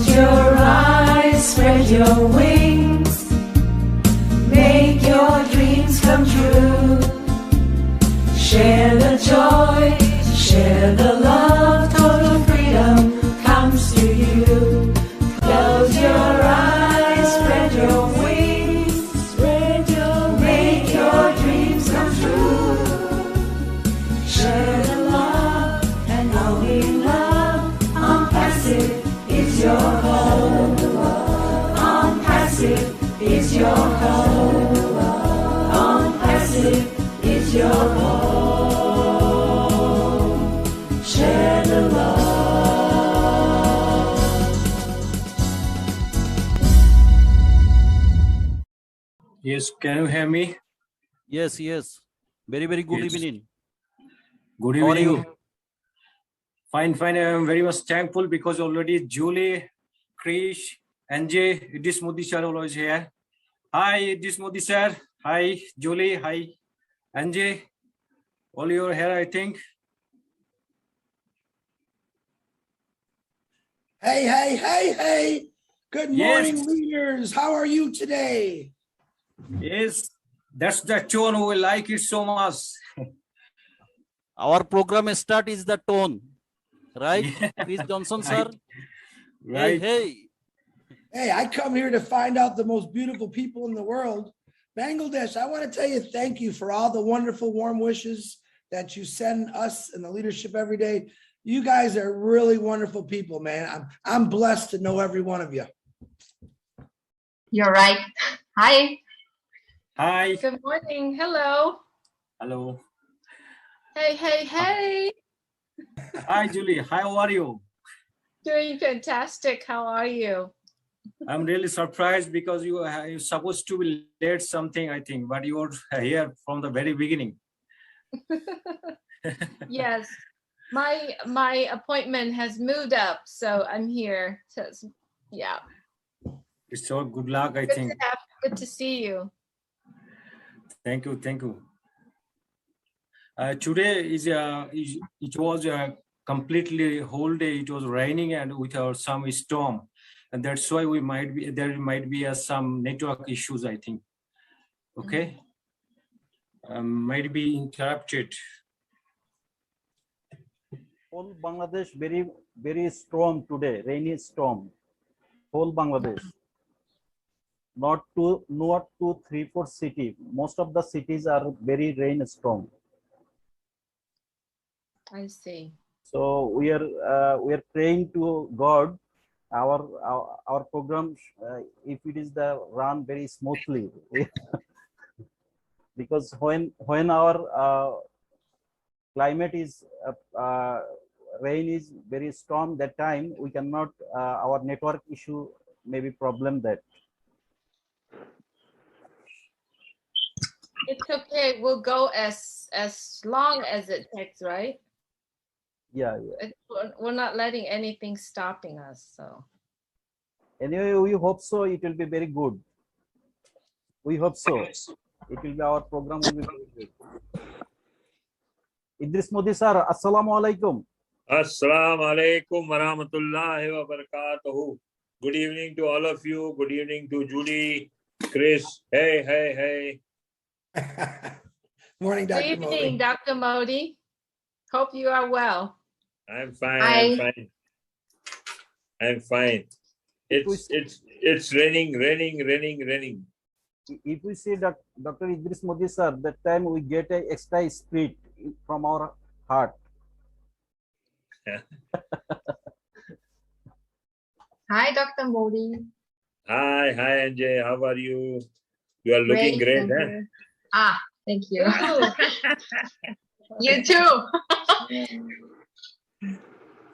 your eyes, spread your wings, make your dreams come true. Share the joy, share the love, total freedom comes to you. Close your eyes, spread your wings, make your dreams come true. Share the love and only love. Onpassive is your home. Onpassive is your home. Onpassive is your home. Share the love. Yes, can you hear me? Yes. Very good Yes. evening. Good How are evening. you? Fine. I am very much thankful because already Julie, Krish, NJ, Idris Modi sir always here. Hi, Idris Modi sir. Hi, Julie. Hi, NJ. All you are here, I think. Hey. Good morning, Yes. leaders. How are you today? Yes, that's the tone. We like it so much. Our program start is the tone, right? Yeah. Chris Johnson, sir. Right. Hey. Hey, I come here to find out the most beautiful people in the world. Bangladesh, I want to tell you thank you for all the wonderful warm wishes that you send us and the leadership every day. You guys are really wonderful people, man. I'm blessed to know every one of you. You're right. Hi. Hi. Good morning. Hello. Hello. Hey. Hi, Julie. How are you? Doing fantastic. How are you? I'm really surprised because you're supposed to be late something, I think, but you're here from the very beginning. Yes. My appointment has moved up, so I'm here. So yeah. It's all good luck, I think. Good to see you. Thank you. Today it was a completely whole day. It was raining and without some storm, and that's why there might be some network issues, I think. Okay, might be interrupted. Whole Bangladesh very storm today, rainy storm. Whole Bangladesh. Not two, 3, 4 cities. Most of the cities are very rain storm. I see. So we are praying to God. Our program, if it is the run very smoothly, because when our climate is rain is very storm, that time we cannot our network issue may be problem that. It's okay. We'll go as long as it takes, right? Yeah. We're not letting anything stopping us. So Anyway, we hope so. It will be very good. We hope so. It will be our program will be very good. Idris Modi sir, assalamu alaikum. Assalamu alaikum wa rahmatullahi wa barakatuhu. Good evening to all of you. Good evening to Julie, Chris. Hey. Morning, Dr. good evening, Modi. Dr. Modi. Hope you are well. I'm fine. Hi. I'm fine. It's raining. If we see that Dr. Idris Modi sir, that time we get a extra spirit from our heart. Hi, Dr. Modi. Hi, Anjay. How are you? You are looking great, thank huh? you. Thank you. You too.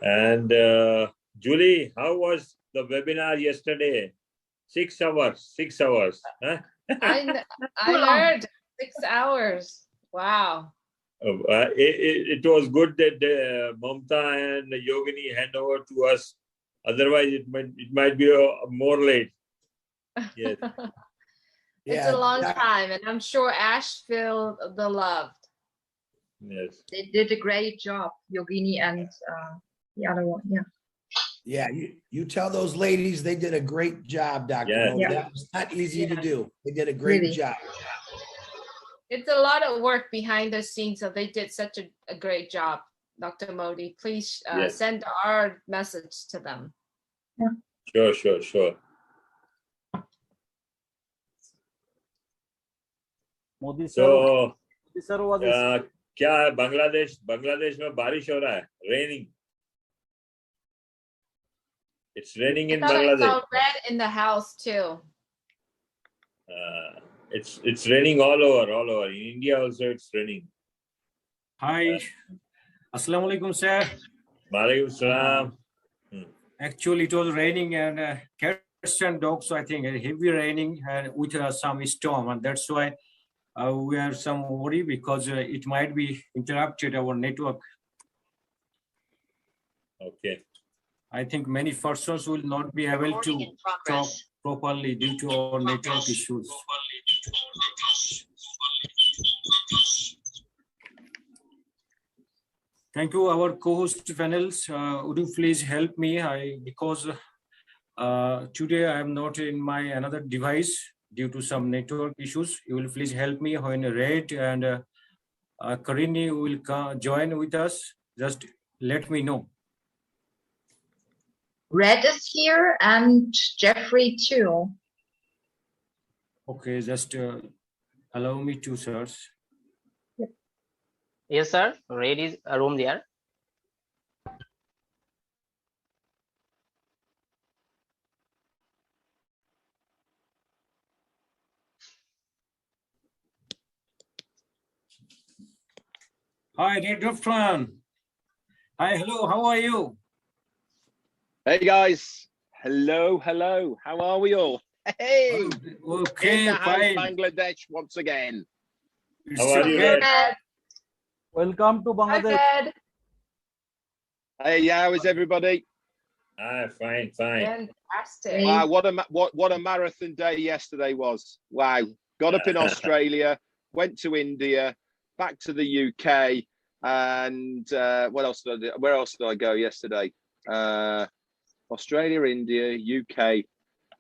And Julie, how was the webinar yesterday? 6 hours. Huh? I heard 6 hours. Wow. It was good that Mamta and Yogini hand over to us. Otherwise, it might be more late. Yes. It's a long time, and I'm sure Asheville the loved. Yes. They did a great job, Yogini and the other one. Yeah, you tell those ladies they did a great job, Dr. Yeah. Modi. Yeah. That was not easy to Yeah. do. They did a great Really. job. It's a lot of work behind the scenes, so they did such a great job, Dr. Modi. Please Yes. send our message to them. Sure. Modi sir, So was क्या है बांग्लादेश में बारिश हो रहा है, raining. It's raining I in thought I Bangladesh. saw red in the house too. It's raining all over. In India also it's raining. Hi. Assalamu alaikum, sir. Walaikum salam. Actually, it was raining and cats and dogs, I think, heavy raining and with some storm. And that's why we are some worry because it might be interrupted our network. Okay. I think many persons will not be able to talk properly due to our network issues. Thank you, our co-host panels. Would you please help me? Because today I am not in my another device due to some network issues. You will please help me when Red and Karini will join with us. Just let me know. Red is here and Jeffrey too. Okay, just allow me to search. Yes, sir. Red is a room there. Hi, Red Rafran. Hi, hello, how are you? Hey guys, hello. How are we all? Hey, Okay, in the house, fine. Bangladesh once again. It's How are you, okay. Red? welcome to Hi, Bangladesh. Red. Hey, how is everybody? Fine. Fantastic. Wow, what a marathon day yesterday was. Wow, got up in Australia, went to India, back to the UK, and what else did I do? Where else did I go yesterday? Australia, India, UK.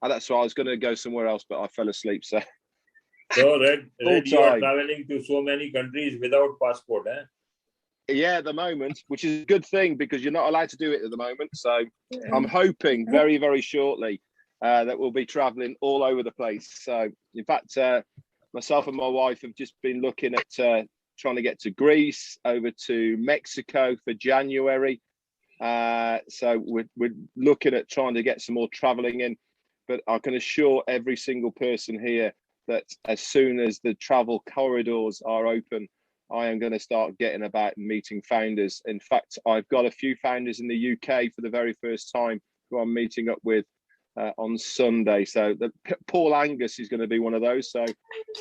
That's why I was going to go somewhere else, but I fell asleep. So Red, you are time. traveling to so many countries without passport, eh? yeah, at the moment, which is a good thing because you're not allowed to do it at the moment. So I'm hoping very, very shortly that we'll be traveling all over the place. So in fact, myself and my wife have just been looking at trying to get to Greece, over to Mexico for January. So we're looking at trying to get some more traveling in, but I can assure every single person here that as soon as the travel corridors are open, I am going to start getting about and meeting founders. In fact, I've got a few founders in the UK for the very first time who I'm meeting up with on Sunday. So Paul Angus is going to be one of those. So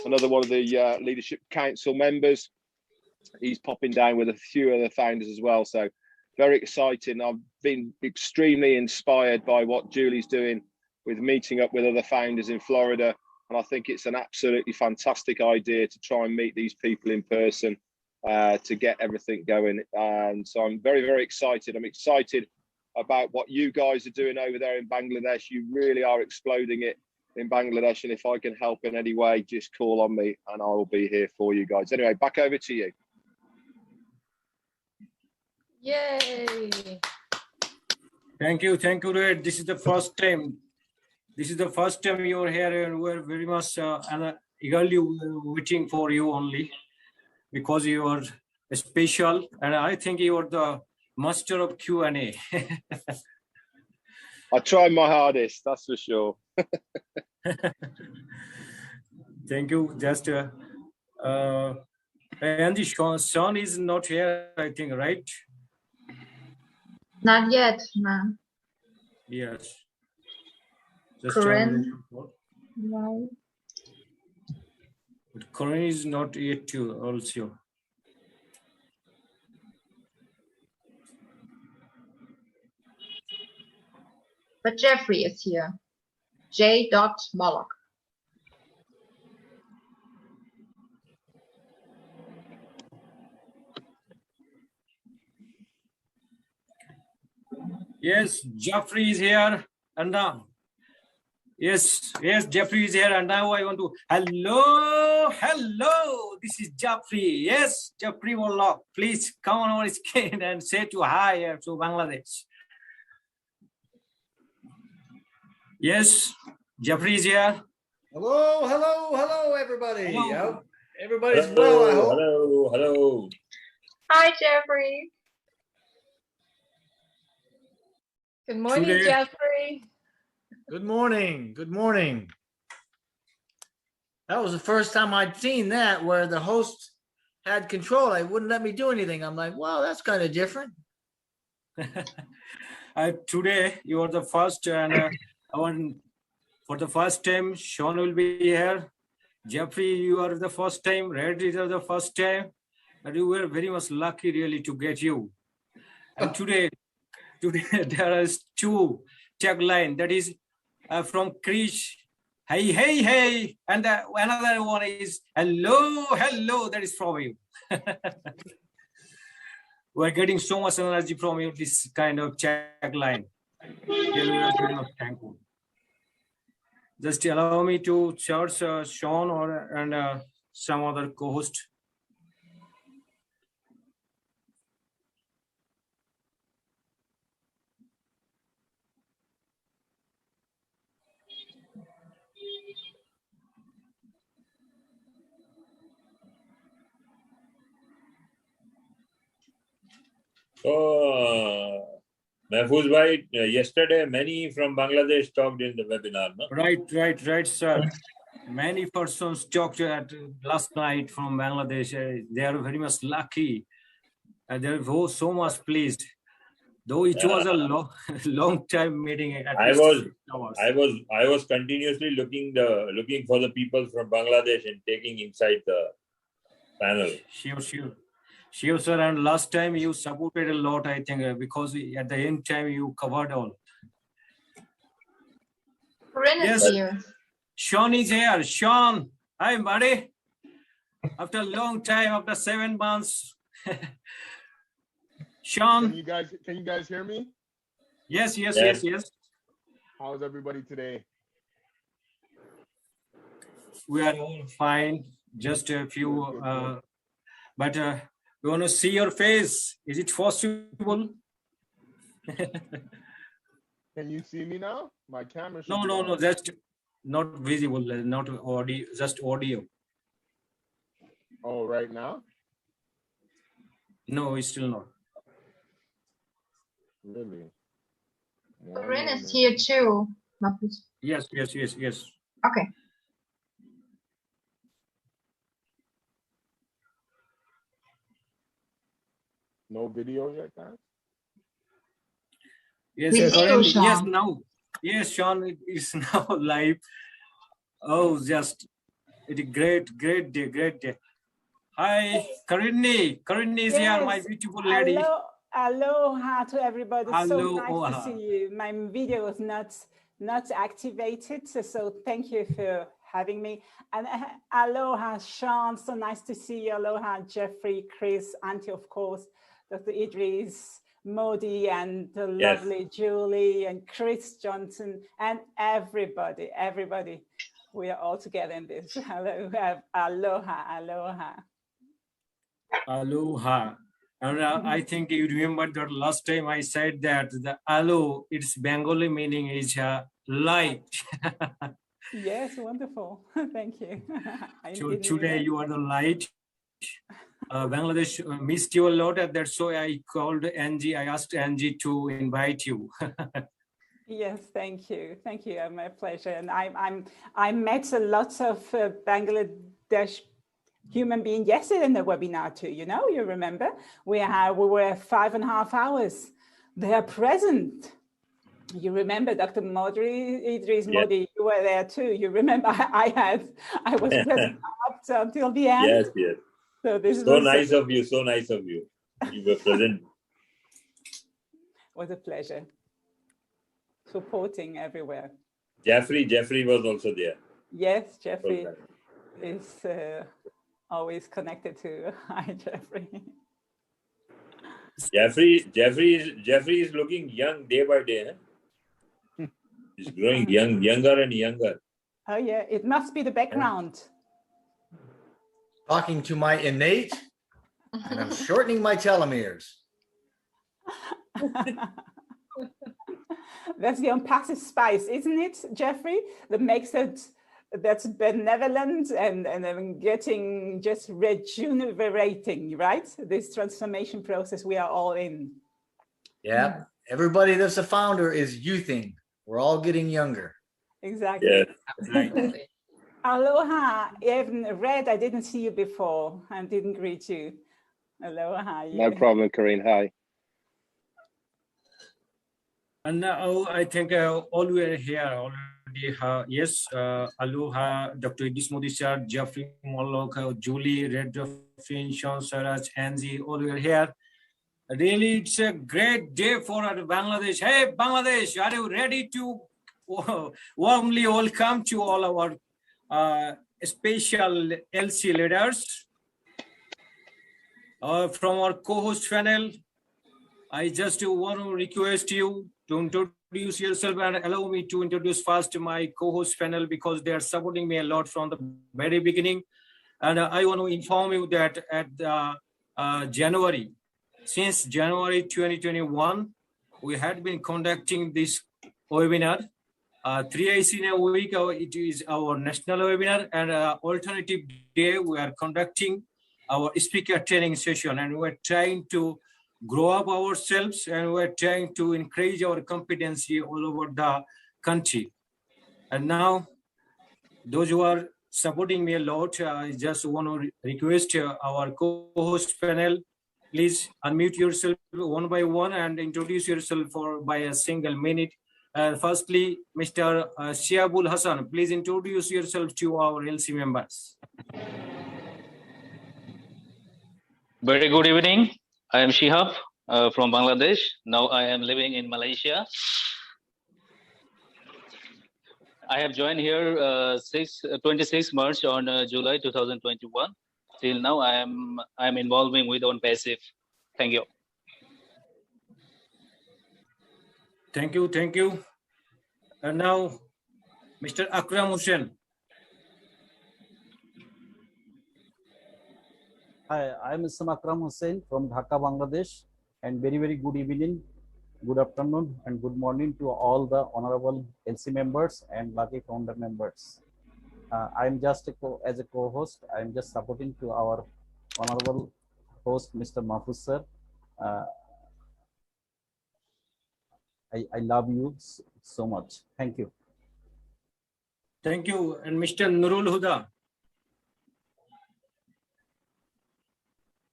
another one of the Leadership Council members. He's popping down with a few other founders as well. So very exciting. I've been extremely inspired by what Julie's doing with meeting up with other founders in Florida. And I think it's an absolutely fantastic idea to try and meet these people in person to get everything going. And so I'm very, very excited. I'm excited about what you guys are doing over there in Bangladesh. You really are exploding it in Bangladesh. And if I can help in any way, just call on me and I will be here for you guys. Anyway, back over to you. Yay. Thank you, Red. This is the first time. This is the first time you are here, and we're very much eagerly waiting for you only because you are special, and I think you are the master of Q&A. I tried my hardest, that's for sure. Thank you. Just and the son is not here, I think, right? Not yet, no. Yes. Just Corinne? No. But Corinne is not yet too also. But Jeffrey is here. J. Moloch. Yes, Jeffrey is here. And now, yes, Jeffrey is here. And now I want to, hello. This is Jeffrey. Yes, Jeffrey Warlock. Please come on our screen and say to hi to Bangladesh. Yes, Jeffrey is here. Hello, everybody. Hello. I hope everybody's well, I hope. Hello. Hi, Jeffrey. Good morning, Today- Jeffrey. Good morning. That was the first time I'd seen that where the host had control. I wouldn't let me do anything. I'm like, well, that's kind of different. Today you are the first, and for the first time, Sean will be here. Jeffrey, you are the first time. Red is the first time, and we were very much lucky, really, to get you. And today there is two tagline that is from Krish. Hey, and another one is hello. That is from you. We're getting so much energy from you. This kind of tagline. We are very much thankful. Just allow me to search Sean and some other co-host. So, Mahfuz bhai, yesterday many from Bangladesh talked in the webinar, no? Right, sir. Many persons talked at last night from Bangladesh. They are very much lucky. They are so much pleased. Though it was a long time meeting. I was continuously looking for the people from Bangladesh and taking inside the panel. Sure, sir. And last time you supported a lot, I think, because at the end time you covered all. Corinne is here. Sean is here. Sean, hi, buddy. After a long time, after 7 months. Sean. Can you guys hear me? Yes. How's everybody today? We are all fine. Just a few, but we want to see your face. Is it possible? Can you see me now? My camera should No, just not visible, not audio, just audio. Oh, right now? No, it's still not. Really? Corinne is here too. Mahfuz. Yes. Okay. No video yet, guys? Yes, Video, Sean. yes, now. Yes, Sean is now live. Oh, just it's a great day. Hi, Corinne is here, my beautiful lady. Aloha to everybody. So nice Aloha. to see you. My video was not activated, so thank you for having me. And aloha, Sean. So nice to see you. Aloha, Jeffrey, Chris, Auntie, of course, Dr. Idris, Modi, and the lovely Julie and Chris Johnson, and everybody. We are all together in this. Hello, aloha. And I think you remember that last time I said that the alo, its Bengali meaning is light. Yes, wonderful. Thank you. So today you are the light. Bangladesh missed you a lot, and that's why I called Angie. I asked Angie to invite you. Yes, thank you. My pleasure. And I met a lot of Bangladesh human being yesterday in the webinar too. You remember we were 5.5 hours. They are present. You remember Dr. Idris Modi, you were there too. You remember I was present up until the end. Yes. So this so nice of you. You were present. Was a pleasure. Supporting everywhere. Jeffrey was also there. Yes, Jeffrey is always connected to. Hi, Jeffrey. Jeffrey is looking young day by day. Huh? He's growing younger and younger. Oh yeah, it must be the background. Talking to my innate, and I'm shortening my telomeres. That's the Onpassive spice, isn't it, Jeffrey? That makes it, that's benevolent and getting just rejuvenating, right? This transformation process we are all in. Yeah, everybody that's a founder is youthing. We're all getting younger. Exactly. Yeah. Aloha, Red, I didn't see you before and didn't greet you. Aloha. No problem, Karine. Hi. And now I think all were here already. Yes, Aloha, Dr. Idris Modi sir, Jeffrey Moloch, Julie, Red Dolphin, Sean Saraj, Angie, all were here. Really, it's a great day for Bangladesh. Hey, Bangladesh, are you ready to warmly welcome to all our special LC leaders from our co-host panel? I just want to request you to introduce yourself and allow me to introduce first my co-host panel because they are supporting me a lot from the very beginning. And I want to inform you that at since January 2021, we had been conducting this webinar. 3 days in a week, it is our national webinar, and alternative day, we are conducting our speaker training session, and we're trying to grow up ourselves, and we're trying to increase our competency all over the country. And now, those who are supporting me a lot, I just want to request our co-host panel, please unmute yourself one by one and introduce yourself by a single minute. Firstly, Mr. Shiabul Hassan, please introduce yourself to our LC members. Very good evening. I am Shihab from Bangladesh. Now I am living in Malaysia. I have joined here 26 March on July 2021. Till now, I am involving with Onpassive. Thank you. Thank you. And now, Mr. Akram Hussain. Hi, I am Mr. Akram Hussain from Dhaka, Bangladesh, and very, very good evening, good afternoon, and good morning to all the honorable LC members and lucky founder members. I'm just as a co-host, I'm just supporting to our honorable host, Mr. Mahfuz sir. I love you so much. Thank you. Thank you. And Mr. Nurul Huda.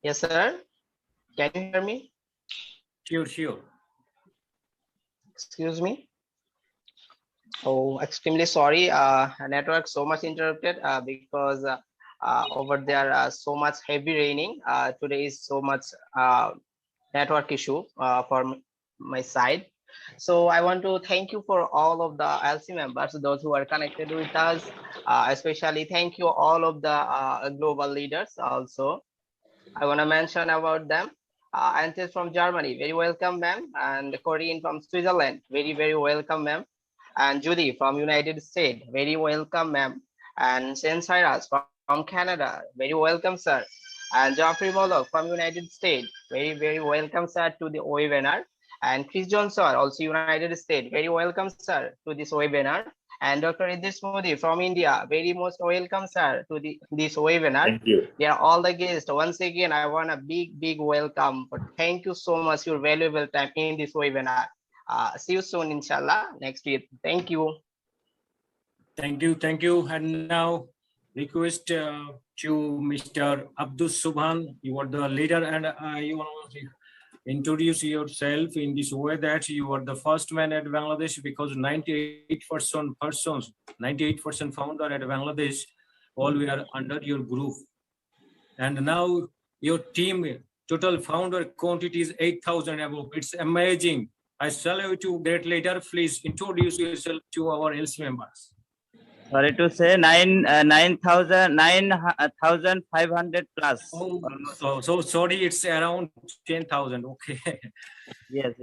Yes, sir. Can you hear me? Sure. Excuse me. Oh, extremely sorry. Network so much interrupted because over there so much heavy raining. Today is so much network issue for my side. So I want to thank you for all of the LC members, those who are connected with us, especially thank you all of the global leaders also. I want to mention about them. Antis from Germany, very welcome, ma'am. And Corinne from Switzerland, very, very welcome, ma'am. And Judy from United States, very welcome, ma'am. And Sen Cyrus from Canada, very welcome, sir. And Geoffrey Moloch from United States, very, very welcome, sir, to the webinar. And Chris Johnson, also United States, very welcome, sir, to this webinar. And Dr. Idris Modi from India, very most welcome, sir, to this webinar. Thank you. They are all the guests. Once again, I want a big welcome. But thank you so much, your valuable time in this webinar. See you soon, inshallah, next week. Thank you. Thank you. And now request to Mr. Abdul Subhan. You are the leader, and you want to introduce yourself in this way that you are the first man at Bangladesh, because 98% founder at Bangladesh, all we are under your group. And now your team, total founder quantity is 8,000 above. It's amazing. I salute you, great leader. Please introduce yourself to our LC members. Sorry to say 9,500 plus. Oh, so sorry, it's around 10,000. Okay. Yes.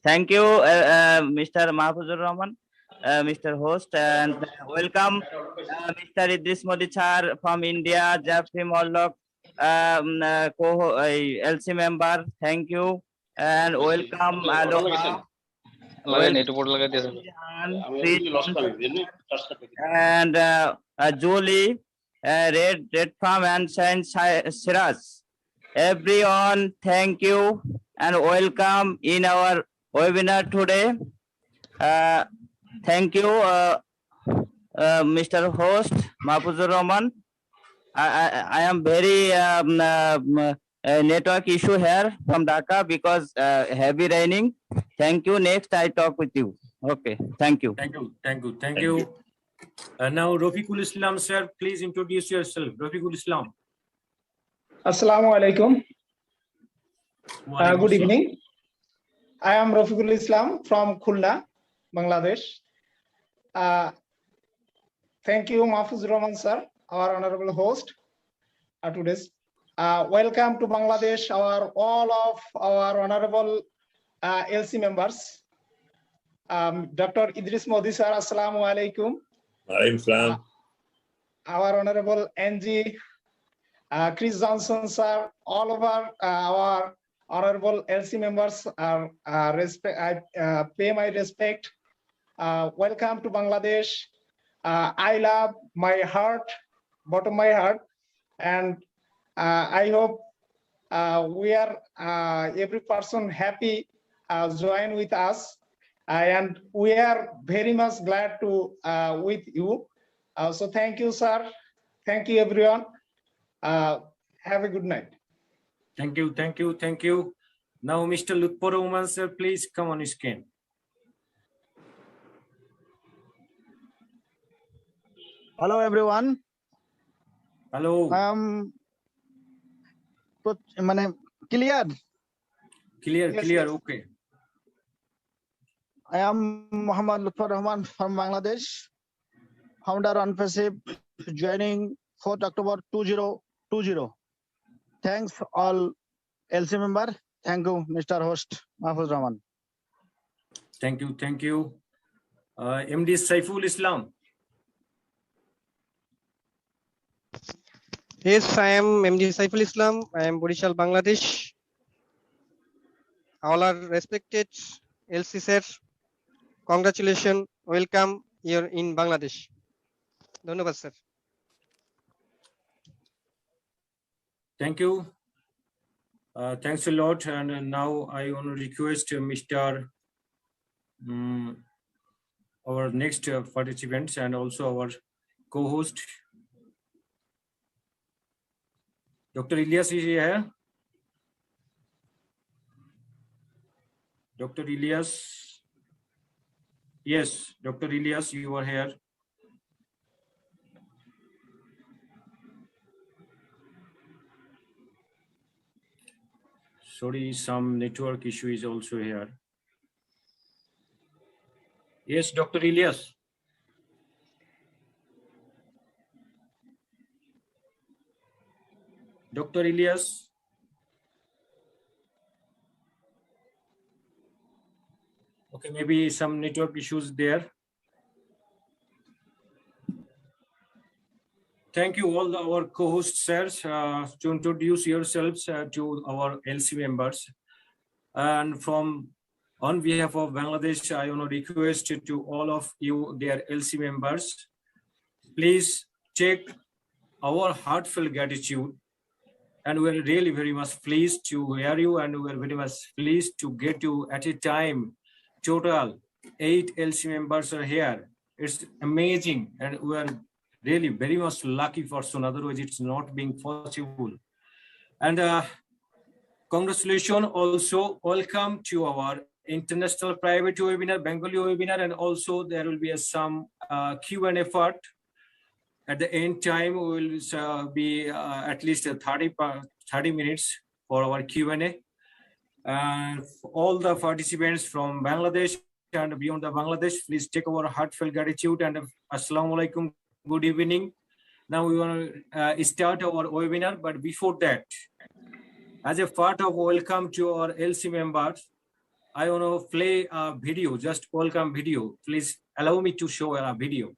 Thank you, Mr. Mahfuz-Rahman, Mr. Host, and welcome, Mr. Idris Modichar from India, Jeffrey Morlock, LC member. Thank you, and welcome, Aloha. And Julie, Red Farm and Saint Siras. Everyone, thank you and welcome in our webinar today. Thank you, Mr. Host, Mahfuz-Rahman. I am very network issue here from Dhaka because heavy raining. Thank you. Next, I talk with you. Okay. Thank you. Thank you. Now, Rafiqul Islam, sir, please introduce yourself. Rafiqul Islam. Assalamu alaikum. Good evening. I am Rafiqul Islam from Khulna, Bangladesh. Thank you, Mahfuz-Rahman sir, our honorable host today's. Welcome to Bangladesh, all of our honorable LC members. Dr. Idris Modi sir, assalamu alaikum. Our honorable NG, Chris Johnson sir, all of our honorable LC members I pay my respect. Welcome to Bangladesh. I love my heart, bottom of my heart, and I hope we are every person happy join with us, and we are very much glad to with you. So thank you, sir. Thank you, everyone. Have a good night. Thank you. Now, Mr. Lutfur Rahman, sir, please come on screen. Hello, everyone. Hello. Clear. Clear. Okay. I am Muhammad Lutfur Rahman from Bangladesh, founder Onpassive, joining 4th October 2020. Thanks all LC member. Thank you, Mr. Host Mahfuz-Rahman. Thank you. MD Saiful Islam. Yes, I am MD Saiful Islam. I am Borishal, Bangladesh. All are respected LC sir. Congratulations. Welcome here in Bangladesh. Dhanyabad, sir. Thank you. Thanks a lot. And now I want to request Mr. Our next participants and also our co-host, Dr. Ilyas is here. Dr. Ilyas. Yes, Dr. Ilyas, you are here. Sorry, some network issue is also here. Yes, Dr. Ilyas. Dr. Ilyas. Okay, maybe some network issues there. Thank you all our co-hosts, sirs, to introduce yourselves to our LC members. And on behalf of Bangladesh, I want to request to all of you, dear LC members, please take our heartfelt gratitude. And we're really very much pleased to hear you, and we're very much pleased to get you at a time. Total 8 LC members are here. It's amazing, and we are really very much lucky person. Otherwise, it's not being possible. And congratulations also. Welcome to our international private webinar, Bengali webinar, and also there will be some Q&A part. At the end time, we will be at least 30 minutes for our Q&A. And all the participants from Bangladesh and beyond the Bangladesh, please take our heartfelt gratitude and Assalamu alaikum Good evening. Now we want to start our webinar, but before that, as a part of welcome to our LC members, I want to play a video, just welcome video. Please allow me to show a video.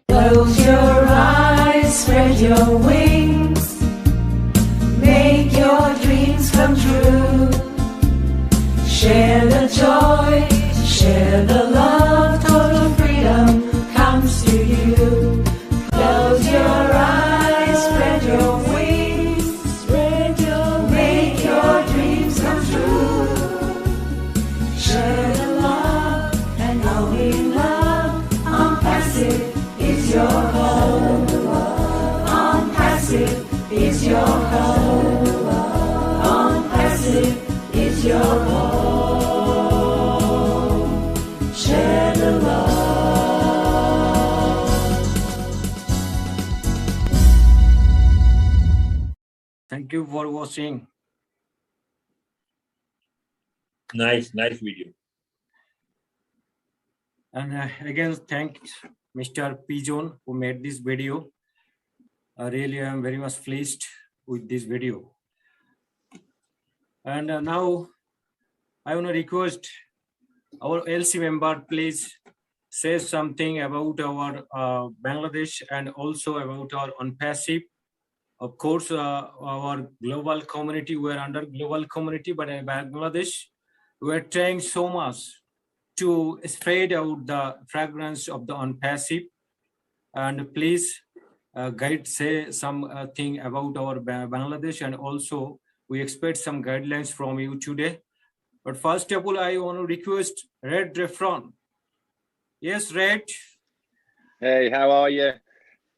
Close your eyes, spread your wings, make your dreams come true. Share the joy, share the love, total freedom comes to you. Close your eyes, spread your wings, make your dreams come true. Share the love and only love. Onpassive is your home. Onpassive is your home. Onpassive is your home. Share the love. Thank you for watching. Nice video. And again, thank Mr. Pigeon who made this video. Really, I am very much pleased with this video. And now I want to request our LC member, please say something about our Bangladesh and also about our Onpassive. Of course, our global community, we're under global community, but in Bangladesh, we're trying so much to spread out the fragrance of the Onpassive. And please, guide, say something about our Bangladesh, and also we expect some guidelines from you today. But first of all, I want to request Red Refron. Yes, Red. Hey, how are you?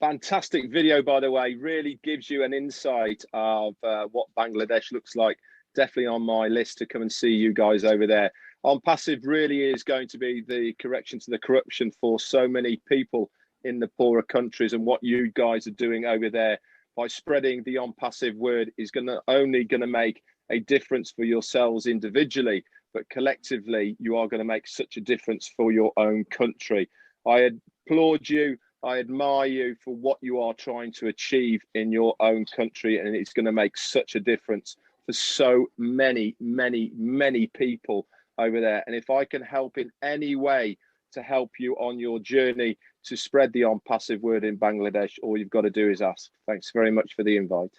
Fantastic video, by the way. Really gives you an insight of what Bangladesh looks like. Definitely on my list to come and see you guys over there. Onpassive really is going to be the correction to the corruption for so many people in the poorer countries, and what you guys are doing over there by spreading the Onpassive word is only going to make a difference for yourselves individually, but collectively you are going to make such a difference for your own country. I applaud you. I admire you for what you are trying to achieve in your own country, and it's going to make such a difference for so many, many, many people over there. And if I can help in any way to help you on your journey to spread the Onpassive word in Bangladesh, all you've got to do is ask. Thanks very much for the invite.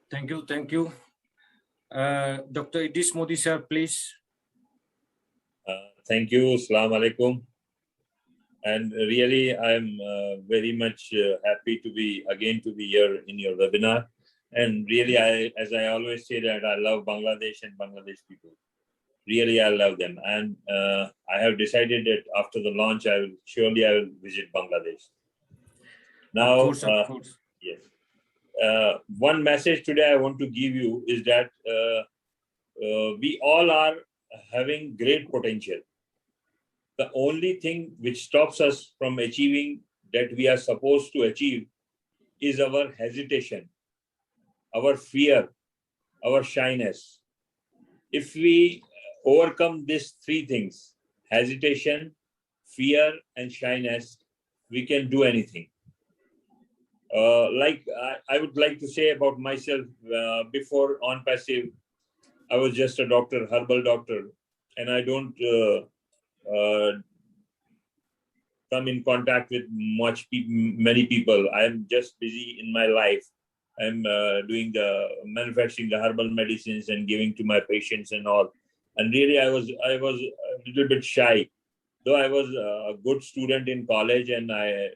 Thank you, thank you. Dr. Idris Modi, sir, please. Thank you. Assalamu alaikum. And really, I'm very much happy to be here in your webinar. And really, as I always say, that I love Bangladesh and Bangladesh people. Really, I love them. And I have decided that after the launch, I will visit Bangladesh. Now, Of course. yes. One message today I want to give you is that we all are having great potential. The only thing which stops us from achieving that we are supposed to achieve is our hesitation, our fear, our shyness. If we overcome these three things, hesitation, fear, and shyness, we can do anything. Like I would like to say about myself, before Onpassive, I was just a doctor, herbal doctor, and I don't come in contact with many people. I'm just busy in my life. I'm doing manufacturing the herbal medicines and giving to my patients and all. And really, I was a little bit shy. Though I was a good student in college, and I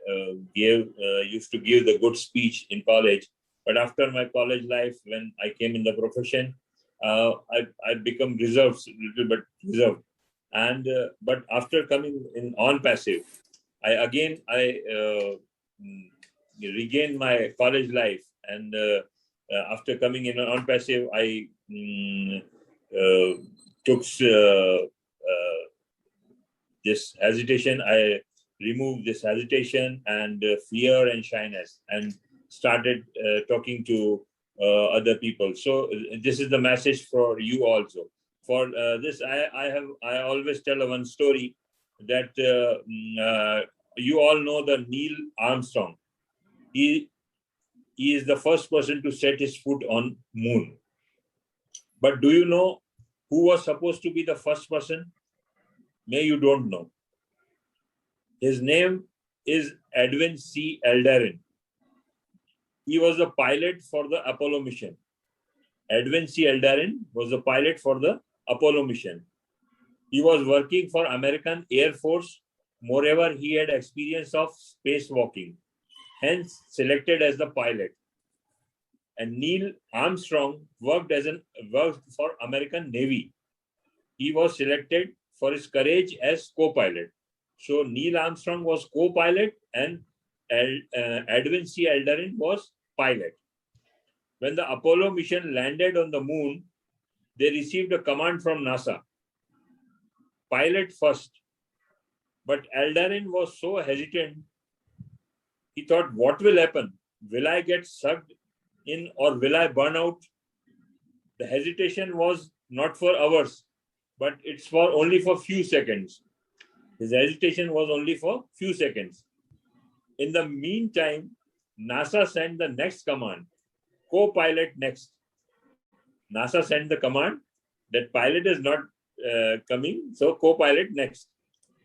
used to give the good speech in college. But after my college life, when I came in the profession, I become reserved, a little bit reserved. And but after coming in Onpassive, I regained my college life. And after coming in Onpassive, I took this hesitation. I removed this hesitation and fear and shyness, and started talking to other people. So this is the message for you also. For this, I always tell one story that you all know the Neil Armstrong. He is the first person to set his foot on moon. But do you know who was supposed to be the first person? May you don't know. His name is Edwin C. Eldarin. He was the pilot for the Apollo mission. Edwin C. Eldarin was the pilot for the Apollo mission. He was working for American Air Force. Moreover, he had experience of spacewalking, hence selected as the pilot. And Neil Armstrong worked for American Navy. He was selected for his courage as co-pilot. So Neil Armstrong was co-pilot, and Edwin C. Eldarin was pilot. When the Apollo mission landed on the moon, they received a command from NASA. Pilot first. But Eldarin was so hesitant. He thought, what will happen? Will I get sucked in, or will I burn out? The hesitation was not for hours, but it's only for few seconds. His hesitation was only for few seconds. In the meantime, NASA sent the next command, co-pilot next. NASA sent the command that pilot is not coming, so co-pilot next.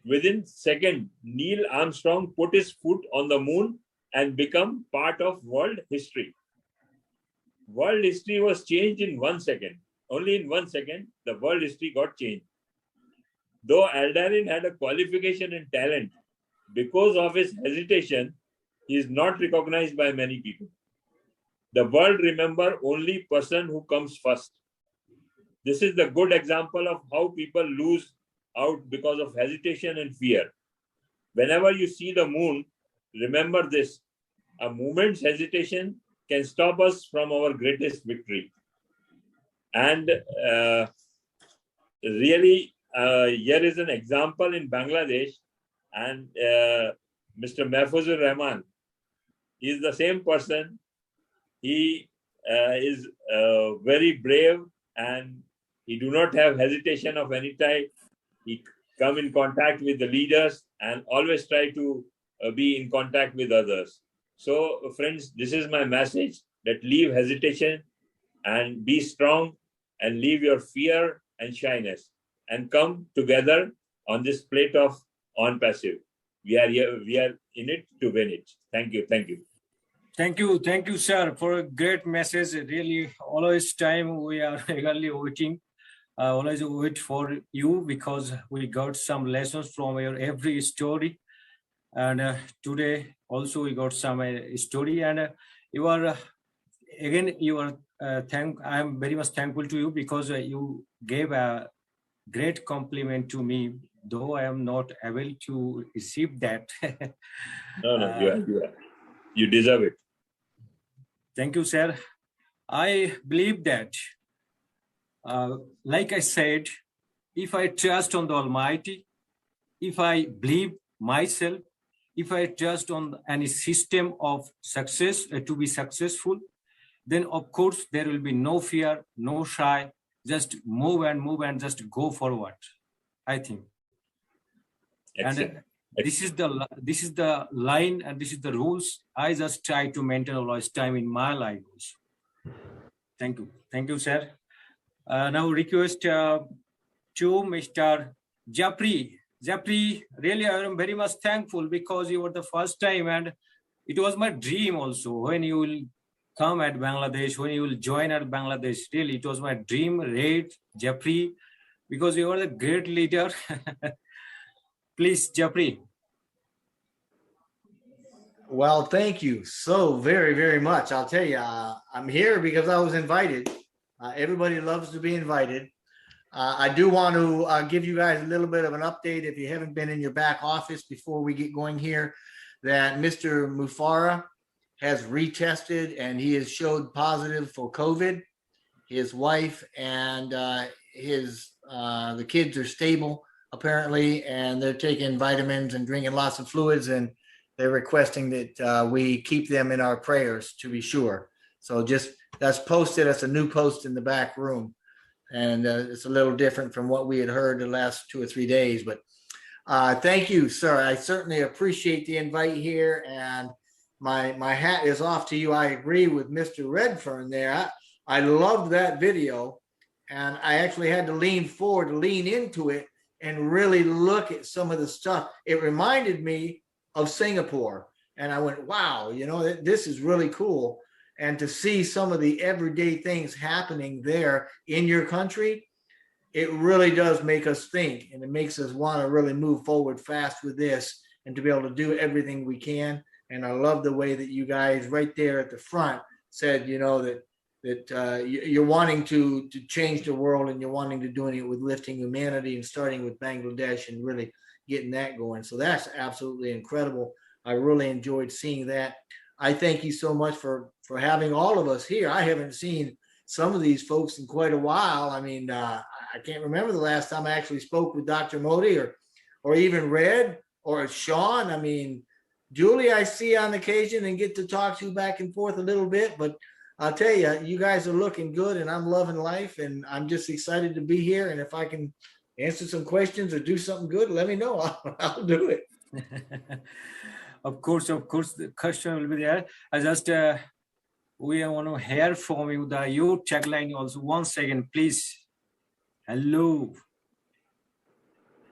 Within second, Neil Armstrong put his foot on the moon and become part of world history. World history was changed in 1 second. Only in 1 second, the world history got changed. Though Aldarin had a qualification and talent, because of his hesitation, he is not recognized by many people. The world remember only person who comes first. This is the good example of how people lose out because of hesitation and fear. Whenever you see the moon, remember this: a moment's hesitation can stop us from our greatest victory. And really, here is an example in Bangladesh, and Mr. Mahfuz-Rahman is the same person. He is very brave, and he do not have hesitation of any type. He come in contact with the leaders and always try to be in contact with others. So friends, this is my message, that leave hesitation and be strong and leave your fear and shyness and come together on this plate of Onpassive. We are here, we are in it to win it. Thank you. Thank you. Thank you, sir, for a great message. Really, always time we are eagerly waiting. Always wait for you, because we got some lessons from your every story. And today also we got some story. And you are again, you are I am very much thankful to you, because you gave a great compliment to me, though I am not able to receive that. No, you deserve it. Thank you, sir. I believe that, like I said, if I trust on the Almighty, if I believe myself, if I trust on any system of success to be successful, then of course there will be no fear, no shy, just move and just go forward, I think. Excellent. And this is the line, and this is the rules I just try to maintain always time in my life. Thank you, sir. Now request to Mr. Japri. Japri, really I am very much thankful, because you were the first time, and it was my dream also when you will come at Bangladesh, when you will join at Bangladesh. Really, it was my dream, Red, Japri, because you are the great leader. Please, Japri. Well, thank you so very, very much. I'll tell you, I'm here because I was invited. Everybody loves to be invited. I do want to give you guys a little bit of an update, if you haven't been in your back office before we get going here, that Mr. Mufara has retested and he has showed positive for COVID. His wife and the kids are stable apparently, and they're taking vitamins and drinking lots of fluids, and they're requesting that we keep them in our prayers, to be sure. So just, that's posted, that's a new post in the back room. And it's a little different from what we had heard the last 2 or 3 days, but thank you, sir. I certainly appreciate the invite here, and my hat is off to you. I agree with Mr. Redfern there. I loved that video, and I actually had to lean forward, lean into it, and really look at some of the stuff. It reminded me of Singapore, and I went, wow, you know, this is really cool. And to see some of the everyday things happening there in your country, it really does make us think, and it makes us want to really move forward fast with this and to be able to do everything we can. And I love the way that you guys right there at the front said, you know, that you're wanting to change the world, and you're wanting to doing it with lifting humanity and starting with Bangladesh and really getting that going. So that's absolutely incredible. I really enjoyed seeing that. I thank you so much for having all of us here. I haven't seen some of these folks in quite a while. I mean, I can't remember the last time I actually spoke with Dr. Modi or even Red or Sean. I mean, Julie, I see on occasion and get to talk to you back and forth a little bit, but I'll tell you, you guys are looking good, and I'm loving life, and I'm just excited to be here. And if I can answer some questions or do something good, let me know. I'll do it. Of course, the question will be there. I just we want to hear from you your tagline also. 1 second, please. Hello.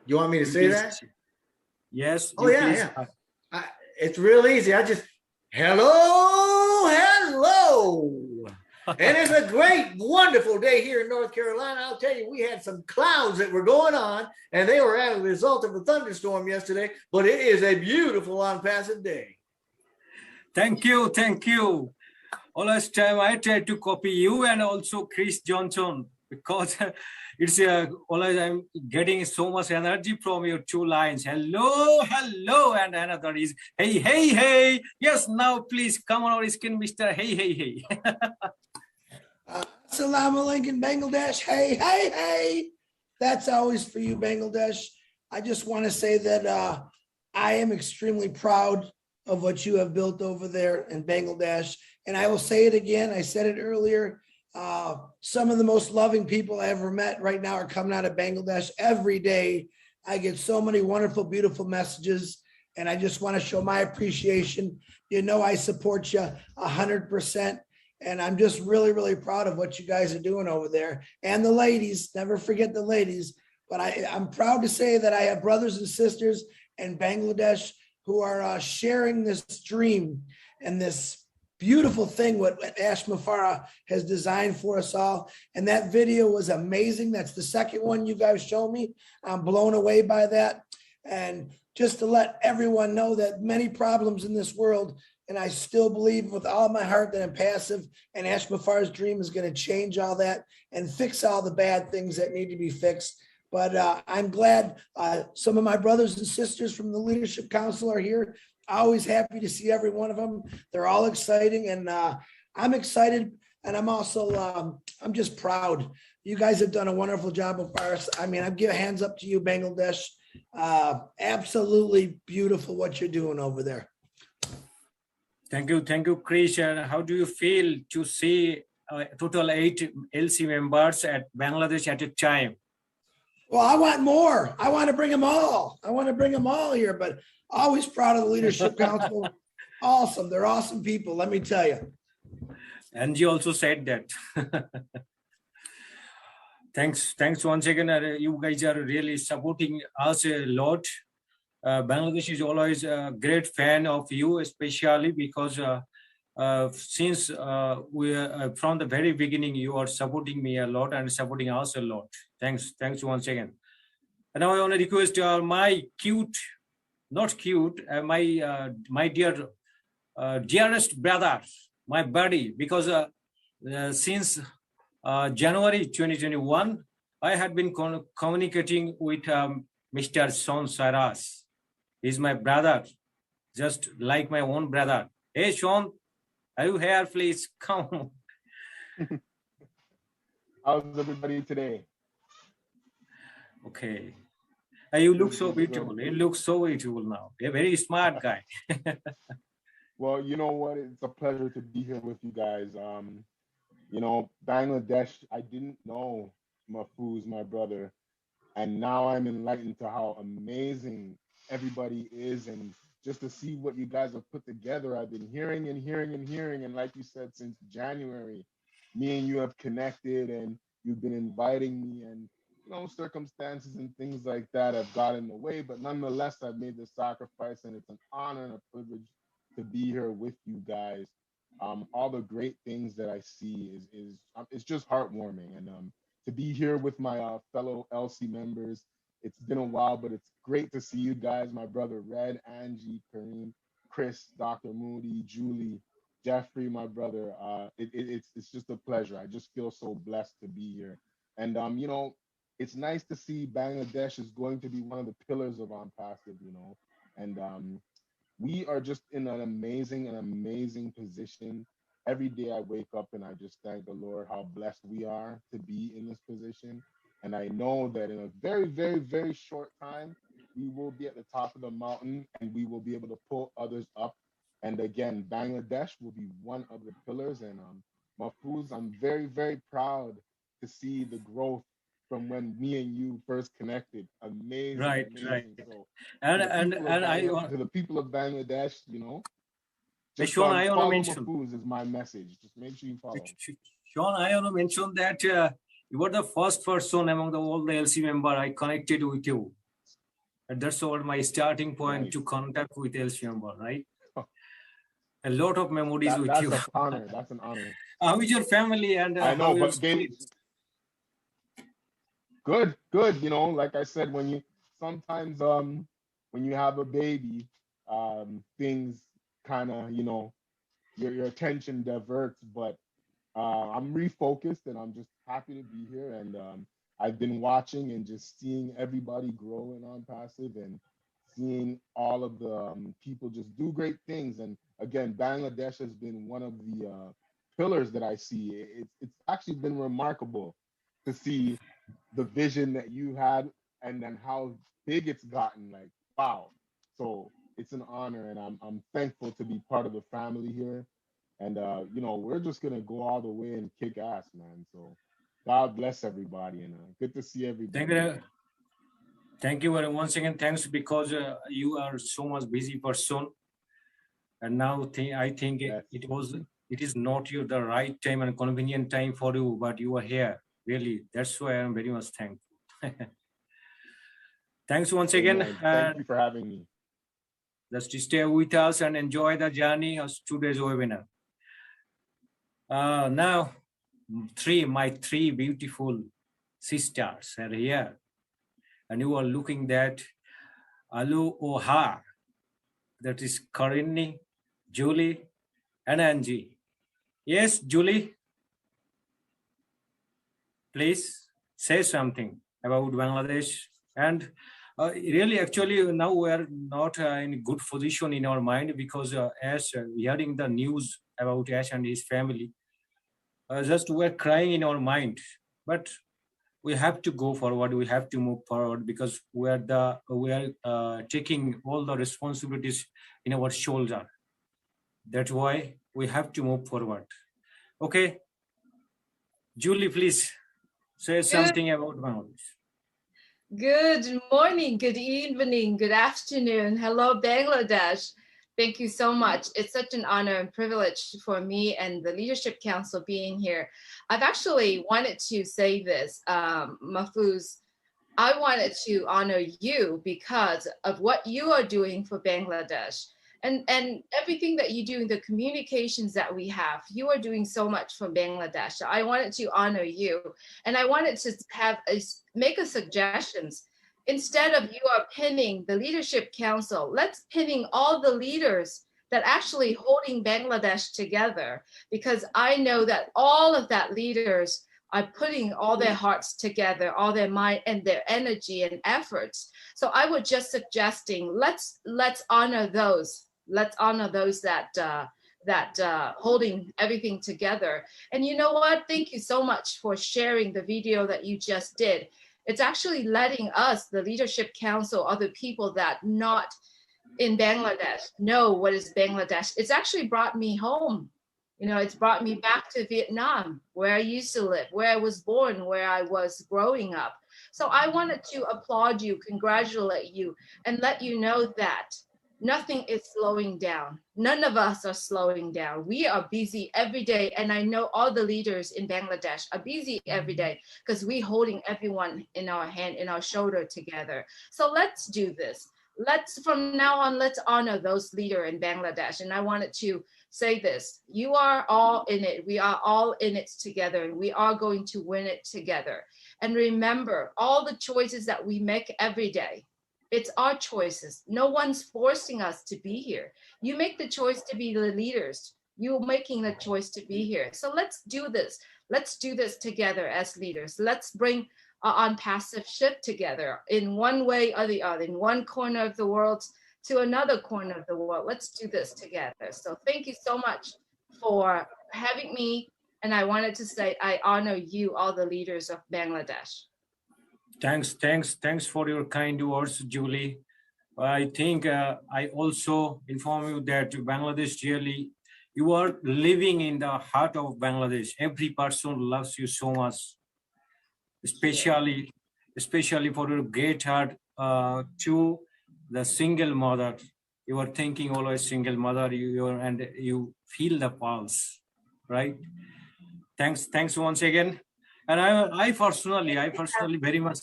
You want me to say Please. that? Yes. Oh yeah, please. yeah. It's real easy. I just hello. And it's a great, wonderful day here in North Carolina. I'll tell you, we had some clouds that were going on, and they were as a result of a thunderstorm yesterday, but it is a beautiful Onpassive day. Thank you. Always time I try to copy you and also Chris Johnson, because it's always I'm getting so much energy from your 2 lines. Hello, and another is hey. Yes, now please come on our screen, Mr. Hey. Assalamu alaikum, Bangladesh. Hey. That's always for you, Bangladesh. I just want to say that I am extremely proud of what you have built over there in Bangladesh. And I will say it again. I said it earlier. Some of the most loving people I ever met right now are coming out of Bangladesh every day. I get so many wonderful, beautiful messages. And I just want to show my appreciation. You know, I support you 100%. And I'm just really, really proud of what you guys are doing over there. And the ladies, never forget the ladies. But I'm proud to say that I have brothers and sisters in Bangladesh who are sharing this dream and this beautiful thing what Ash Mafara has designed for us all. And that video was amazing. That's the second one you guys showed me. I'm blown away by that. And just to let everyone know that many problems in this world, and I still believe with all my heart that Onpassive and Ash Mafara's dream is going to change all that and fix all the bad things that need to be fixed. But I'm glad some of my brothers and sisters from the Leadership Council are here. Always happy to see every one of them. They're all exciting, and I'm excited. And I'm also, I'm just proud. You guys have done a wonderful job of ours. I mean, I give hands up to you, Bangladesh. Absolutely beautiful what you're doing over there. Thank you, Chris. And how do you feel to see total 8 LC members at Bangladesh at a time? Well, I want more. I want to bring them all. I want to bring them all here, but always proud of the Leadership Council. Awesome. They're awesome people, let me tell you. And you also said that. Thanks once again. You guys are really supporting us a lot. Bangladesh is always a great fan of you, especially because since we are from the very beginning, you are supporting me a lot and supporting us a lot. Thanks once again. And now I want to request my my dear dearest brother, my buddy, because since January 2021, I had been communicating with Mr. Sean Saras. He's my brother, just like my own brother. Hey, Sean, are you here? Please come. How's everybody today? Okay. You look so beautiful. You look so beautiful now. You're a very smart guy. Well, you know what? It's a pleasure to be here with you guys. You know, Bangladesh, I didn't know Mahfuz, my brother, and now I'm enlightened to how amazing everybody is, and just to see what you guys have put together. I've been hearing, and like you said, since January, me and you have connected, and you've been inviting me, and you know, circumstances and things like that have gotten in the way, but nonetheless, I've made the sacrifice, and it's an honor and a privilege to be here with you guys. All the great things that I see is it's just heartwarming, and to be here with my fellow LC members. It's been a while, but it's great to see you guys. My brother Red, Angie, Kareem, Chris, Dr. Moody, Julie, Jeffrey, my brother. It's just a pleasure. I just feel so blessed to be here, and you know, it's nice to see Bangladesh is going to be one of the pillars of Onpassive. You know, and we are just in an amazing position. Every day I wake up and I just thank the Lord how blessed we are to be in this position. And I know that in a very short time, we will be at the top of the mountain and we will be able to pull others up. And again, Bangladesh will be one of the pillars. And Mahfuz, I'm very proud to see the growth from when me and you first connected. Amazing, Right, amazing. right. So And to the people of Bangladesh, just Sean, I want to follow mention. Mahfouz is my message. Just make sure you follow. Sean, I want to mention that you were the first person among all the LC member I connected with you. And that's all my starting point to contact with LC member, right? A lot of memories with you. That's an honor. That's an honor. How is your family and I know, how your but good. Like I said, sometimes when you have a baby, things kind of your attention diverts. But I'm refocused, and I'm just happy to be here. And I've been watching and just seeing everybody grow in Onpassive, and seeing all of the people just do great things. And again, Bangladesh has been one of the pillars that I see. It's actually been remarkable to see the vision that you had and then how big it's gotten. Like, wow. So it's an honor, and I'm thankful to be part of the family here. And we're just gonna go all the way and kick ass, man. So God bless everybody, and good to see everybody. Thank you very once again. Thanks, because you are so much busy person, and now I think it is not the right time and convenient time for you, but you are here. Really, that's why I'm very much thankful. Thanks once again. Thank you for having me. Just stay with us and enjoy the journey of today's webinar. Now, my three beautiful sisters are here, and you are looking at Alu Oha, that is Karini, Julie, and Angie. Yes, Julie, please say something about Bangladesh. And really, actually, now we are not in a good position in our mind, because as hearing the news about Ash and his family, just we're crying in our mind. But we have to go forward. We have to move forward, because we are taking all the responsibilities in our shoulder. That's why we have to move forward. Okay, Julie, please say something about Bangladesh. Good morning, good evening, good afternoon. Hello, Bangladesh. Thank you so much. It's such an honor and privilege for me and the Leadership Council being here. I've actually wanted to say this, Mahfuz. I wanted to honor you because of what you are doing for Bangladesh and everything that you do in the communications that we have. You are doing so much for Bangladesh. I wanted to honor you, and I wanted to make a suggestions. Instead of you are pinning the Leadership Council, let's pinning all the leaders that actually holding Bangladesh together, because I know that all of that leaders are putting all their hearts together, all their mind and their energy and efforts. So I would just suggesting, let's honor those. Let's honor those that holding everything together. And you know what? Thank you so much for sharing the video that you just did. It's actually letting us, the Leadership Council, other people that not in Bangladesh, know what is Bangladesh. It's actually brought me home. It's brought me back to Vietnam, where I used to live, where I was born, where I was growing up. So I wanted to applaud you, congratulate you, and let you know that nothing is slowing down. None of us are slowing down. We are busy every day. And I know all the leaders in Bangladesh are busy every day, because we're holding everyone in our hand, in our shoulder together. So let's do this. From now on, let's honor those leaders in Bangladesh. And I wanted to say this: you are all in it. We are all in it together, and we are going to win it together. And remember, all the choices that we make every day, it's our choices. No one's forcing us to be here. You make the choice to be the leaders. You're making the choice to be here. So let's do this. Let's do this together as leaders. Let's bring Onpassive shift together in one way or the other, in one corner of the world to another corner of the world. Let's do this together. So thank you so much for having me. And I wanted to say, I honor you, all the leaders of Bangladesh. Thanks for your kind words, Julie. I think I also inform you that Bangladesh, really, you are living in the heart of Bangladesh. Every person loves you so much. especially for your great heart to the single mother. You are thinking always single mother, and you feel the pulse, right? Thanks once again. And I personally very much.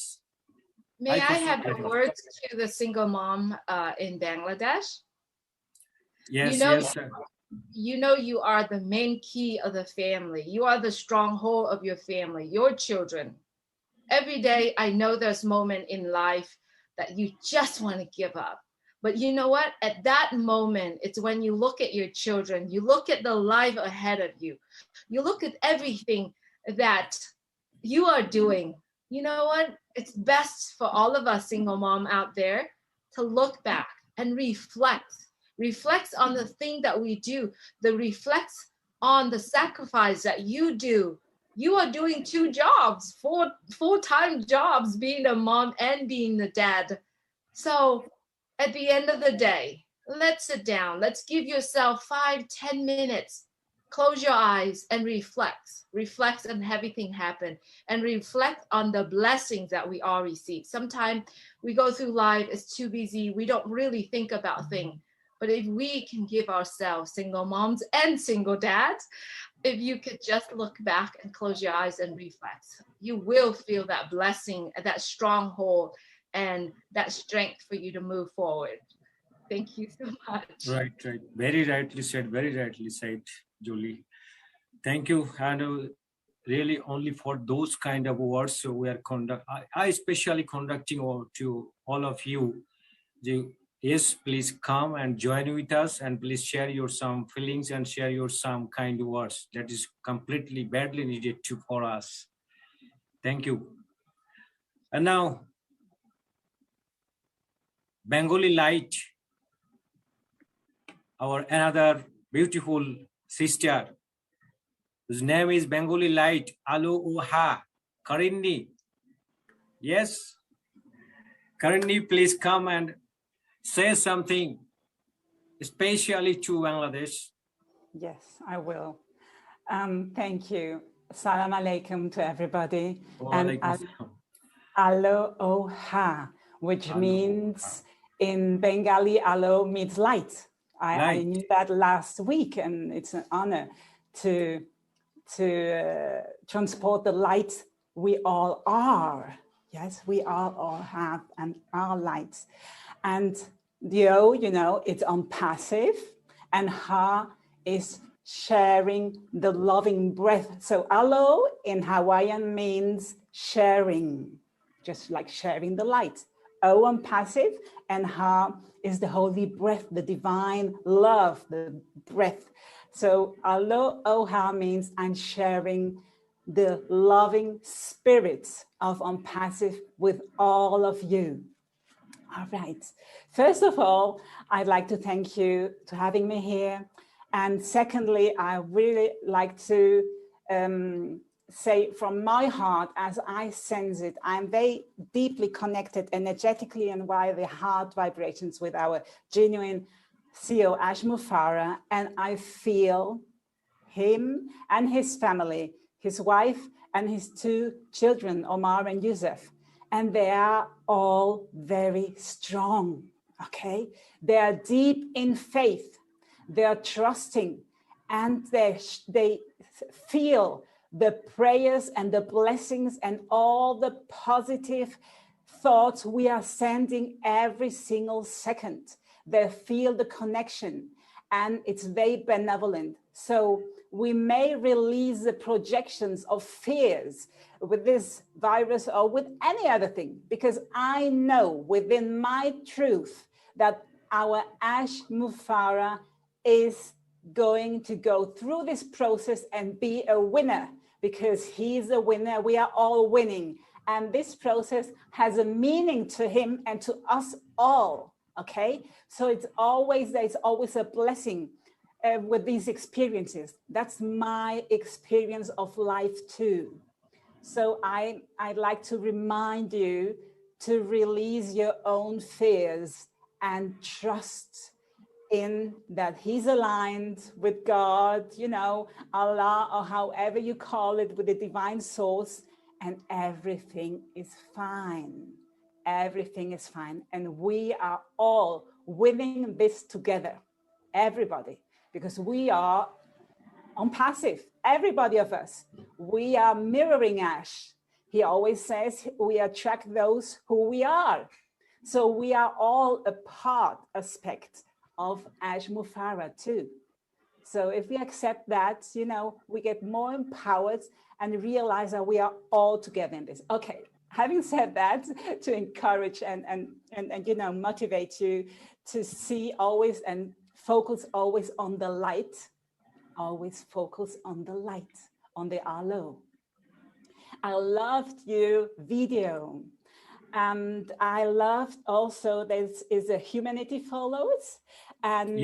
May I have your words to the single mom in Bangladesh? Yes, yes, sir. You know you are the main key of the family. You are the stronghold of your family, your children. Every day, I know there's moments in life that you just want to give up. But you know what? At that moment, it's when you look at your children, you look at the life ahead of you, you look at everything that you are doing. You know what? It's best for all of us single mom out there to look back and reflect on the thing that we do, reflect on the sacrifice that you do. You are doing 2 jobs, full-time jobs, being a mom and being the dad. So at the end of the day, let's sit down. Let's give yourself 5-10 minutes. Close your eyes and reflect on everything happen, and reflect on the blessings that we all receive. Sometimes we go through life, it's too busy, we don't really think about things. But if we can give ourselves, single moms and single dads, if you could just look back and close your eyes and reflect, you will feel that blessing, that stronghold, and that strength for you to move forward. Thank you so much. Right. Very rightly said, Julie. Thank you. And really only for those kind of words, so we are I especially conducting to all of you. Yes, please come and join with us, and please share your some feelings and share your some kind words. That is completely badly needed for us. Thank you. And now, Bengali Light, our another beautiful sister, whose name is Bengali Light, Alo Oha, Karini. Yes, Karini, please come and say something, especially to Bangladesh. Yes, I will. Thank you. Salam alaikum to everybody. And alo oha, which means in Bengali, alo means light. I knew that last week, and it's an honor to transport the light we all are. Yes, we all have and are lights. And the O, you know, it's Onpassive, and Ha is sharing the loving breath. So alo in Hawaiian means sharing, just like sharing the light. O Onpassive, and Ha is the holy breath, the divine love, the breath. So alo oha means I'm sharing the loving spirits of Onpassive with all of you. All right. First of all, I'd like to thank you for having me here. And secondly, I really like to say from my heart, as I sense it, I'm very deeply connected energetically and via the heart vibrations with our genuine CEO, Ash Mufara, and I feel him and his family, his wife and his 2 children, Omar and Yusuf. And they are all very strong, okay? They are deep in faith, they are trusting, and they feel the prayers and the blessings and all the positive thoughts we are sending every single second. They feel the connection, and it's very benevolent. So we may release the projections of fears with this virus or with any other thing, because I know within my truth that our Ash Mufara is going to go through this process and be a winner, because he's a winner. We are all winning. And this process has a meaning to him and to us all, okay? So there's always a blessing with these experiences. That's my experience of life too. So I'd like to remind you to release your own fears and trust in that he's aligned with God, you know, Allah, or however you call it, with the divine source, and everything is fine. Everything is fine. And we are all winning this together, everybody, because we are Onpassive, everybody of us. We are mirroring Ash. He always says we attract those who we are. So we are all a part, aspect of Ash Mufara too. So if we accept that, you know, we get more empowered and realize that we are all together in this. Okay, having said that, to encourage and you know, motivate you to see always and focus always on the light, always focus on the light, on the aloe. I loved your video. And I loved also there is a humanity follows. And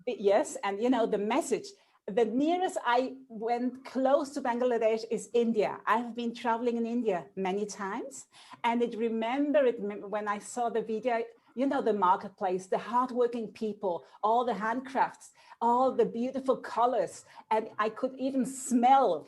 yes, and you know, the message, the nearest I went close to Bangladesh is India. I've been traveling in India many times. And when I saw the video, you know, the marketplace, the hardworking people, all the handcrafts, all the beautiful colors. And I could even smell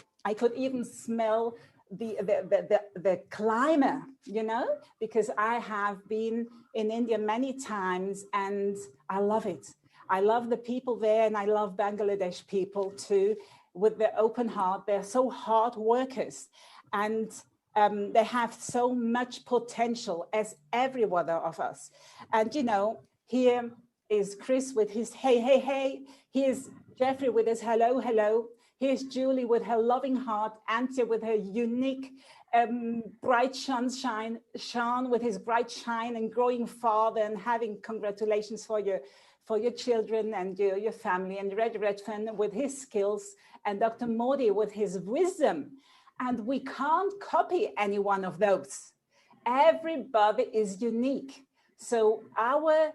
the climate, you know, because I have been in India many times and I love it. I love the people there, and I love Bangladesh people too, with their open heart. They're so hard workers, and they have so much potential, as every one of us. And you know, here is Chris with his hey, hey, hey. Here's Jeffrey with his hello, hello. Here's Julie with her loving heart, Antje with her unique bright sunshine, Sean with his bright shine and growing father, and having congratulations for your children and your family, and Red Redfern with his skills, and Dr. Modi with his wisdom. And we can't copy any one of those. Everybody is unique. So our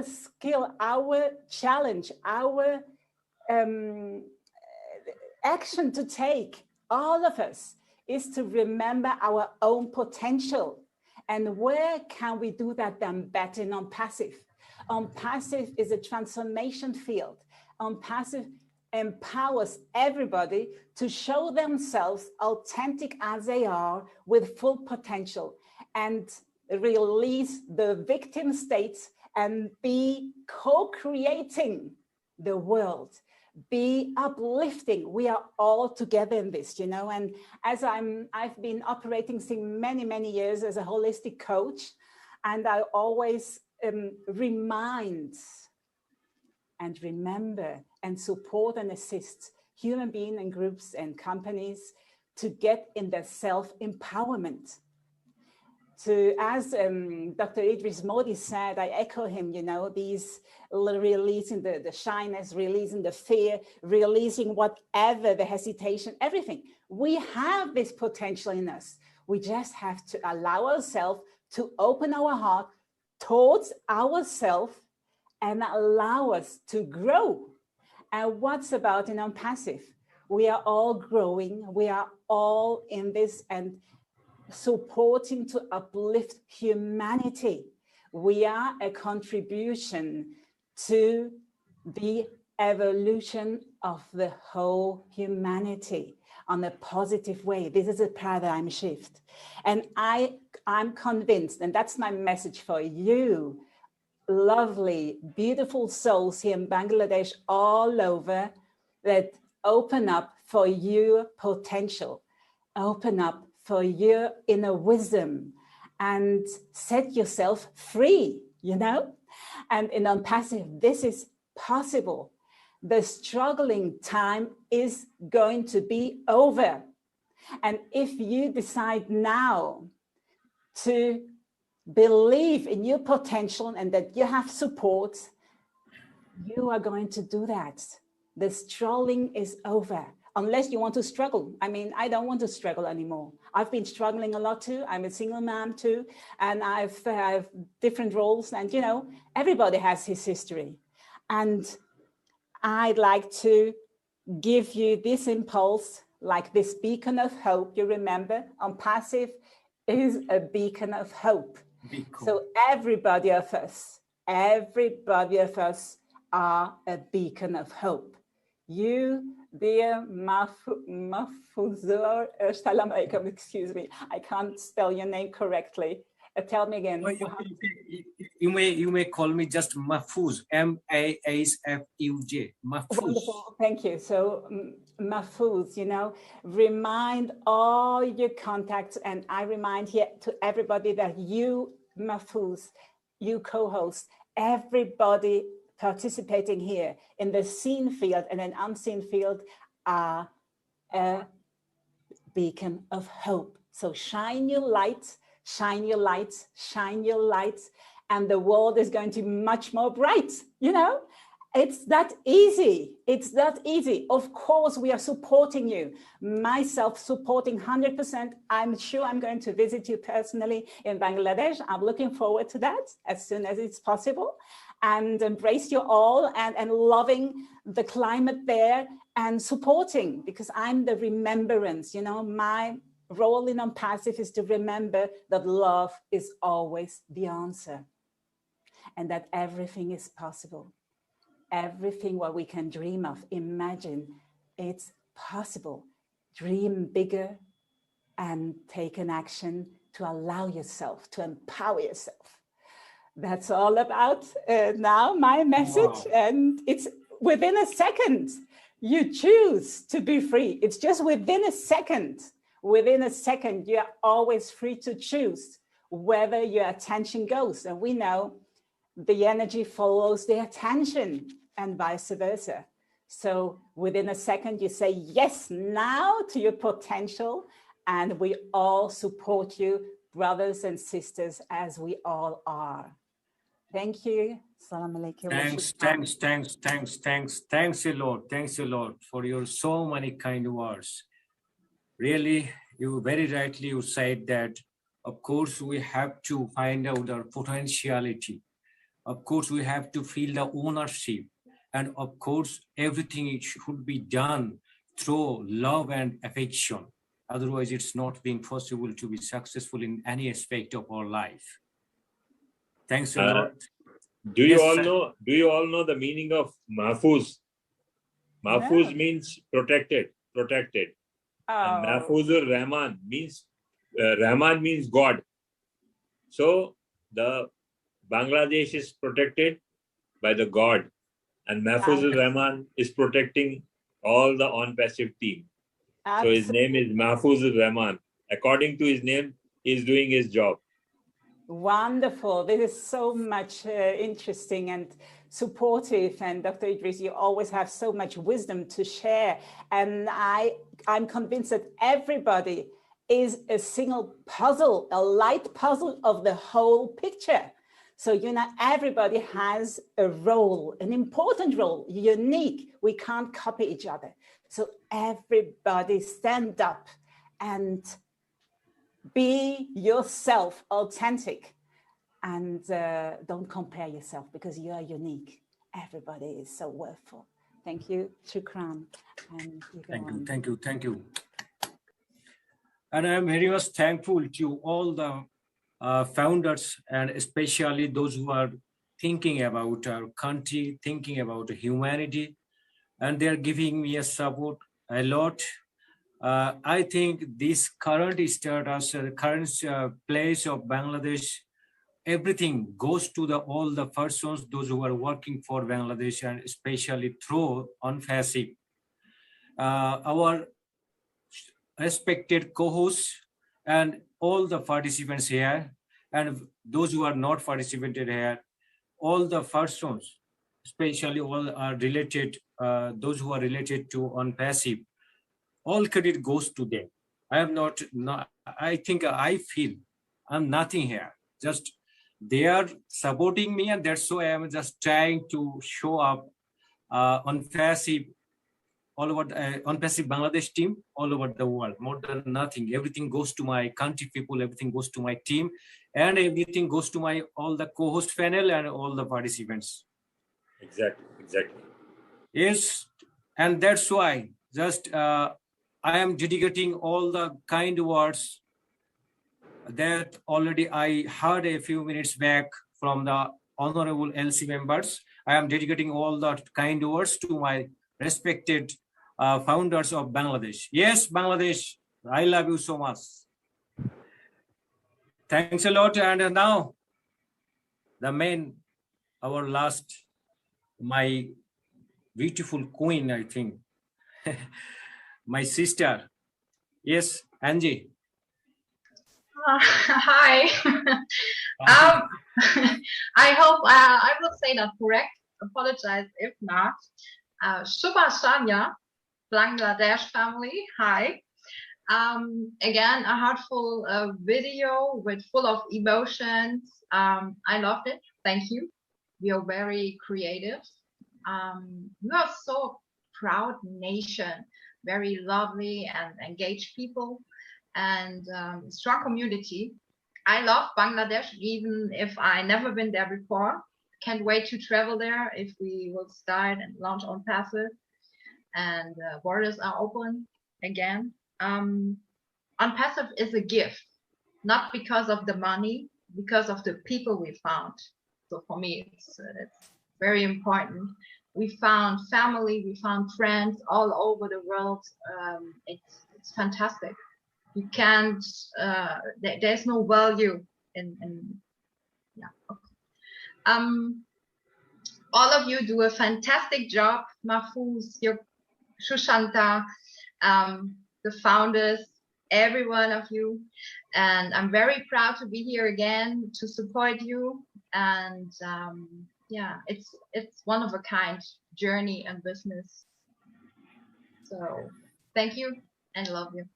skill, our challenge, our action to take, all of us, is to remember our own potential. And where can we do that then better in Onpassive? Onpassive is a transformation field. Onpassive empowers everybody to show themselves authentic as they are, with full potential, and release the victim states and be co-creating the world. Be uplifting. We are all together in this, you know. And as I've been operating since many years as a holistic coach, and I always remind and remember and support and assist human beings and groups and companies to get in their self-empowerment. As Dr. Idris Modi said, I echo him, you know, these releasing the shyness, releasing the fear, releasing whatever, the hesitation, everything. We have this potential in us. We just have to allow ourselves to open our heart towards ourselves and allow us to grow. And what's about in Onpassive? We are all growing. We are all in this and supporting to uplift humanity. We are a contribution to the evolution of the whole humanity on a positive way. This is a paradigm shift. And I'm convinced, and that's my message for you, lovely, beautiful souls here in Bangladesh, all over, that open up for your potential, open up for your inner wisdom, and set yourself free, you know? And in Onpassive, this is possible. The struggling time is going to be over. And if you decide now to believe in your potential and that you have support, you are going to do that. The struggling is over, unless you want to struggle. I mean, I don't want to struggle anymore. I've been struggling a lot too. I'm a single mom too, and I have different roles, and you know, everybody has his history. And I'd like to give you this impulse, like this beacon of hope. You remember, Onpassive is a beacon of hope. So everybody of us are a beacon of hope. You, dear Mahfuz, Salam Alaikum, excuse me, I can't spell your name correctly. Tell me again. You may call me just Mahfuz, M-A-H-F-U-J, Mahfuz. Wonderful, thank you. So Mahfuz, remind all your contacts, and I remind here to everybody that you, Mahfuz, you co-host, everybody participating here in the seen field and an unseen field are a beacon of hope. So shine your light, shine your light, shine your light, and the world is going to be much more bright. It's that easy. It's that easy. Of course, we are supporting you. Myself supporting 100%. I'm sure I'm going to visit you personally in Bangladesh. I'm looking forward to that as soon as it's possible, and embrace you all and loving the climate there and supporting, because I'm the remembrance. My role in Onpassive is to remember that love is always the answer and that everything is possible. Everything what we can dream of, imagine, it's possible. Dream bigger and take an action to allow yourself, to empower yourself. That's all about now my message. Wow. And it's within a second, you choose to be free. It's just within a second. Within a second, you're always free to choose whether your attention goes. And we know the energy follows the attention and vice versa. So within a second, you say yes now to your potential, and we all support you, brothers and sisters, as we all are. Thank you. Salam alaikum. Thanks a lot. Thanks a lot for your so many kind words. Really, you very rightly you said that, of course, we have to find out our potentiality. Of course, we have to feel the ownership. And of course, everything should be done through love and affection. Otherwise, it's not being possible to be successful in any aspect of our life. Thanks a lot. Do you all know the meaning of Mahfuz? Mahfuz means protected. And Mahfuzur Rahman means Rahman means God. So the Bangladesh is protected by the God, and Mahfuzur Rahman is protecting all the Onpassive team. So his name is Mahfuzur Rahman. According to his name, he's doing his job. Wonderful. This is so much interesting and supportive. And Dr. Idris, you always have so much wisdom to share. And I'm convinced that everybody is a single puzzle, a light puzzle of the whole picture. So, everybody has a role, an important role, unique. We can't copy each other. So everybody stand up and be yourself, authentic, and don't compare yourself, because you are unique. Everybody is so worthful. Thank you, Shukran. And Thank you. And I'm very much thankful to all the founders, and especially those who are thinking about our country, thinking about humanity, and they're giving me a support a lot. I think this current status, current place of Bangladesh, everything goes to all the persons, those who are working for Bangladesh, and especially through Onpassive. Our respected co-hosts and all the participants here, and those who are not participated here, all the persons, especially all are related, those who are related to Onpassive, all credit goes to them. I am not, I think I feel I'm nothing here. Just they are supporting me, and that's why I am just trying to show up Onpassive all over Onpassive Bangladesh team all over the world. More than nothing, everything goes to my country people, everything goes to my team, and everything goes to my all the co-host panel and all the participants. Exactly. Yes, and that's why just I am dedicating all the kind words that already I heard a few minutes back from the honorable LC members. I am dedicating all the kind words to my respected founders of Bangladesh. Yes, Bangladesh, I love you so much. Thanks a lot. And now, the main, our last, my beautiful queen, I think, my sister. Yes, Angie. Hi. I hope I will say that correct. Apologize if not. Shubha Sanya, Bangladesh family. Hi. Again, a heartful video with full of emotions. I loved it. Thank you. You're very creative. You are so proud nation, very lovely and engaged people, and strong community. I love Bangladesh, even if I never been there before. Can't wait to travel there if we will start and launch Onpassive and borders are open again. Onpassive is a gift, not because of the money, because of the people we found. So for me, it's very important. We found family, we found friends all over the world. It's fantastic. You can't, there's no value in yeah. Okay. All of you do a fantastic job. Mahfuz, Shushanta, the founders, every one of you. And I'm very proud to be here again to support you. And yeah, it's one of a kind journey and business. So thank you and love you.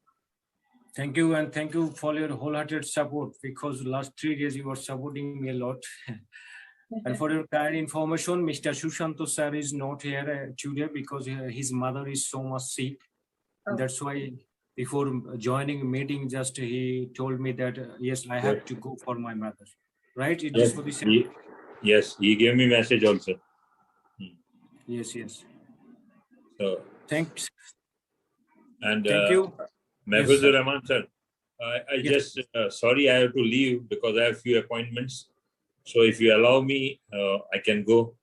Thank you, and thank you for your wholehearted support, because last 3 days you were supporting me a lot. And for your kind information, Mr. Shushanto sir is not here today because his mother is so much sick. And that's why before joining meeting, just he told me that yes, I have to go for my mother. Right? It is for the same. Yes, he gave me message also. Yes, yes. So thanks. And thank you. Mahfuzur Rahman sir, I Yes. just sorry I have to leave because I have few appointments. So if you allow me, I can go.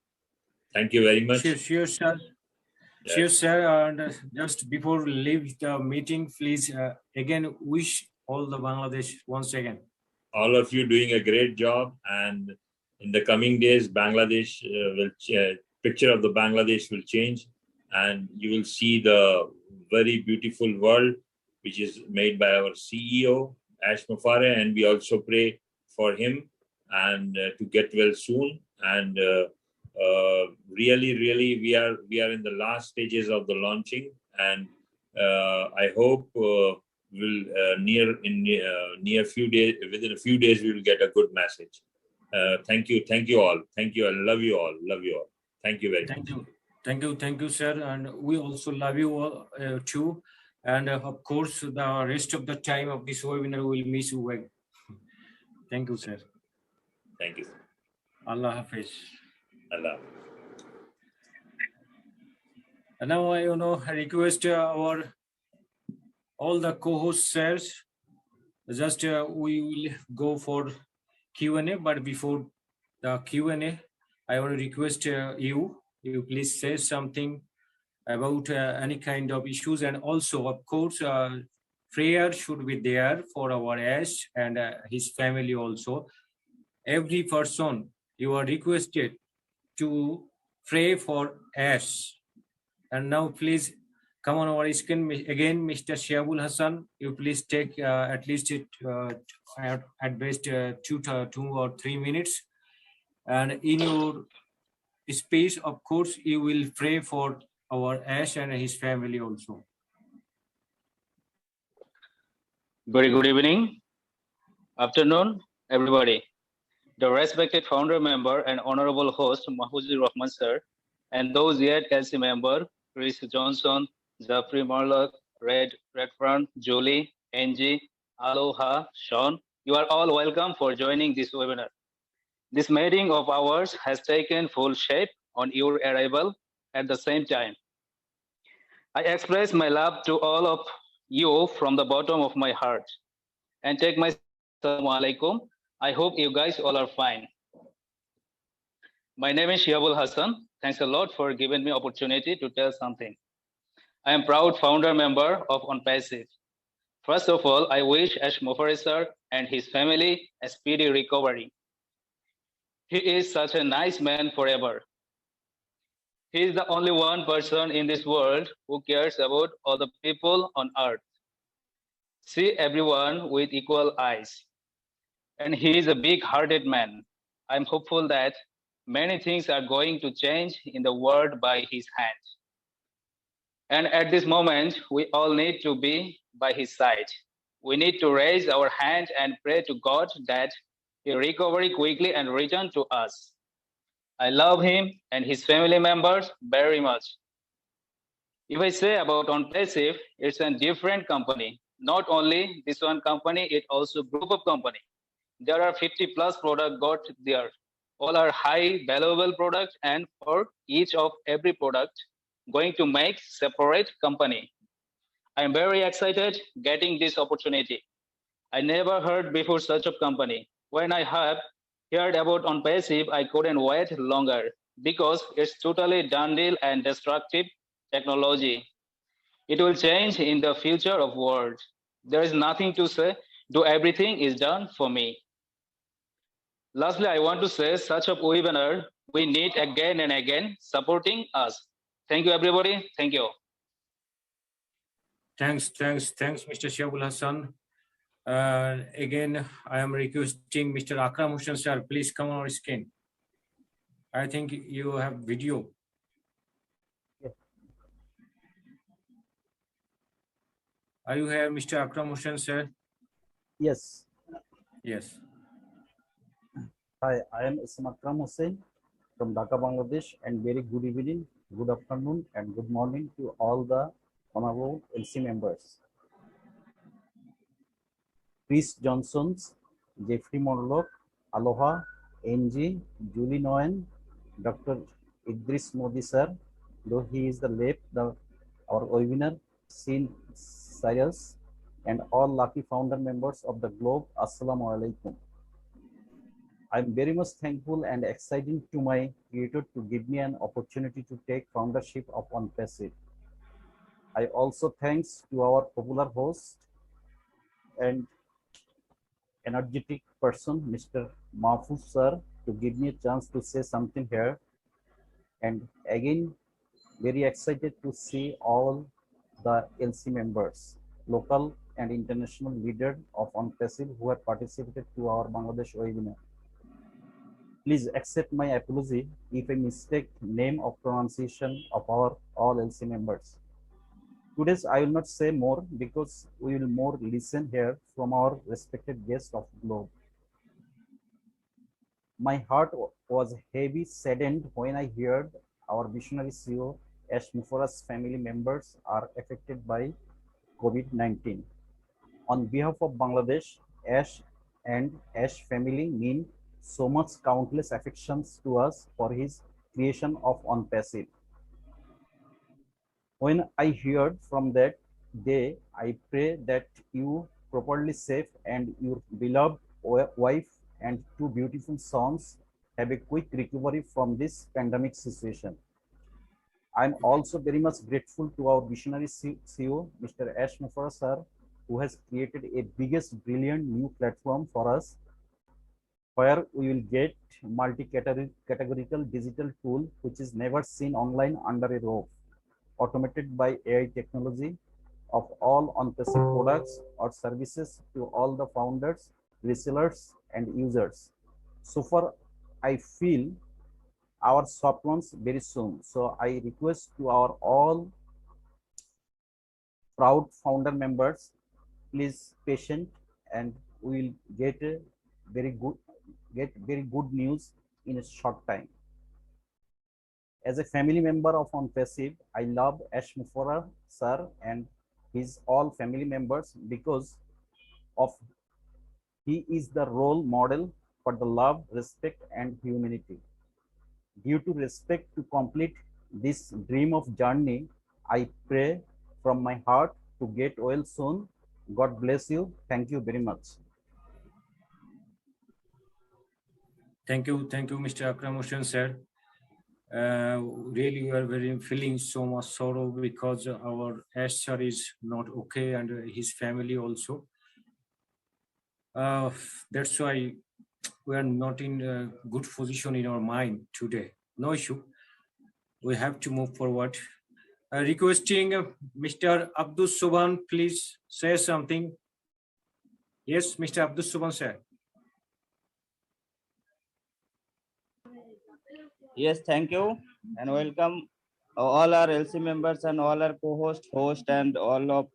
Thank you very much. Sure, sir. Yes. Sure, sir. And just before leave the meeting, please again wish all the Bangladesh once again. All of you doing a great job, and in the coming days, Bangladesh picture of the Bangladesh will change, and you will see the very beautiful world which is made by our CEO Ash Mafare, and we also pray for him and to get well soon. And really, we are in the last stages of the launching, and I hope near few days, within a few days, we will get a good message. Thank you all. Thank you. I love you all. Thank you very much. Thank you, sir. And we also love you all too. And of course, the rest of the time of this webinar will miss you well. Thank you, sir. Thank you. Allah Hafiz. Allah. And now I request all the co-host sirs, just we will go for Q&A, but before the Q&A, I want to request you please say something about any kind of issues, and also of course prayer should be there for our Ash and his family also. Every person, you are requested to pray for Ash. And now please come on our screen again, Mr. Shiabul Hassan. You please take at least at best 2 or 3 minutes. And in your speech, of course, you will pray for our Ash and his family also. Very good evening, afternoon, everybody. The respected founder member and honorable host, Mahfuz-Rahman sir, and those yet LC member, Chris Johnson, Jeffrey Morlock, Redfern, Julie, Angie, Aloha, Sean, you are all welcome for joining this webinar. This meeting of ours has taken full shape on your arrival at the same time. I express my love to all of you from the bottom of my heart and take my Assalamu alaikum. I hope you guys all are fine. My name is Shihabul Hassan. Thanks a lot for giving me opportunity to tell something. I am proud founder member of Onpassive. First of all, I wish Ash Mofari sir and his family a speedy recovery. He is such a nice man forever. He is the only one person in this world who cares about all the people on earth. See everyone with equal eyes. And he is a big-hearted man. I'm hopeful that many things are going to change in the world by his hand. And at this moment, we all need to be by his side. We need to raise our hand and pray to God that he recover quickly and return to us. I love him and his family members very much. If I say about Onpassive, it's a different company. Not only this one company, it also group of company. There are 50 plus products got there. All are high valuable products, and for each of every product, going to make separate company. I'm very excited getting this opportunity. I never heard before such a company. When I have heard about Onpassive, I couldn't wait longer because it's totally done deal and destructive technology. It will change in the future of world. There is nothing to say. Do everything is done for me. Lastly, I want to say such a webinar we need again and again supporting us. Thank you, everybody. Thank you. Thanks, Mr. Shihabul Hassan. Again, I am requesting Mr. Akram Hussain sir, please come on our screen. I think you have video. Are you here, Mr. Akram Hussain sir? Yes. Yes. Hi, I am Akram Hussain from Dhaka, Bangladesh, and very good evening, good afternoon, and good morning to all the honorable LC members. Chris Johnson's, Jeffrey Morlock, Aloha, NG, Julie Noen, Dr. Idris Modi sir, though he is the late, our webinar, Sin Cyrus, and all lucky founder members of the globe, Assalamu alaikum. I'm very much thankful and excited to my creator to give me an opportunity to take foundership of Onpassive. I also thanks to our popular host and energetic person, Mr. Mahfuz sir, to give me a chance to say something here. And again, very excited to see all the LC members, local and international leaders of Onpassive who have participated to our Bangladesh webinar. Please accept my apology if I mistake name of pronunciation of our all LC members. Today, I will not say more because we will more listen here from our respected guest of globe. My heart was heavy saddened when I heard our visionary CEO Ash Mufara's family members are affected by COVID-19. On behalf of Bangladesh, Ash and Ash family mean so much countless affections to us for his creation of Onpassive. When I heard from that day, I pray that you properly safe and your beloved wife and two beautiful sons have a quick recovery from this pandemic situation. I'm also very much grateful to our visionary CEO, Mr. Ash Mufara sir, who has created a biggest brilliant new platform for us where we will get multi-categorical digital tool which is never seen online under a roof, automated by AI technology of all Onpassive products or services to all the founders, resellers, and users. So far, I feel our soft launch very soon. So I request to our all proud founder members, please patient, and we will get a very good news in a short time. As a family member of Onpassive, I love Ash Mufara sir and his all family members because of he is the role model for the love, respect, and humanity. Due to respect to complete this dream of journey, I pray from my heart to get well soon. God bless you. Thank you very much. Thank you, Mr. Akram Hussain, sir. Really, we are very feeling so much sorrow because our Ash sir is not okay and his family also. That's why we are not in a good position in our mind today. No issue. We have to move forward. Requesting Mr. Abdul Subhan, please say something. Yes, Mr. Abdul Subhan, sir. Yes, thank you and welcome all our LC members and all our co-host, host, and all of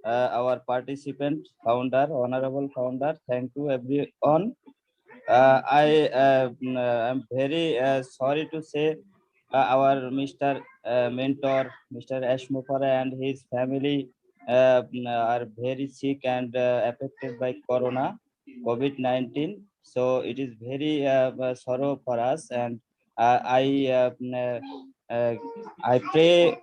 our participant, founder, honorable founder. Thank you, everyone. I am very sorry to say our Mr. Mentor, Mr. Ash Mufare and his family are very sick and affected by Corona, COVID-19. So it is very sorrow for us, and I pray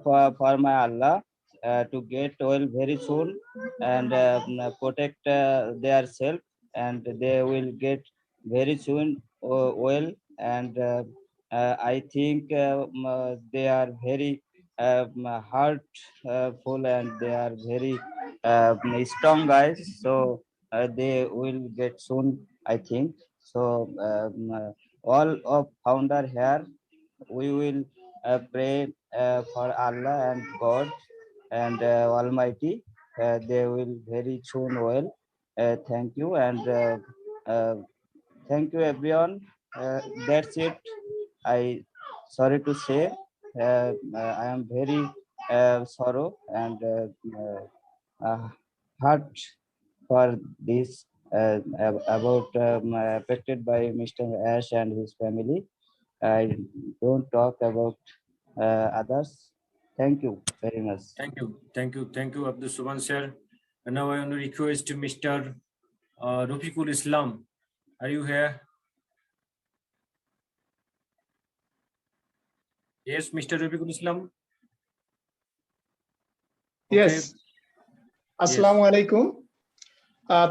for my Allah to get well very soon and protect their self, and they will get very soon well. And I think they are very heartful and they are very strong guys. So they will get soon, I think. So all of founder here, we will pray for Allah and God and Almighty. They will very soon well. Thank you, and thank you everyone. That's it. I sorry to say I am very sorrow and hurt for this about affected by Mr. Ash and his family. I don't talk about others. Thank you very much. Thank you, Abdul Subhan, sir. And now I want to request Mr. Rafiqul Islam. Are you here? Yes, Mr. Rafiqul Islam. Okay. Yes. Assalamu alaikum.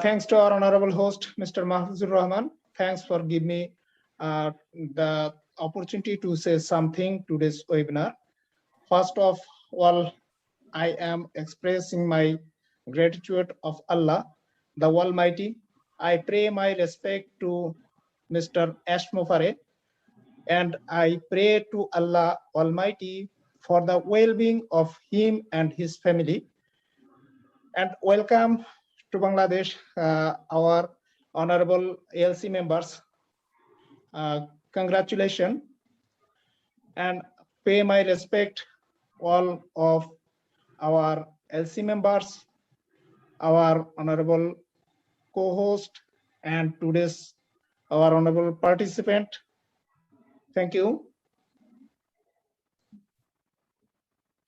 Thanks to our honorable host, Mr. Mahfuz-Rahman. Thanks for giving me the opportunity to say something to this webinar. First of all, I am expressing my gratitude of Allah, the Almighty. I pray my respect to Mr. Ash Mufare, and I pray to Allah Almighty for the well-being of him and his family. And welcome to Bangladesh, our honorable ALC members. Congratulations, and pay my respect all of our LC members, our honorable co-host, and today's our honorable participant. Thank you.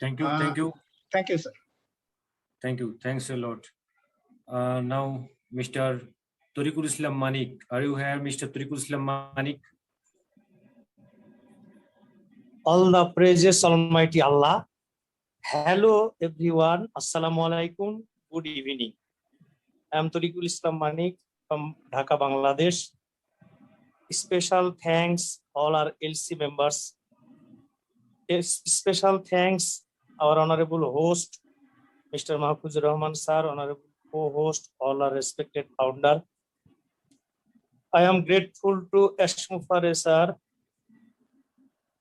Thank you. Thank you, sir. Thank you. Thanks a lot. Now, Mr. Tariqul Islam Manik. Are you here, Mr. Tariqul Islam Manik? All the praises Almighty Allah. Hello everyone. Assalamu alaikum. Good evening. I am Tariqul Islam Manik from Dhaka, Bangladesh. Special thanks all our LC members. Special thanks our honorable host, Mr. Mahfuz-Rahman sir, honorable co-host, all our respected founder. I am grateful to Ash Mufare sir.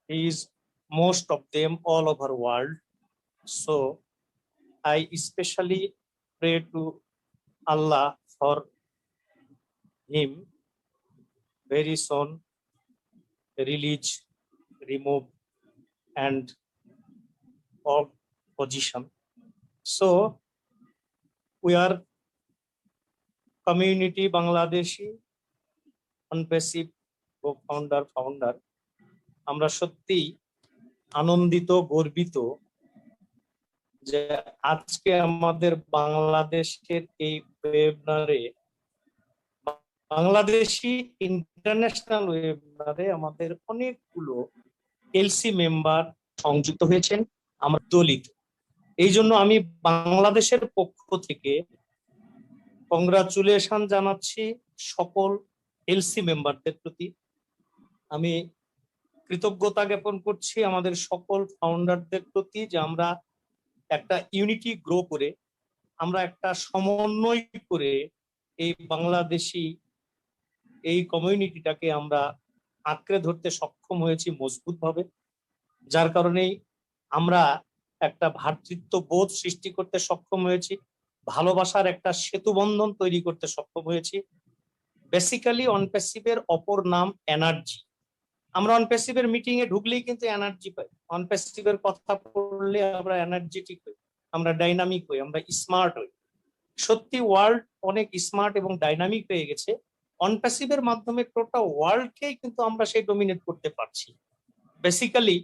He is most of them all over the world. So I especially pray to Allah for him very soon release, remove, and all position. So we are community Bangladeshi Onpassive co-founder, founder. আমরা সত্যি আনন্দিত, গর্বিত যে আজকে আমাদের বাংলাদেশের এই ওয়েবিনারে, Bangladeshi international ওয়েবিনারে আমাদের অনেকগুলো এলসি মেম্বার সংযুক্ত হয়েছেন। আমরা দলিত, এই জন্য আমি বাংলাদেশের পক্ষ থেকে কংগ্রাচুলেশন জানাচ্ছি সকল এলসি মেম্বারদের প্রতি। আমি কৃতজ্ঞতা জ্ঞাপন করছি আমাদের সকল ফাউন্ডারদের প্রতি যে আমরা একটা ইউনিটি গ্রো করে, আমরা একটা সমন্বয় করে এই বাংলাদেশি এই কমিউনিটিটাকে আমরা আঁকড়ে ধরতে সক্ষম হয়েছি মজবুত ভাবে, যার কারণেই আমরা একটা ভ্রাতৃত্ব বোধ সৃষ্টি করতে সক্ষম হয়েছি, ভালোবাসার একটা সেতু বন্ধন তৈরি করতে সক্ষম হয়েছি। বেসিক্যালি অনপ্যাসিভের অপর নাম এনার্জি। আমরা অনপ্যাসিভের মিটিং এ ঢুকলেই কিন্তু এনার্জি পাই, অনপ্যাসিভের কথা পড়লে আমরা এনার্জেটিক হই, আমরা ডাইনামিক হই, আমরা স্মার্ট হই। সত্যি ওয়ার্ল্ড অনেক স্মার্ট এবং ডাইনামিক হয়ে গেছে। অনপ্যাসিভের মাধ্যমে টোটাল ওয়ার্ল্ডকেই কিন্তু আমরা সেই ডমিনেট করতে পারছি। বেসিক্যালি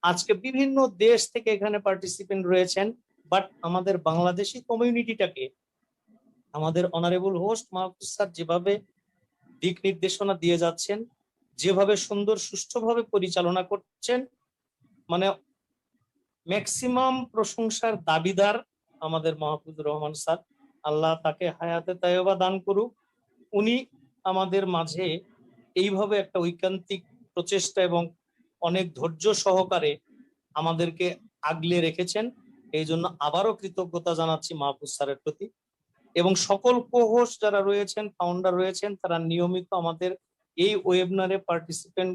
আজকে বিভিন্ন দেশ থেকে এখানে পার্টিসিপেন্ট রয়েছেন, বাট আমাদের বাংলাদেশি কমিউনিটিটাকে আমাদের অনারেবল হোস্ট মাহফুজ স্যার যেভাবে দিক নির্দেশনা দিয়ে যাচ্ছেন, যেভাবে সুন্দর সুষ্ঠুভাবে পরিচালনা করছেন, মানে ম্যাক্সিমাম প্রশংসার দাবিদার আমাদের মাহফুজুর রহমান স্যার। আল্লাহ তাকে হায়াতে তাইয়্যিবা দান করুক। উনি আমাদের মাঝে এইভাবে একটা ঐকান্তিক প্রচেষ্টা এবং অনেক ধৈর্য সহকারে আমাদেরকে আগলে রেখেছেন। এই জন্য আবারও কৃতজ্ঞতা জানাচ্ছি মাহফুজ স্যারের প্রতি। এবং সকল কোহোস্ট যারা রয়েছেন, ফাউন্ডার রয়েছেন, তারা নিয়মিত আমাদের এই ওয়েবিনারে পার্টিসিপেন্ট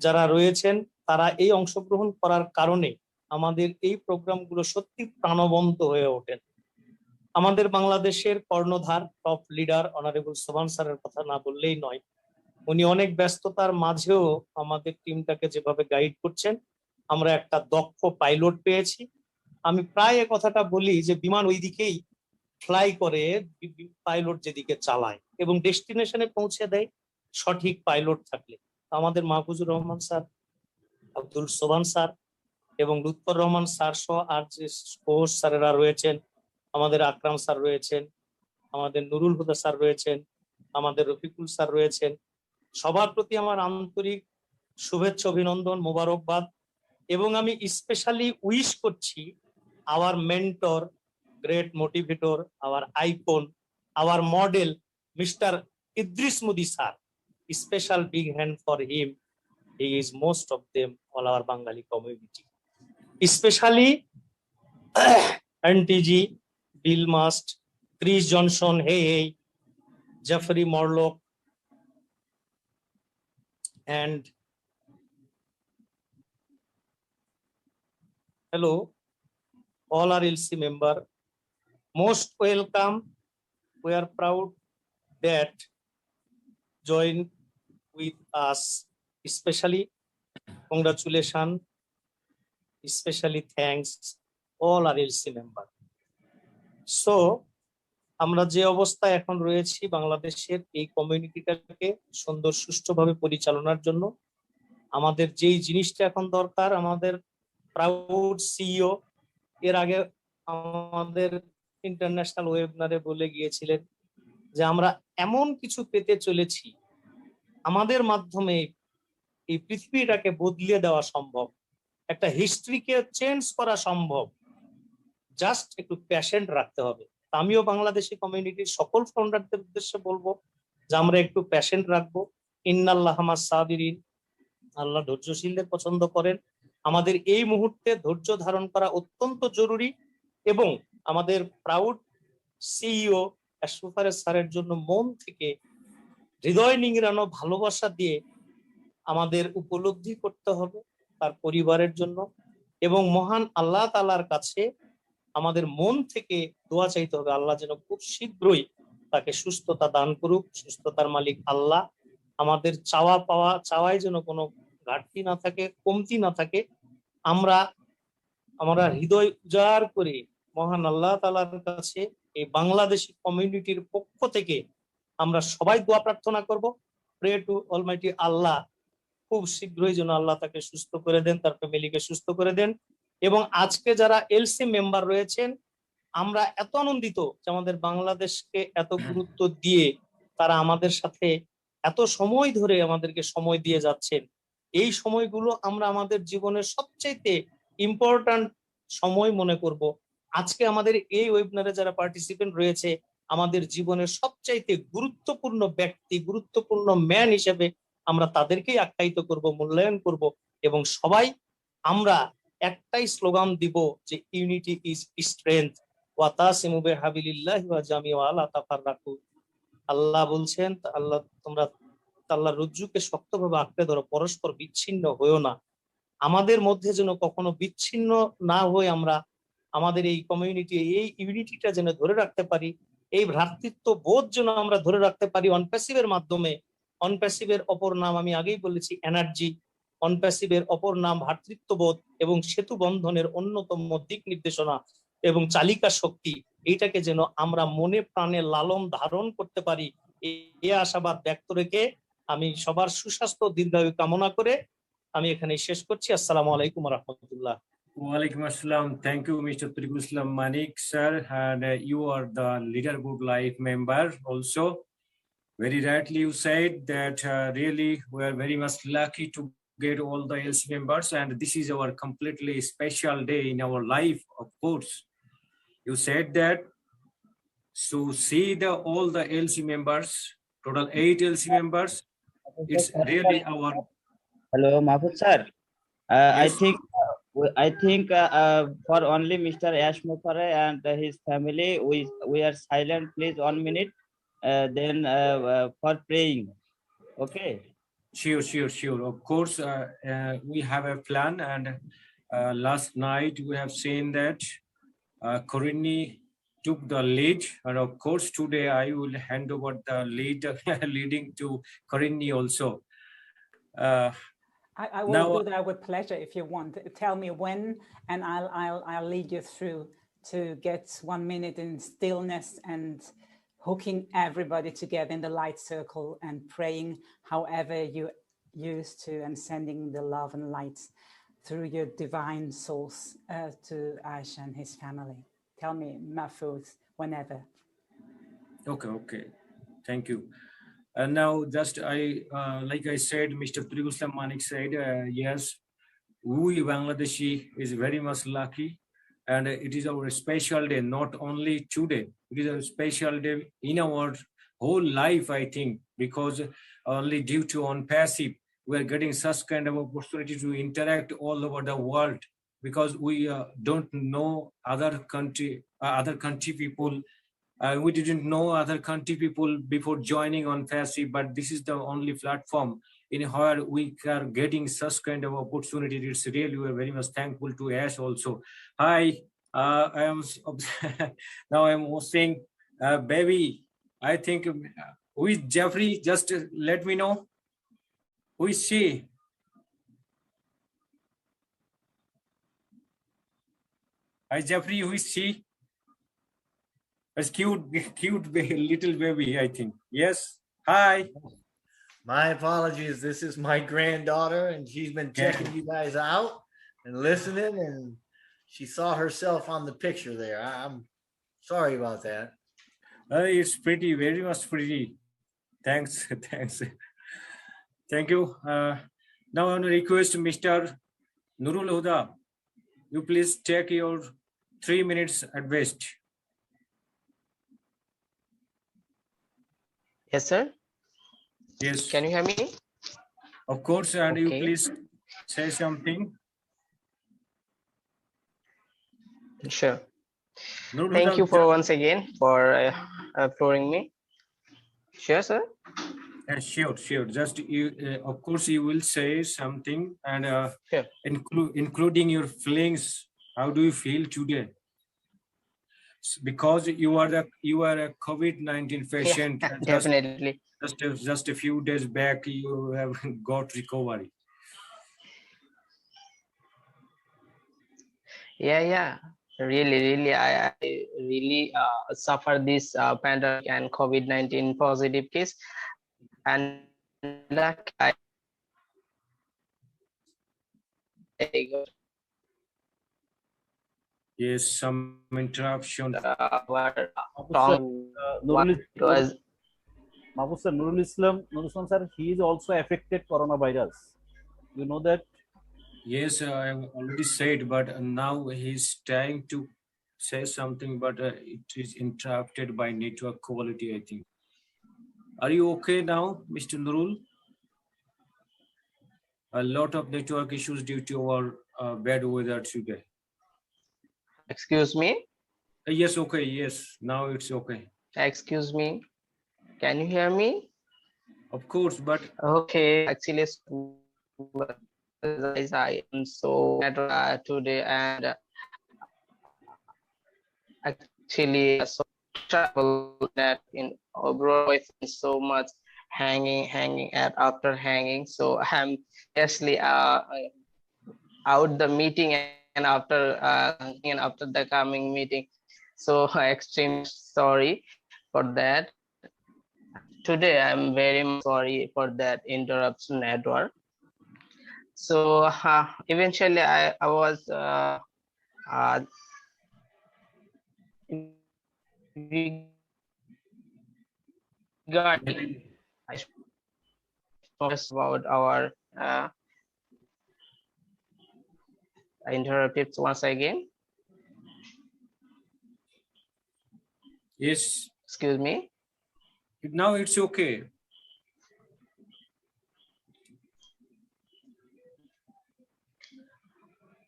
যারা রয়েছেন, তারা এই অংশগ্রহণ করার কারণে আমাদের এই প্রোগ্রামগুলো সত্যি প্রাণবন্ত হয়ে ওঠেন। আমাদের বাংলাদেশের কর্ণধার টপ লিডার অনারেবল সোবান স্যারের কথা না বললেই নয়। উনি অনেক ব্যস্ততার মাঝেও আমাদের টিমটাকে যেভাবে গাইড করছেন, আমরা একটা দক্ষ পাইলট পেয়েছি। আমি প্রায় এ কথাটা বলি যে বিমান ওই দিকেই ফ্লাই করে, পাইলট যেদিকে চালায় এবং ডেস্টিনেশনে পৌঁছে দেয় সঠিক পাইলট থাকলে। আমাদের মাহফুজুর রহমান স্যার, আব্দুল সোবান স্যার এবং লুৎফর রহমান স্যার সহ আর যে কোচ স্যারেরা রয়েছেন, আমাদের আকরাম স্যার রয়েছেন, আমাদের নুরুল হুদা স্যার রয়েছেন, আমাদের রফিকুল স্যার রয়েছেন, সবার প্রতি আমার আন্তরিক শুভেচ্ছা, অভিনন্দন, মোবারকবাদ। এবং আমি স্পেশালি উইশ করছি our mentor, great motivator, our icon, our model mister Idris Mudi sir. Special big hand for him, he is most of them all our Bengali community, especially NTG, Bill Must, Chris Johnson, hey, Jeffrey Morlock, and hello all our LC member, most welcome. We are proud that join with us, especially congratulations, especially thanks all our LC member. So আমরা যে অবস্থায় এখন রয়েছি বাংলাদেশের এই কমিউনিটিটাকে সুন্দর সুষ্ঠুভাবে পরিচালনার জন্য আমাদের যেই জিনিসটা এখন দরকার, আমাদের প্রাউড সিইও এর আগে আমাদের ইন্টারন্যাশনাল ওয়েবিনারে বলে গিয়েছিলেন যে আমরা এমন কিছু পেতে চলেছি, আমাদের মাধ্যমে এই পৃথিবীটাকে বদলে দেওয়া সম্ভব, একটা হিস্ট্রিকে চেঞ্জ করা সম্ভব, জাস্ট একটু প্যাশেন্ট রাখতে হবে। আমিও বাংলাদেশি কমিউনিটির সকল ফাউন্ডারদের উদ্দেশ্যে বলবো যে আমরা একটু প্যাশেন্ট রাখবো। ইন্নাল্লাহ মাস সাবিরিন, আল্লাহ ধৈর্যশীলদের পছন্দ করেন। আমাদের এই মুহূর্তে ধৈর্য ধারণ করা অত্যন্ত জরুরি এবং আমাদের প্রাউড সিইও আশরাফ স্যারের জন্য মন থেকে হৃদয় নিংড়ানো ভালোবাসা দিয়ে আমাদের উপলব্ধি করতে হবে তার পরিবারের জন্য এবং মহান আল্লাহ তাআলার কাছে আমাদের মন থেকে দোয়া চাইতে হবে আল্লাহ যেন খুব শীঘ্রই তাকে সুস্থতা দান করুক। সুস্থতার মালিক আল্লাহ, আমাদের চাওয়া পাওয়া চাওয়ায় যেন কোনো ঘাটতি না থাকে, কমতি না থাকে। আমরা হৃদয় উজাড় করে মহান আল্লাহ তাআলার কাছে এই বাংলাদেশি কমিউনিটির পক্ষ থেকে আমরা সবাই দোয়া প্রার্থনা করব। প্রে টু অলমাইটি আল্লাহ খুব শীঘ্রই যেন আল্লাহ তাকে সুস্থ করে দেন, তার ফ্যামিলিকে সুস্থ করে দেন। এবং আজকে যারা এলসি মেম্বার রয়েছেন, আমরা এত আনন্দিত যে আমাদের বাংলাদেশকে এত গুরুত্ব দিয়ে তারা আমাদের সাথে এত সময় ধরে আমাদেরকে সময় দিয়ে যাচ্ছেন। এই সময়গুলো আমরা আমাদের জীবনের সবচেয়ে ইম্পর্ট্যান্ট সময় মনে করব। আজকে আমাদের এই ওয়েবিনারে যারা পার্টিসিপেন্ট রয়েছে, আমাদের জীবনের সবচাইতে গুরুত্বপূর্ণ ব্যক্তি, গুরুত্বপূর্ণ ম্যান হিসেবে আমরা তাদেরকেই আখ্যায়িত করব, মূল্যায়ন করব এবং সবাই আমরা একটাই স্লোগান দিব যে ইউনিটি ইজ স্ট্রেংথ, ওয়াতাসিমু বিহাবিলিল্লাহি ওয়া জামিউ আলা তাফাররাকু। আল্লাহ বলছেন, আল্লাহ তোমরা আল্লাহর রজ্জুকে শক্তভাবে আঁকড়ে ধরো, পরস্পর বিচ্ছিন্ন হয়েও না। আমাদের মধ্যে যেন কখনো বিচ্ছিন্ন না হয়ে আমরা আমাদের এই কমিউনিটি, এই ইউনিটিটা যেন ধরে রাখতে পারি, এই ভ্রাতৃত্ব বোধ যেন আমরা ধরে রাখতে পারি অনপ্যাসিভের মাধ্যমে। অনপ্যাসিভের অপর নাম আমি আগেই বলেছি এনার্জি, অনপ্যাসিভের অপর নাম ভ্রাতৃত্ববোধ এবং সেতু বন্ধনের অন্যতম দিক নির্দেশনা এবং চালিকা শক্তি। এইটাকে যেন আমরা মনে প্রাণে লালন ধারণ করতে পারি, এই আশাবাদ ব্যক্ত রেখে আমি সবার সুস্বাস্থ্য দীর্ঘায়ু কামনা করে আমি এখানে শেষ করছি। আসসালামু আলাইকুম ওয়া রাহমাতুল্লাহ। Walaikum Assalam. Thank you, Mr. Tariqul Islam Manik, sir. And you are the Leader Good Life member also. Very rightly you said that really we are very much lucky to get all the LC members, and this is our completely special day in our life, of course. You said that. So see all the LC members, total 8 LC members. It's really our. Hello, Mahfuz sir. Yes. I think for only Mr. Ash Mukhare and his family, we are silent, please, 1 minute. Then for praying. Okay. Sure. Of course, we have a plan, and last night we have seen that Korini took the lead, and of course today I will hand over the lead leading to Korini also. I will do that with pleasure if you want. Tell me when, and I'll lead you through to get 1 minute in stillness and hooking everybody together in the light circle and praying however you used to, and sending the love and light through your divine source to Ash and his family. Tell me, Mahfuz, whenever. Okay. Thank you. And now just like I said, Mr. Tariqul Islam Manik said, yes, we Bangladeshi is very much lucky, and it is our special day, not only today, it is a special day in our whole life, I think, because only due to Onpassive, we are getting such kind of opportunity to interact all over the world, because we don't know other country people. We didn't know other country people before joining Onpassive, but this is the only platform in where we are getting such kind of opportunity. It's really, we're very much thankful to Ash also. Hi, I am now I'm saying, baby, I think who is Jeffrey? Just let me know. Who is she? Hi, Jeffrey, who is she? It's cute little baby, I think. Yes. Hi. My apologies. This is my granddaughter, and she's been checking you guys out and listening, and she saw herself on the picture there. I'm sorry about that. It's pretty, very much pretty. Thanks. Thank you. Now I want to request Mr. Nurul Huda, you please take your 3 minutes at best. Yes, sir. Yes. Can you hear me? Of course, and okay. You please say something. Sure. Thank you for once again for imploring me. Sure, sir. Sure. Just you, of course, you will say something, and sure. including your feelings. How do you feel today? Because you are a COVID-19 patient. Yeah, definitely. Just a few days back, you have got recovery. Yeah. Really, I really suffer this pandemic and COVID-19 positive case, and Yes, some interruption. Nurul Islam sir, he is also affected coronavirus. You know that? Yes, I have already said, but now he's trying to say something, but it is interrupted by network quality, I think. Are you okay now, Mr. Nurul? a lot of network issues due to our bad weather today. Excuse me. Yes, okay, yes. Now it's okay. Excuse me. Can you hear me? Of course, but okay. Actually, I am so today and actually so trouble that in overall so much hanging at after hanging. So I'm actually out the meeting and after the coming meeting. So I extremely sorry for that. Today I'm very much sorry for that interruption network. So eventually I was regarding I spoke about our I interrupted once again. yes. Excuse me. Now it's okay.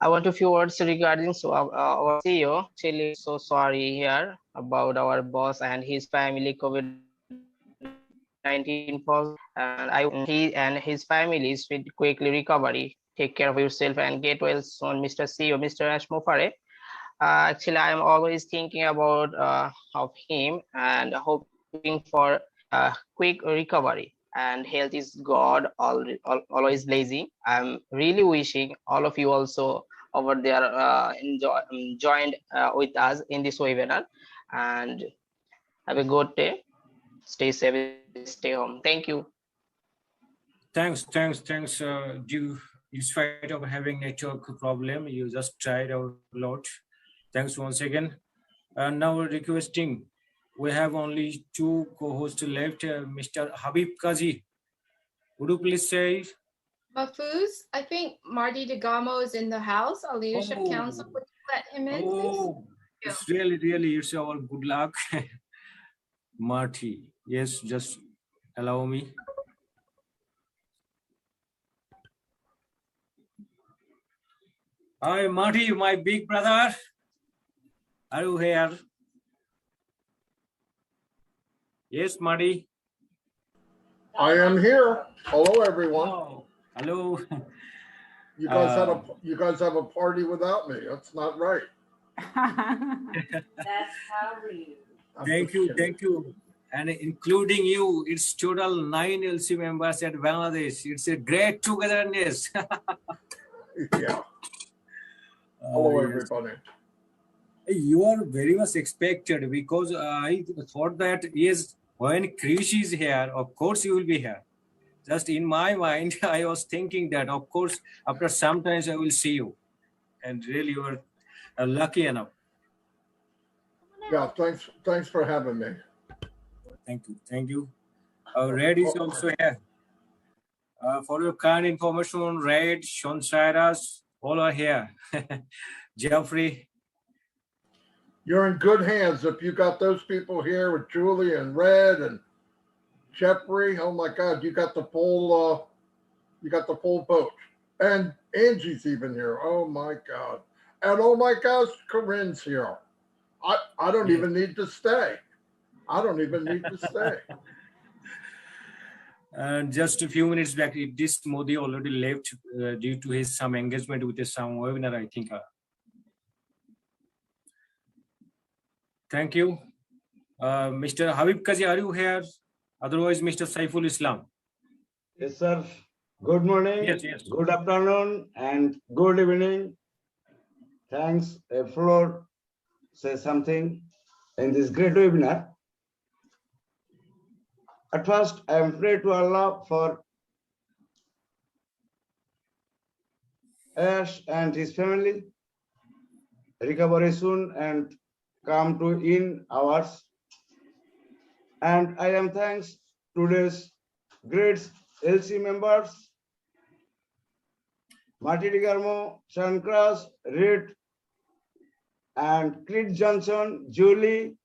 I want a few words regarding our CEO. Actually, so sorry here about our boss and his family COVID-19 and he and his family is with quickly recovery. Take care of yourself and get well soon, Mr. CEO, Mr. Ashmufare. Actually, I am always thinking about of him and hoping for quick recovery. And health is God, always lazy. I'm really wishing all of you also over there joined with us in this webinar. And have a good day. Stay safe, stay home. Thank you. Thanks. In spite of having network problem, you just tried a lot. Thanks once again. And now we're requesting, we have only 2 co-hosts left. Mr. Habib Kazi, would you please say? Mahfuz, I think Marty DeGamo is in the house, our leadership council. Would you let him in, please? It's really, it's our good luck. Marty, yes, just allow me. Hi, Marty, my big brother. Are you here? Yes, Marty. I am here. Hello, everyone. Oh, hello. You guys have a party without me. That's not right. That's how rude. Thank you. And including you, it's total 9 LC members at Bangladesh. It's a great togetherness. Yeah. Hello, everybody. You are very much expected because I thought that yes, when Krish is here, of course you will be here. Just in my mind, I was thinking that of course after some times I will see you, and really you are lucky enough. Yeah, thanks for having me. Thank you. Red is also here. For your kind information, Red, Sean Cyrus, all are here. Jeffrey. You're in good hands if you got those people here with Julie and Red and Jeffrey. Oh my God, you got the full boat. And Angie's even here. Oh my God. And oh my gosh, Corinne's here. I don't even need to stay. And just a few minutes back, this Modi already left due to his some engagement with some webinar, I think. Thank you. Mr. Habib Kazi, are you here? Otherwise, Mr. Saiful Islam. Yes, sir. Good morning, yes. Good afternoon, and good evening. Thanks, Floor, say something in this great webinar. At first, I am pray to Allah for Ash and his family, recovery soon and come to in hours. And I am thanks today's great LC members, Marty DeGarmo, Shankras, Reed, and Chris Johnson, Julie,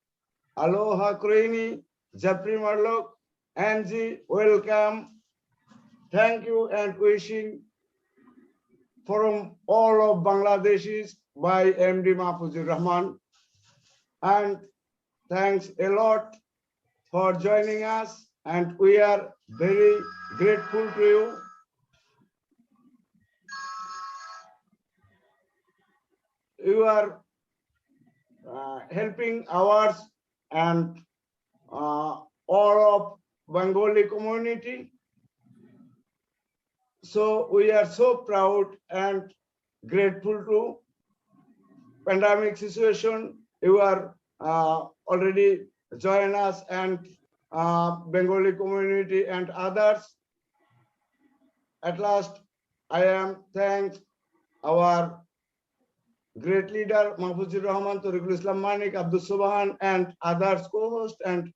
Aloha Kroini, Jeffrey Marlock, Angie, welcome. Thank you and wishing from all of Bangladeshis by MD Mahfuz-Rahman. And thanks a lot for joining us, and we are very grateful to you. You are helping ours and all of Bengali community. So we are so proud and grateful to pandemic situation. You are already join us, and Bengali community and others. At last, I am thanks our great leader Mahfuz-Rahman, Tariqul Islam Manik, Abdul Subhan, and others co-hosts and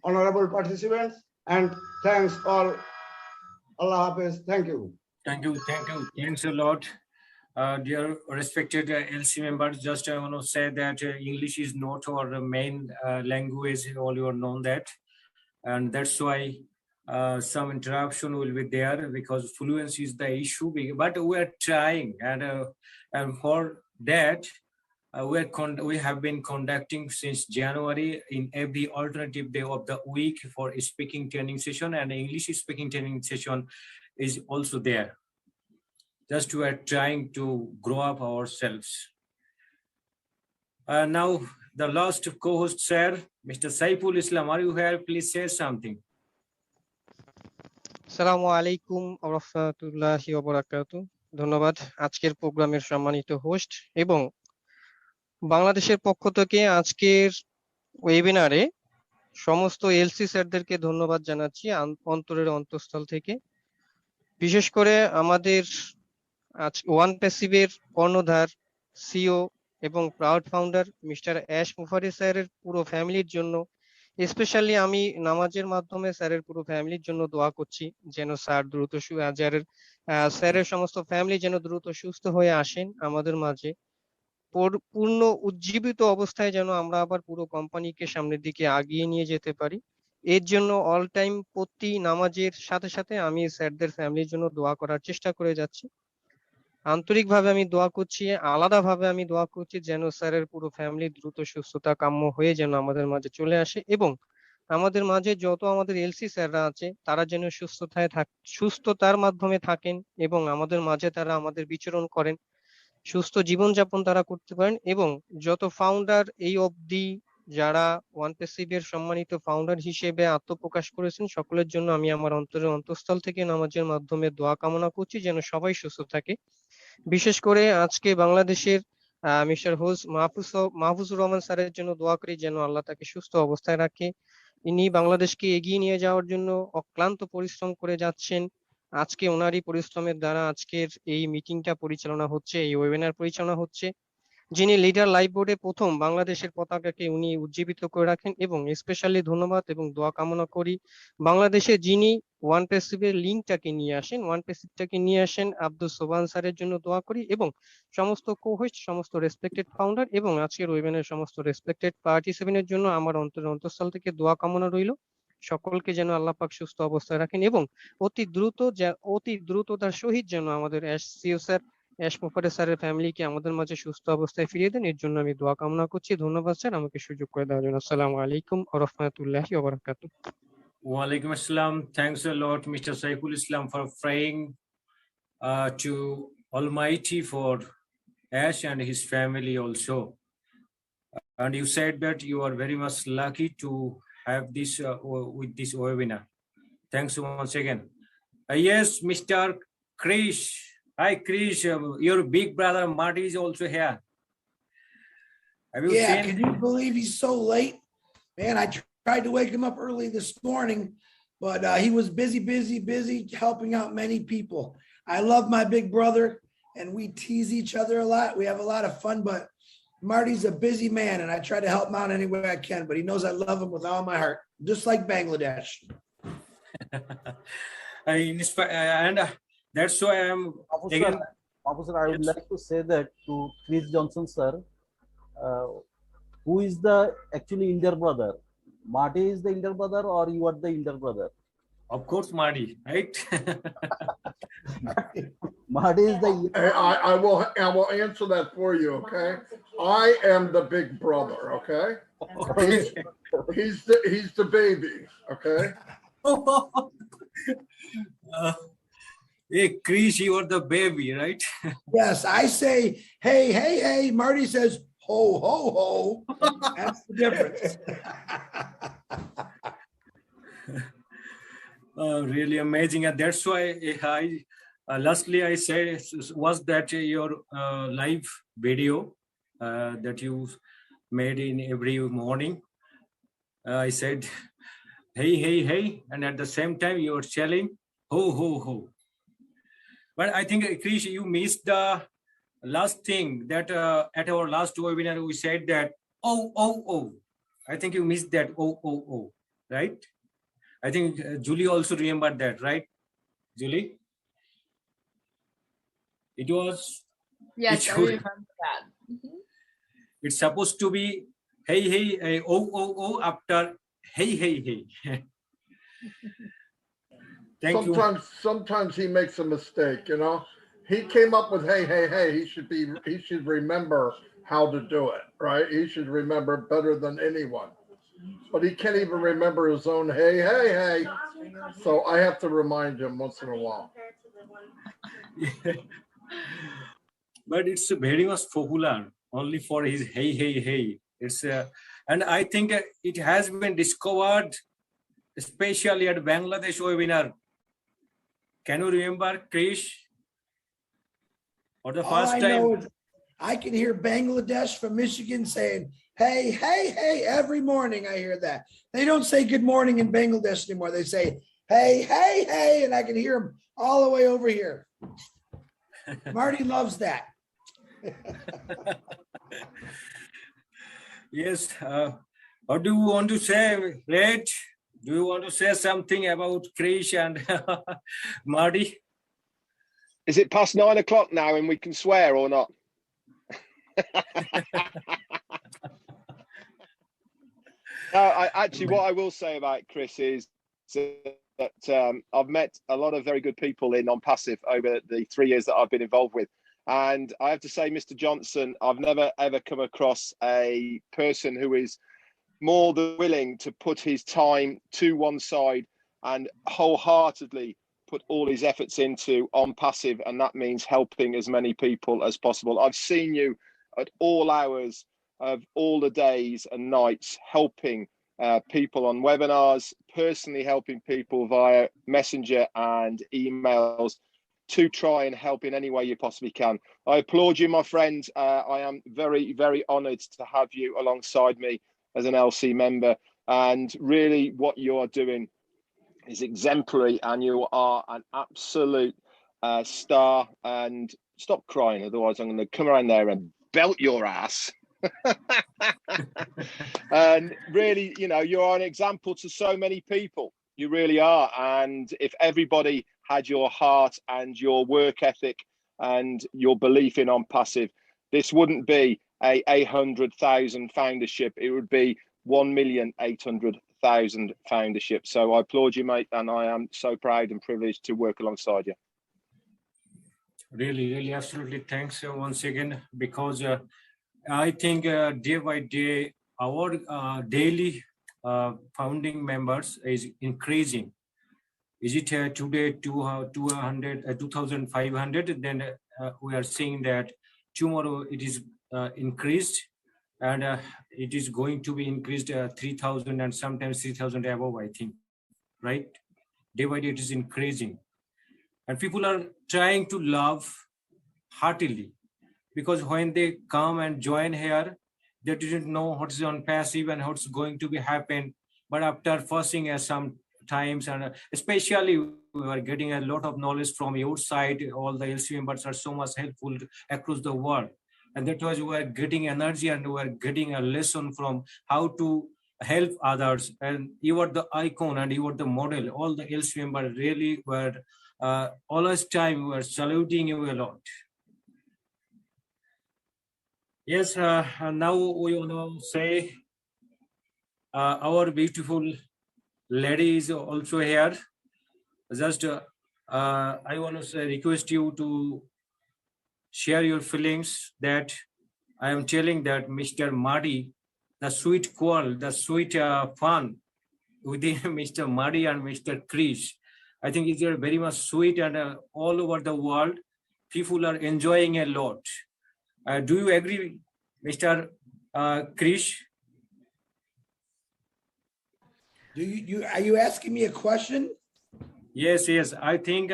honorable participants. And thanks all. Allah Hafiz. Thank you. Thank you. Thanks a lot. Dear respected LC members, just I want to say that English is not our main language, all you are known that. And that's why some interruption will be there because fluency is the issue. But we are trying, and for that, we have been conducting since January in every alternative day of the week for a speaking training session, and English speaking training session is also there. Just we are trying to grow up ourselves. Now the last co-host, sir, Mr. Saiful Islam, are you here? Please say something. আসসালামু আলাইকুম ওয়া রাহমাতুল্লাহি ওয়া বারাকাতুহু। ধন্যবাদ আজকের প্রোগ্রামের সম্মানিত হোস্ট এবং বাংলাদেশের পক্ষ থেকে আজকের ওয়েবিনারে সমস্ত এলসি স্যারদেরকে ধন্যবাদ জানাচ্ছি অন্তরের অন্তঃস্থল থেকে। বিশেষ করে আমাদের আজ ওয়ানপ্যাসিভের কর্ণধার সিও এবং প্রাউড ফাউন্ডার মিস্টার অ্যাশ মুফারি স্যারের পুরো ফ্যামিলির জন্য, স্পেশালি আমি নামাজের মাধ্যমে স্যারের পুরো ফ্যামিলির জন্য দোয়া করছি যেন স্যার দ্রুত স্যারের সমস্ত ফ্যামিলি যেন দ্রুত সুস্থ হয়ে আসেন আমাদের মাঝে, পূর্ণ উজ্জীবিত অবস্থায় যেন আমরা আবার পুরো কোম্পানিকে সামনের দিকে আগিয়ে নিয়ে যেতে পারি। এর জন্য অল টাইম প্রতি নামাজের সাথে সাথে আমি স্যারদের ফ্যামিলির জন্য দোয়া করার চেষ্টা করে যাচ্ছি। আন্তরিকভাবে আমি দোয়া করছি, আলাদাভাবে আমি দোয়া করছি যেন স্যারের পুরো ফ্যামিলি দ্রুত সুস্থতা কাম্য হয়ে যেন আমাদের মাঝে চলে আসে এবং আমাদের মাঝে যত আমাদের এলসি স্যাররা আছে তারা যেন সুস্থতার মাধ্যমে থাকেন এবং আমাদের মাঝে তারা আমাদের বিচরণ করেন, সুস্থ জীবনযাপন তারা করতে পারেন এবং যত ফাউন্ডার এই অবধি যারা ওয়ানপ্যাসিভের সম্মানিত ফাউন্ডার হিসেবে আত্মপ্রকাশ করেছেন সকলের জন্য আমি আমার অন্তরের অন্তঃস্থল থেকে নামাজের মাধ্যমে দোয়া কামনা করছি যেন সবাই সুস্থ থাকে। বিশেষ করে আজকে বাংলাদেশের মিস্টার মাহফুজুর রহমান স্যারের জন্য দোয়া করি যেন আল্লাহ তাকে সুস্থ অবস্থায় রাখে। ইনি বাংলাদেশকে এগিয়ে নিয়ে যাওয়ার জন্য অক্লান্ত পরিশ্রম করে যাচ্ছেন। আজকে ওনারই পরিশ্রমের দ্বারা আজকের এই মিটিংটা পরিচালনা হচ্ছে, এই ওয়েবিনার পরিচালনা হচ্ছে। যিনি লিডার লাইভ বোর্ডে প্রথম বাংলাদেশের পতাকাকে উনি উজ্জীবিত করে রাখেন এবং স্পেশালি ধন্যবাদ এবং দোয়া কামনা করি বাংলাদেশে যিনি ওয়ানপ্যাসিভের লিঙ্কটাকে নিয়ে আসেন আব্দুল সোবান স্যারের জন্য দোয়া করি এবং সমস্ত কোহোস্ট, সমস্ত রেসপেক্টেড ফাউন্ডার এবং আজকের ওয়েবিনারের সমস্ত রেসপেক্টেড পার্টিসিপেন্টের জন্য আমার অন্তরের অন্তঃস্থল থেকে দোয়া কামনা রইল। সকলকে যেন আল্লাহ পাক সুস্থ অবস্থায় রাখেন এবং অতি দ্রুততার সহিত যেন আমাদের সিও স্যার অ্যাশ মুফারি স্যারের ফ্যামিলিকে আমাদের মাঝে সুস্থ অবস্থায় ফিরিয়ে দেন, এর জন্য আমি দোয়া কামনা করছি। ধন্যবাদ স্যার আমাকে সুযোগ করে দেওয়ার জন্য। আসসালামু আলাইকুম ওয়া রাহমাতুল্লাহি ওয়া বারাকাতুহু। Walaikum assalam. Thanks a lot, Mr. Saiful Islam, for praying to Almighty for Ash and his family also. And you said that you are very much lucky to have this with this webinar. Thanks once again. Yes, Mr. Krish. Hi, Krish. Your big brother Marty is also here. Have you seen? Can you believe he's so late? Man, I tried to wake him up early this morning, but he was busy helping out many people. I love my big brother, and we tease each other a lot. We have a lot of fun, but Marty's a busy man, and I try to help him out any way I can, but he knows I love him with all my heart, just like Bangladesh. And that's why I'm again. Officer, I would like to say that to Chris Johnson, sir, who is the actually elder brother? Marty is the elder brother, or you are the elder brother? Of course, Marty, right? Marty is the Hey, I will answer that for you, okay? I am the big brother, okay? He's the baby, okay? Hey, Chris, you are the baby, right? Yes, I say, hey, hey, hey. Marty says, ho, ho, ho. That's the difference. Really amazing, and that's why lastly I said was that your live video that you made in every morning. I said, hey, hey, hey, and at the same time you were selling ho, ho, ho. But I think, Krish, you missed the last thing that at our last webinar we said that oh, oh, oh. I think you missed that oh, oh, oh, right? I think Julie also remembered that, right, Julie? It was. Yes, I remember that. It's supposed to be hey, hey, hey, oh, oh, oh after hey, hey, hey. Thank you. Sometimes he makes a mistake, you know. He came up with hey, hey, hey. He should remember how to do it, right? He should remember better than anyone. But he can't even remember his own hey, hey, hey. So I have to remind him once in a while. But it's very much popular only for his hey, hey, hey. It's and I think it has been discovered especially at Bangladesh webinar. Can you remember, Krish? For the first time. I can hear Bangladesh from Michigan saying, hey, hey, hey, every morning I hear that. They don't say good morning in Bangladesh anymore. They say, hey, hey, hey, and I can hear them all the way over here. Marty loves that. Yes. What do you want to say, Red? Do you want to say something about Krish and Marty? Is it past 9 o'clock now and we can swear or not? Actually, what I will say about Chris is that I've met a lot of very good people in Onpassive over the 3 years that I've been involved with. And I have to say, Mr. Johnson, I've never, ever come across a person who is more than willing to put his time to one side and wholeheartedly put all his efforts into Onpassive, and that means helping as many people as possible. I've seen you at all hours of all the days and nights helping people on webinars, personally helping people via messenger and emails to try and help in any way you possibly can. I applaud you, my friend. I am very, very honoured to have you alongside me as an LC member, and really what you are doing is exemplary, and you are an absolute star. And stop crying, otherwise I'm going to come around there and belt your ass. And really, you know, you are an example to so many people. You really are. And if everybody had your heart and your work ethic and your belief in Onpassive, this wouldn't be a 800,000 foundership. It would be 1,800,000 foundership. So I applaud you, mate, and I am so proud and privileged to work alongside you. Really, really, absolutely. Thanks once again, because I think day by day, our daily founding members is increasing. Is it today 2,500? Then we are seeing that tomorrow it is increased, and it is going to be increased 3,000 and sometimes 3,000 above, I think, right? Day by day it is increasing. And people are trying to love heartily, because when they come and join here, they didn't know what's Onpassive and what's going to be happen. But after fussing some times, and especially we are getting a lot of knowledge from your side. All the LC members are so much helpful across the world. And that was we are getting energy, and we are getting a lesson from how to help others. And you are the icon and you are the model. All the LC members really were all this time we were saluting you a lot. Yes, now we want to say our beautiful lady is also here. Just I want to say, request you to share your feelings that I am telling that Mr. Madi, the sweet call, the sweet fun within Mr. Madi and Mr. Krish. I think it's very much sweet, and all over the world, people are enjoying a lot. Do you agree, Mr. Krish? Are you asking me a question? Yes, yes. I think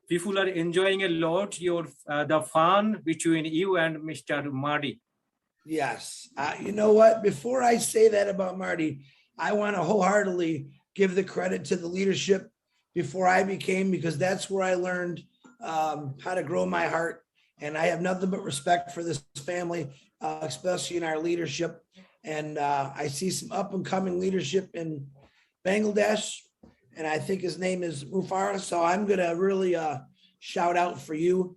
people are enjoying a lot your the fun between you and Mr. Madi. Yes. You know what? Before I say that about Marty, I want to wholeheartedly give the credit to the leadership before I became, because that's where I learned how to grow my heart. And I have nothing but respect for this family, especially in our leadership. And I see some up and coming leadership in Bangladesh. And I think his name is Mufara. So I'm going to really shout out for you.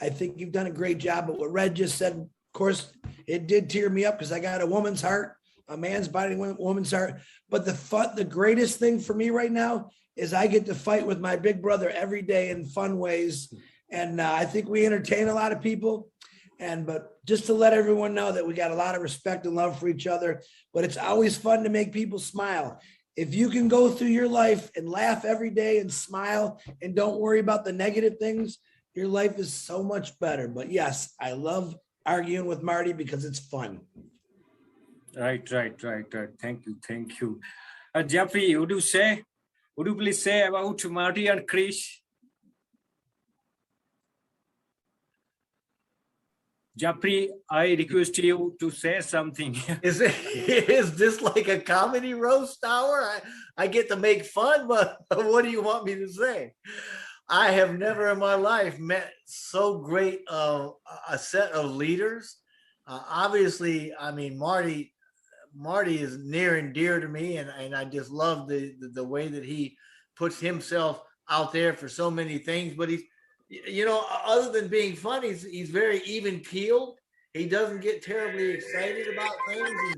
I think you've done a great job. But what Red just said, of course, it did tear me up because I got a woman's heart, a man's body, woman's heart. But the greatest thing for me right now is I get to fight with my big brother every day in fun ways. And I think we entertain a lot of people. But just to let everyone know that we got a lot of respect and love for each other. But it's always fun to make people smile. If you can go through your life and laugh every day and smile and don't worry about the negative things, your life is so much better. But yes, I love arguing with Marty because it's fun. Right. Thank you. Jeffrey, would you please say about Marty and Krish? Jeffrey, I request you to say something. Is this like a comedy roast hour? I get to make fun, but what do you want me to say? I have never in my life met so great a set of leaders. Obviously, I mean, Marty is near and dear to me, and I just love the way that he puts himself out there for so many things. But he's, other than being fun, he's very even keeled. He doesn't get terribly excited about things. He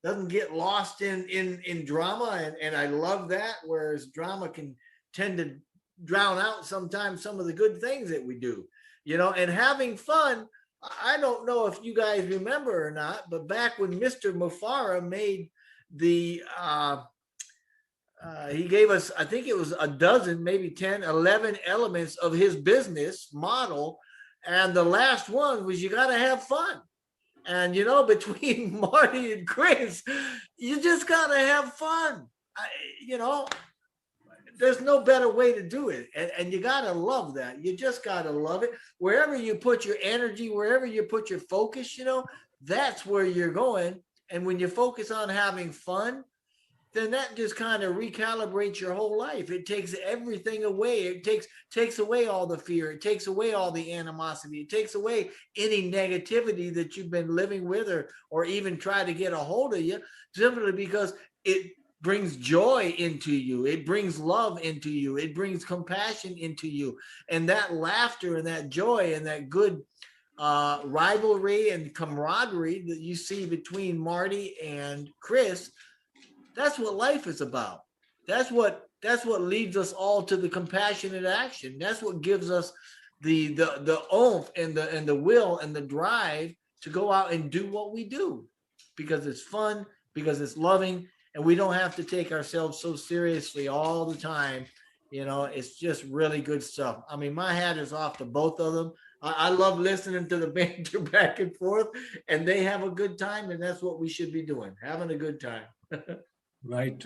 doesn't get lost in drama, and I love that. Whereas drama can tend to drown out sometimes some of the good things that we do, and having fun. I don't know if you guys remember or not, but back when Mr. Mufara made the, he gave us, I think it was a dozen, maybe 10, 11 elements of his business model. And the last one was, you got to have fun. And, between Marty and Chris, you just got to have fun. There's no better way to do it. And you got to love that. You just got to love it. Wherever you put your energy, wherever you put your focus, that's where you're going. And when you focus on having fun, then that just kind of recalibrates your whole life. It takes everything away. It takes away all the fear. It takes away all the animosity. It takes away any negativity that you've been living with or even try to get a hold of you, simply because it brings joy into you. It brings love into you. It brings compassion into you. And that laughter and that joy and that good rivalry and camaraderie that you see between Marty and Chris, that's what life is about. That's what leads us all to the compassionate action. That's what gives us the oomph and the will and the drive to go out and do what we do, because it's fun, because it's loving, and we don't have to take ourselves so seriously all the time. It's just really good stuff. I mean, my hat is off to both of them. I love listening to the banter back and forth, and they have a good time, and that's what we should be doing, having a good time. Right.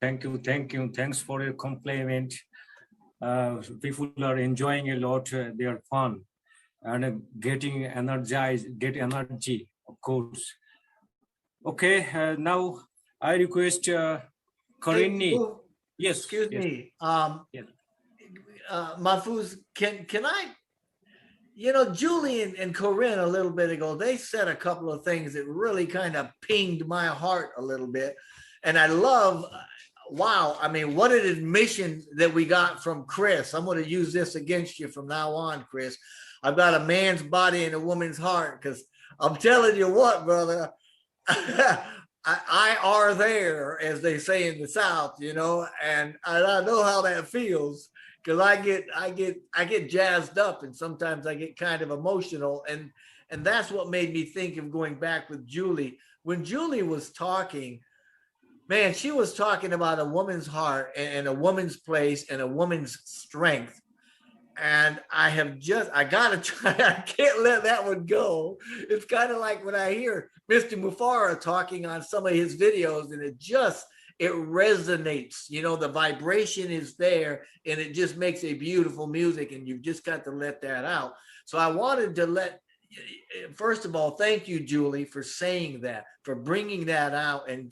Thank you. Thanks for your compliment. People are enjoying a lot their fun and getting energized, get energy, of course. Okay, now I request Karini. Hey, Yes. Excuse me. Yes. Mahfuz, can I, Julie and Corinne a little bit ago, they said a couple of things that really kind of pinged my heart a little bit. And I love, wow, I mean, what an admission that we got from Chris. I'm going to use this against you from now on, Chris. I've got a man's body and a woman's heart, because I'm telling you what, brother, I are there, as they say in the South, you know, and I know how that feels because I get jazzed up, and sometimes I get kind of emotional, and that's what made me think of going back with Julie. When Julie was talking, man, she was talking about a woman's heart and a woman's place and a woman's strength. And I gotta try, I can't let that one go. It's kind of like when I hear Mr. Mufara talking on some of his videos, and it resonates, you know, the vibration is there, and it just makes a beautiful music, and you've just got to let that out. So I wanted to first of all, thank you, Julie, for saying that, for bringing that out, and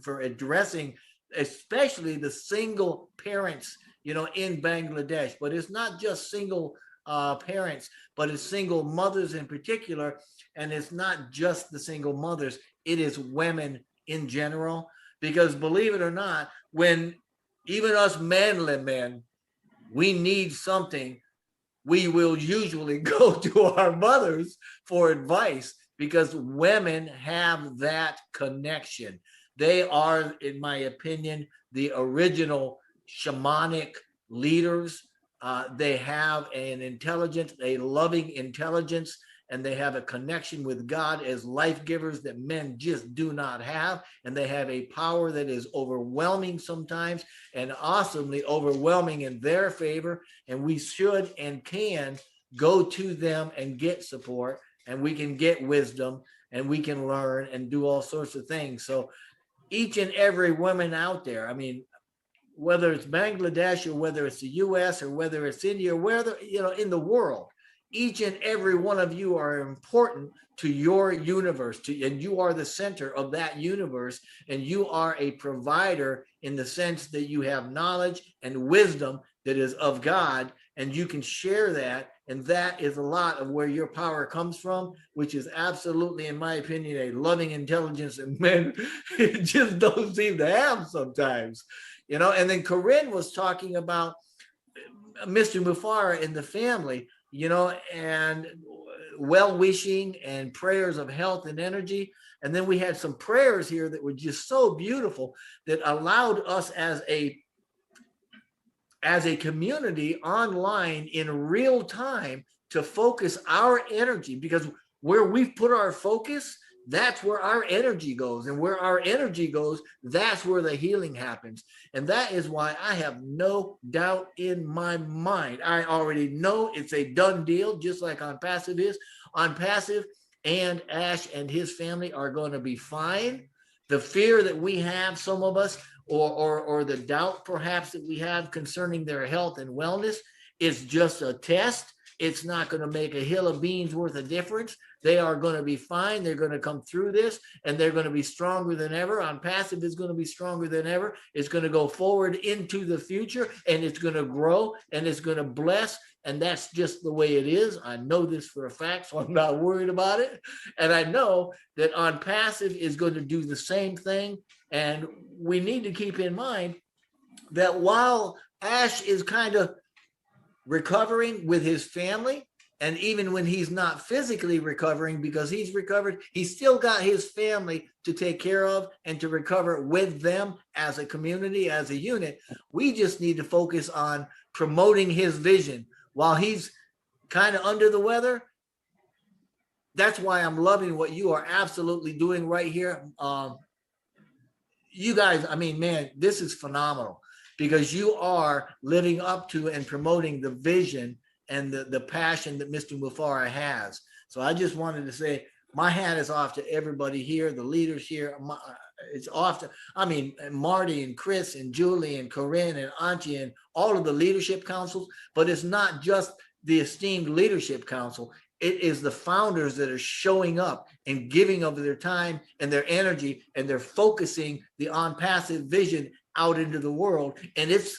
for addressing especially the single parents, you know, in Bangladesh. But it's not just single parents, but it's single mothers in particular. And it's not just the single mothers, it is women in general. Because believe it or not, when even us manly men, we need something, we will usually go to our mothers for advice, because women have that connection. They are, in my opinion, the original shamanic leaders. They have an intelligence, a loving intelligence, and they have a connection with God as life givers that men just do not have. And they have a power that is overwhelming sometimes, and awesomely overwhelming in their favor. And we should and can go to them and get support, and we can get wisdom, and we can learn and do all sorts of things. So each and every woman out there, I mean, whether it's Bangladesh or whether it's the US or whether it's India, or whether, you know, in the world, each and every one of you are important to your universe, and you are the center of that universe, and you are a provider in the sense that you have knowledge and wisdom that is of God, and you can share that. And that is a lot of where your power comes from, which is absolutely, in my opinion, a loving intelligence that men just don't seem to have sometimes, you know. And then Corinne was talking about Mr. Mufara in the family, you know, and well-wishing and prayers of health and energy. And then we had some prayers here that were just so beautiful, that allowed us as a community online in real time to focus our energy, because where we've put our focus, that's where our energy goes. And where our energy goes, that's where the healing happens. And that is why I have no doubt in my mind. I already know it's a done deal, just like Onpassive is. Onpassive and Ash and his family are going to be fine. The fear that we have, some of us, or the doubt perhaps that we have concerning their health and wellness, is just a test. It's not going to make a hill of beans worth of difference. They are going to be fine. They're going to come through this, and they're going to be stronger than ever. Onpassive is going to be stronger than ever. It's going to go forward into the future, and it's going to grow, and it's going to bless. And that's just the way it is. I know this for a fact, so I'm not worried about it. And I know that Onpassive is going to do the same thing. And we need to keep in mind that while Ash is kind of recovering with his family, and even when he's not physically recovering, because he's recovered, he's still got his family to take care of and to recover with them as a community, as a unit. We just need to focus on promoting his vision while he's kind of under the weather. That's why I'm loving what you are absolutely doing right here. You guys, I mean, man, this is phenomenal, because you are living up to and promoting the vision and the passion that Mr. Mufara has. So I just wanted to say, my hat is off to everybody here, the leaders here. It's off to, I mean, Marty and Chris and Julie and Corinne and Anchi and all of the leadership councils. But it's not just the esteemed leadership council. It is the founders that are showing up and giving of their time and their energy, and they're focusing the Onpassive vision out into the world. And it's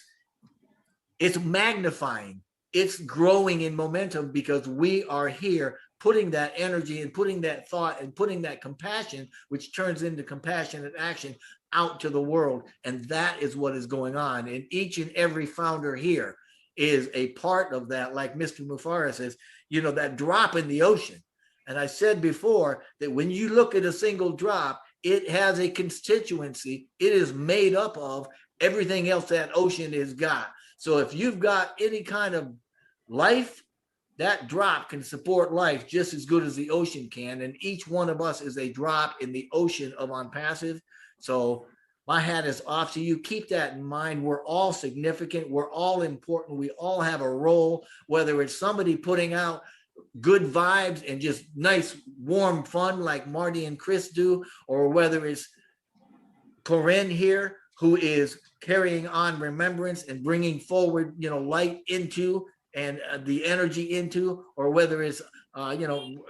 magnifying, it's growing in momentum, because we are here putting that energy and putting that thought and putting that compassion, which turns into compassionate action, out to the world. And that is what is going on. And each and every founder here is a part of that. Like Mr. Mufara says, you know, that drop in the ocean. And I said before that when you look at a single drop, it has a constituency. It is made up of everything else that ocean has got. So if you've got any kind of life, that drop can support life just as good as the ocean can. And each one of us is a drop in the ocean of Onpassive. So my hat is off to you. Keep that in mind. We're all significant. We're all important. We all have a role, whether it's somebody putting out good vibes and just nice, warm fun like Marty and Chris do, or whether it's Corinne here, who is carrying on remembrance and bringing forward, light into and the energy into, or whether it's,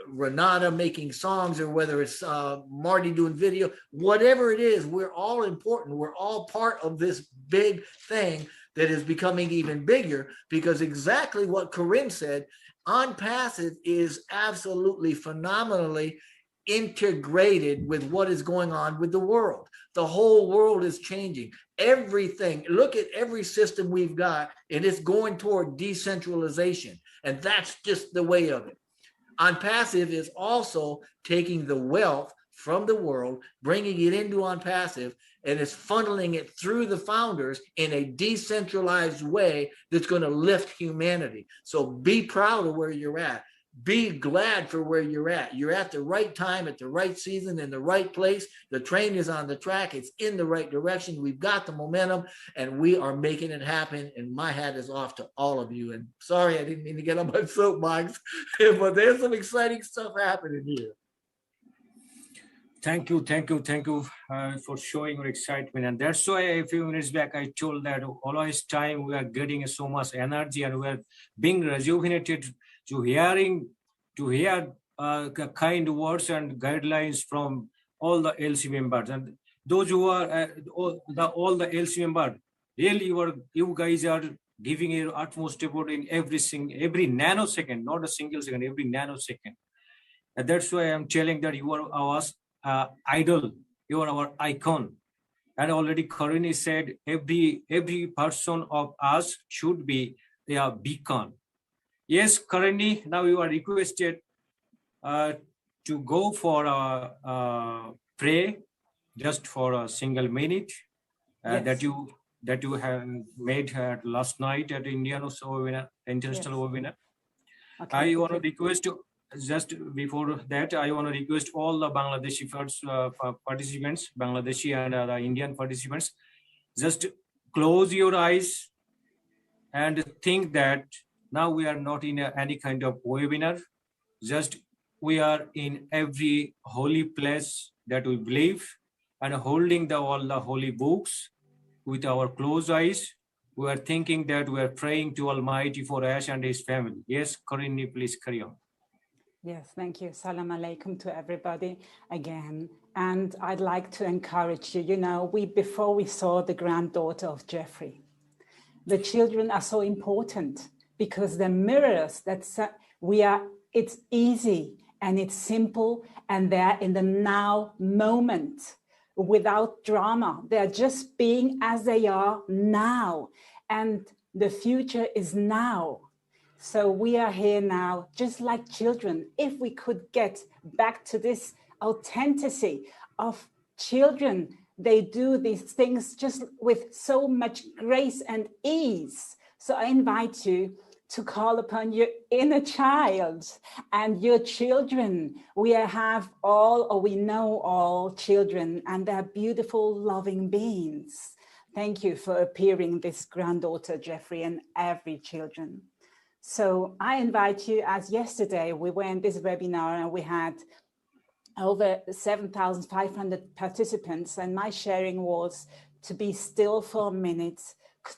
Renata making songs, or whether it's Marty doing video, whatever it is, we're all important. We're all part of this big thing that is becoming even bigger, because exactly what Corinne said, Onpassive is absolutely phenomenally integrated with what is going on with the world. The whole world is changing. Everything, look at every system we've got, and it's going toward decentralization. And that's just the way of it. Onpassive is also taking the wealth from the world, bringing it into Onpassive, and it's funneling it through the founders in a decentralized way that's going to lift humanity. So be proud of where you're at. Be glad for where you're at. You're at the right time, at the right season, in the right place. The train is on the track. It's in the right direction. We've got the momentum, and we are making it happen. And my hat is off to all of you. And sorry, I didn't mean to get on my soapbox, but there's some exciting stuff happening here. Thank you for showing your excitement. And that's why a few minutes back I told that all this time we are getting so much energy, and we are being rejuvenated to hear kind words and guidelines from all the LC members. And those who are all the LC members, really you guys are giving your utmost effort in every nanosecond, not a single second, every nanosecond. And that's why I'm telling that you are our idol, you are our icon. And already Karini said every person of us should be a beacon. Yes, Karini, now you are requested to go for a pray just for a single minute Yes. that you have made last night at Indian webinar, international webinar. Okay, I want to request, just before that, I want to request all the Bangladeshi participants, Bangladeshi and the Indian participants, just close your eyes and think that now we are not in any kind of webinar, just we are in every holy place that we believe, and holding all the holy books with our closed eyes. We are thinking that we are praying to Almighty for Ash and his family. Yes, Corinne, please carry on. Yes, thank you. Salam alaikum to everybody again. And I'd like to encourage you, before we saw the granddaughter of Jeffrey, the children are so important because they're mirrors that it's easy and it's simple, and they're in the now moment without drama. They're just being as they are now, and the future is now. So we are here now, just like children. If we could get back to this authenticity of children, they do these things just with so much grace and ease. So I invite you to call upon your inner child and your children. We know all children, and they're beautiful, loving beings. Thank you for appearing, this granddaughter, Jeffrey, and every children. So I invite you, as yesterday we were in this webinar and we had over 7,500 participants, and my sharing was to be still for a minute,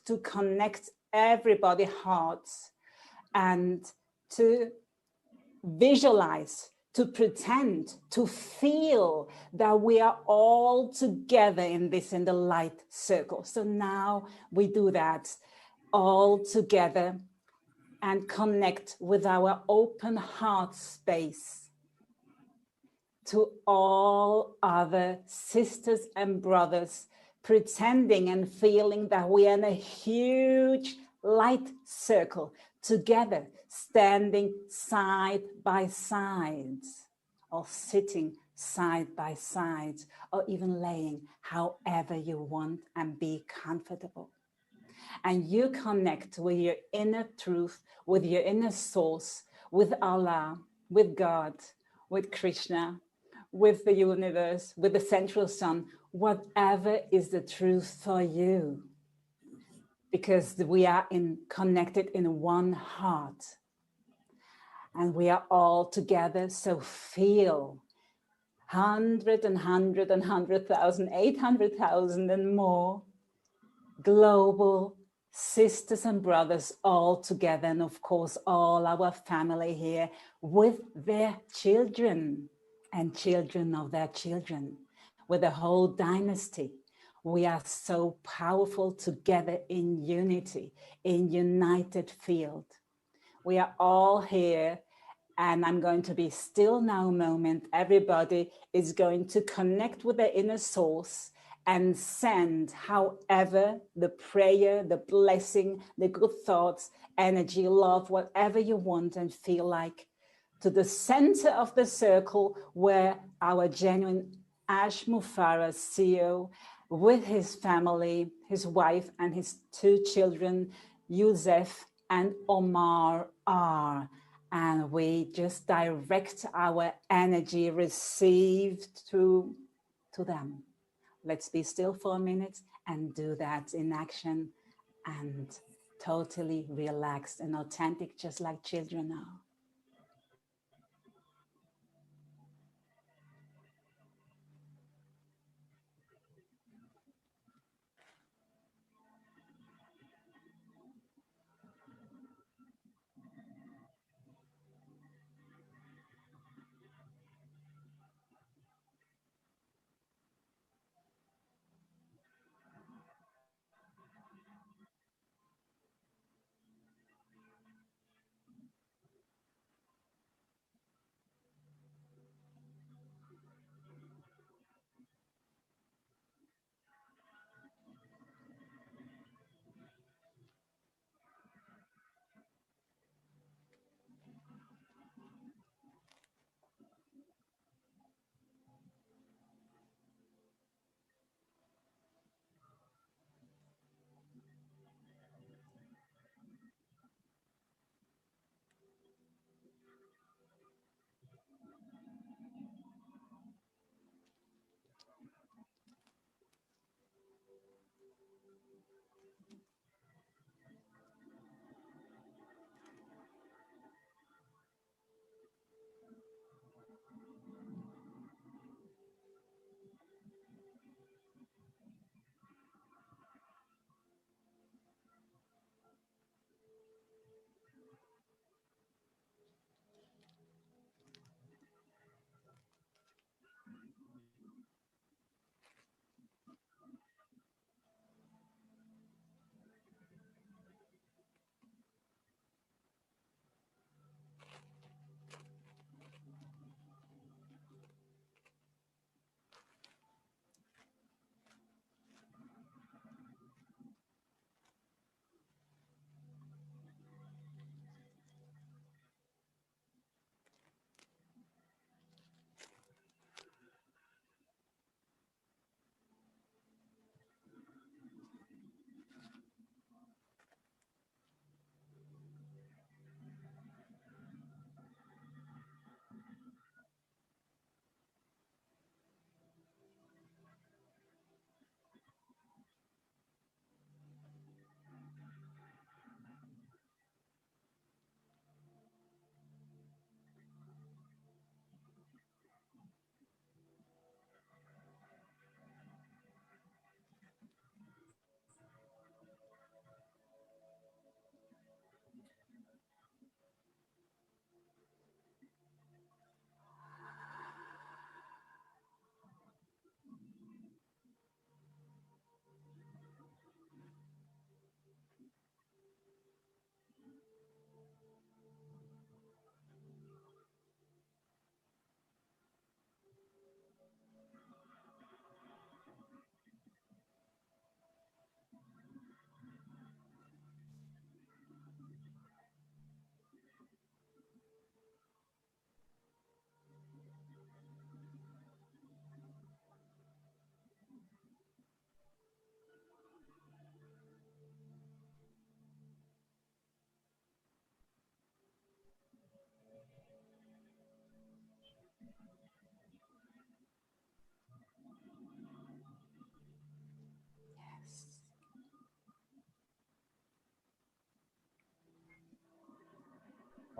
to connect everybody's hearts, and to visualize, to pretend, to feel that we are all together in the light circle. So now we do that all together and connect with our open heart space to all other sisters and brothers, pretending and feeling that we are in a huge light circle together, standing side by side or sitting side by side, or even laying, however you want, and be comfortable. And you connect with your inner truth, with your inner source, with Allah, with God, with Krishna, with the universe, with the central sun, whatever is the truth for you. Because we are connected in one heart. And we are all together, so feel 100 and 100 and 100,000, 800,000 and more global sisters and brothers all together, and of course all our family here with their children and children of their children, with a whole dynasty. We are so powerful together in unity, in united field. We are all here, and I'm going to be still now a moment. Everybody is going to connect with their inner source and send however the prayer, the blessing, the good thoughts, energy, love, whatever you want and feel like, to the center of the circle where our genuine Ash Mufarah CEO with his family, his wife and his 2 children, Yusef and Omar are. And we just direct our energy received to them. Let's be still for a minute and do that in action and totally relaxed and authentic, just like children are.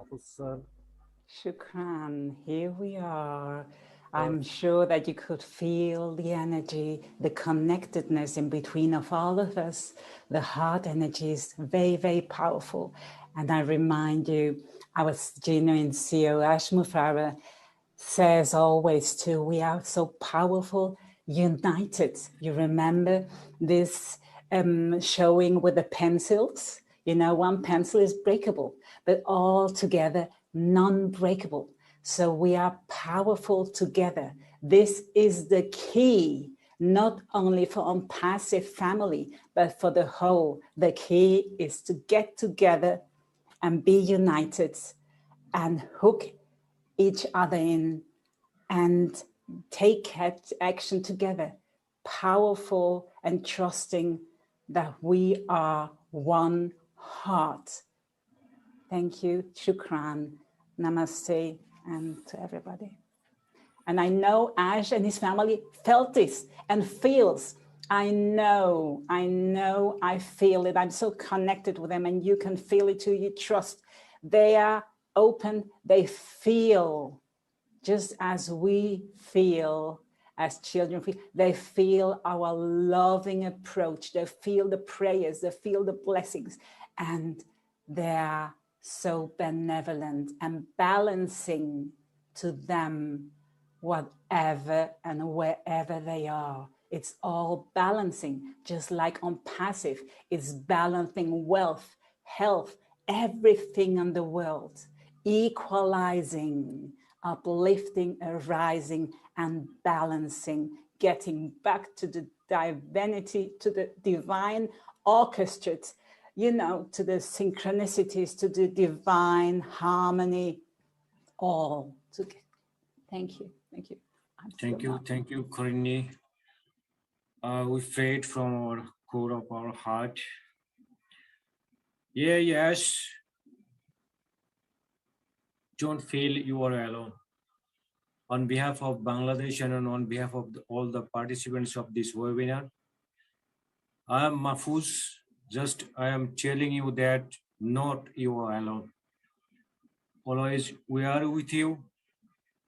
Mahfuz sir. Shukran, here we are. I'm sure that you could feel the energy, the connectedness in between of all of us. The heart energy is very, very powerful. And I remind you, our genuine CEO, Ash Mufara, says always too, we are so powerful, united. You remember this showing with the pencils? You know, one pencil is breakable, but all together, non-breakable. So we are powerful together. This is the key, not only for Onpassive family, but for the whole. The key is to get together and be united and hook each other in and take action together, powerful and trusting that we are one heart. Thank you, shukran, namaste, and to everybody. And I know Ash and his family felt this and feels. I know, I feel it. I'm so connected with them, and you can feel it too. You trust. They are open, they feel just as we feel as children feel. They feel our loving approach. They feel the prayers, they feel the blessings, and they are so benevolent and balancing to them whatever and wherever they are. It's all balancing, just like Onpassive is balancing wealth, health, everything in the world, equalizing, uplifting, arising, and balancing, getting back to the divinity, to the divine orchestrates, you know, to the synchronicities, to the divine harmony, all together. Thank you. Thank you. Thank you, Corinne. We prayed from our core of our heart. Yeah, yes. Don't feel you are alone. On behalf of Bangladesh and on behalf of all the participants of this webinar, I am Mahfuz. Just I am telling you that not you are alone. Always we are with you.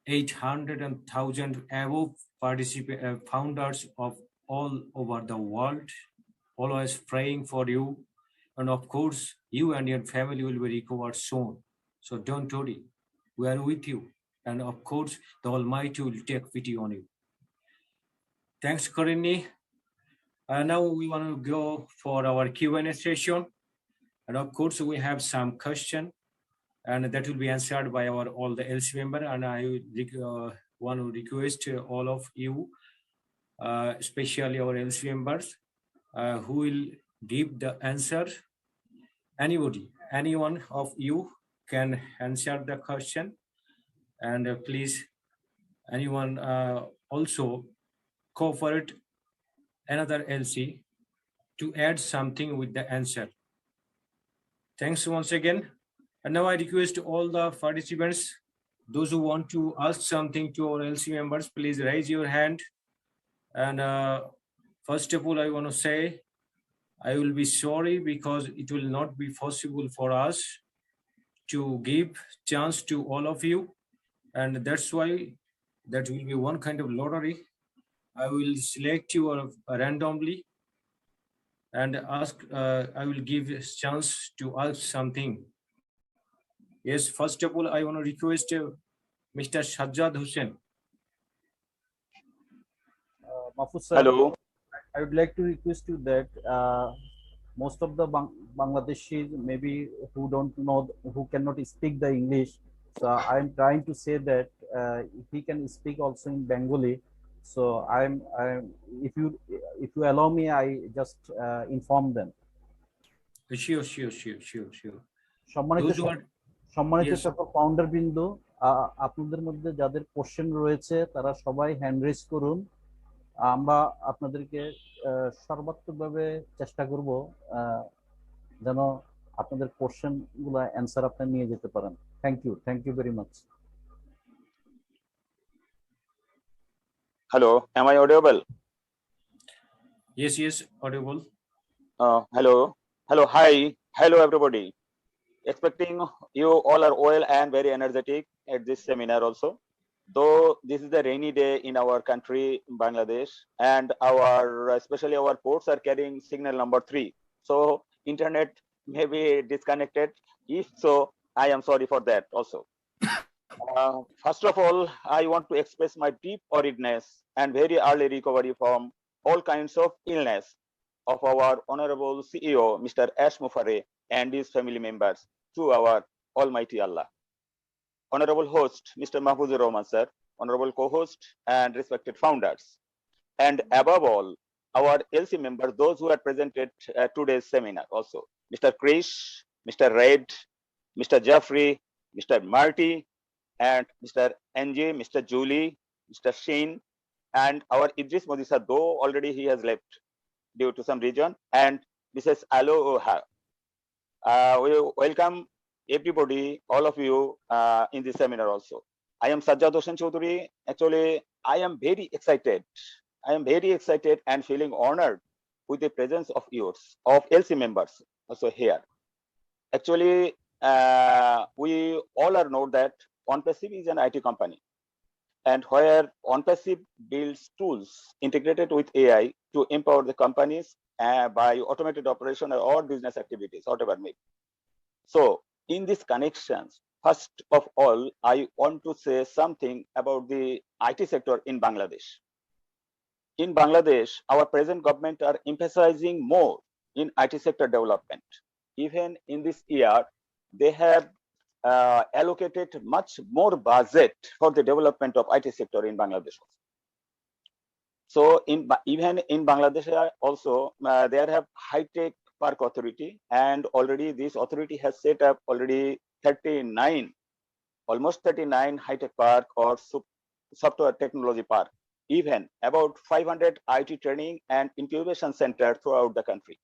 800,000 above founders of all over the world, always praying for you. And of course, you and your family will be recovered soon. So don't worry, we are with you. And of course, the Almighty will take pity on you. Thanks, Corinne. Now we want to go for our Q&A session. And of course, we have some question, and that will be answered by all the LC member. And I want to request all of you, especially our LC members, who will give the answer. Anybody, anyone of you can answer the question. And please, anyone also cooperate another LC to add something with the answer. Thanks once again. And now I request all the participants, those who want to ask something to our LC members, please raise your hand. And first of all, I want to say, I will be sorry because it will not be possible for us to give chance to all of you. And that's why that will be one kind of lottery. I will select you randomly and ask, I will give a chance to ask something. Yes, first of all, I want to request Mr. Sajjad Hussain. Mahfuz sir, Hello. I would like to request you that most of the Bangladeshis maybe who don't know, who cannot speak the English. So I'm trying to say that he can speak also in Bengali. So if you allow me, I just inform them. Sure. সম্মানিত সকল founder বিন্দু, আপনাদের মধ্যে যাদের question রয়েছে তারা সবাই hand raise করুন। আমরা আপনাদেরকে সর্বাত্মকভাবে চেষ্টা করব যেন আপনাদের কোশ্চেন গুলা অ্যান্সার আপনি নিয়ে যেতে পারেন। Thank you very much. Hello, am I audible? Yes, audible. Hello, hi, hello everybody. expecting you all are well and very energetic at this seminar also. Though this is a rainy day in our country, Bangladesh, and especially our ports are carrying signal number 3. So internet may be disconnected. If so, I am sorry for that also. First of all, I want to express my deep worriedness and very early recovery from all kinds of illness of our Honorable CEO, Mr. Ash Mufare, and his family members, to our Almighty Allah. Honorable host, Mr. Mahfuz-Bangladesh, sir, honorable co-host, and respected founders, and above all, our LC members, those who are present at today's seminar also, Mr. Krish, Mr. Red, Mr. Jeffrey, Mr. Marty, and Mr. NJ, Mr. Julie, Mr. Sheen, and our Idris Modi sir, though already he has left due to some reason, and Mrs. Aloha. We welcome everybody, all of you in this seminar also. I am Sajjad Hossain Choudhury. Actually, I am very excited. I am very excited and feeling honored with the presence of yours, of LC members also here. Actually, we all are know that Onpassive is an IT company, and where Onpassive builds tools integrated with AI to empower the companies by automated operation or business activities, whatever may be. So in these connections, first of all, I want to say something about the IT sector in Bangladesh. In Bangladesh, our present government are emphasizing more in IT sector development. Even in this year, they have allocated much more budget for the development of IT sector in Bangladesh. So even in Bangladesh also, there have high-tech park authority, and already this authority has set up already 39, almost 39 high-tech park or software technology park, even about 500 IT training and incubation center throughout the country.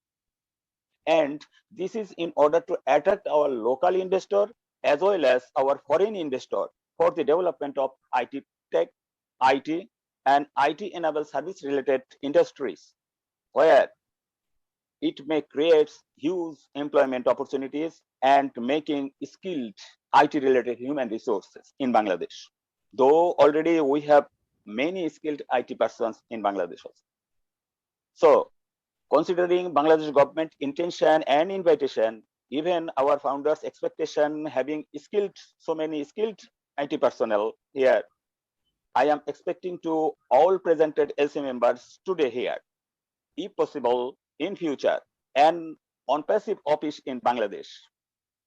And this is in order to attract our local investor as well as our foreign investor for the development of IT tech, IT, and IT-enabled service-related industries, where it may create huge employment opportunities and making skilled IT-related human resources in Bangladesh. Though already we have many skilled IT persons in Bangladesh also. So, considering Bangladesh government intention and invitation, even our founders' expectation having so many skilled IT personnel here, I am expecting to all presented LC members today here, if possible in future, and Onpassive office in Bangladesh.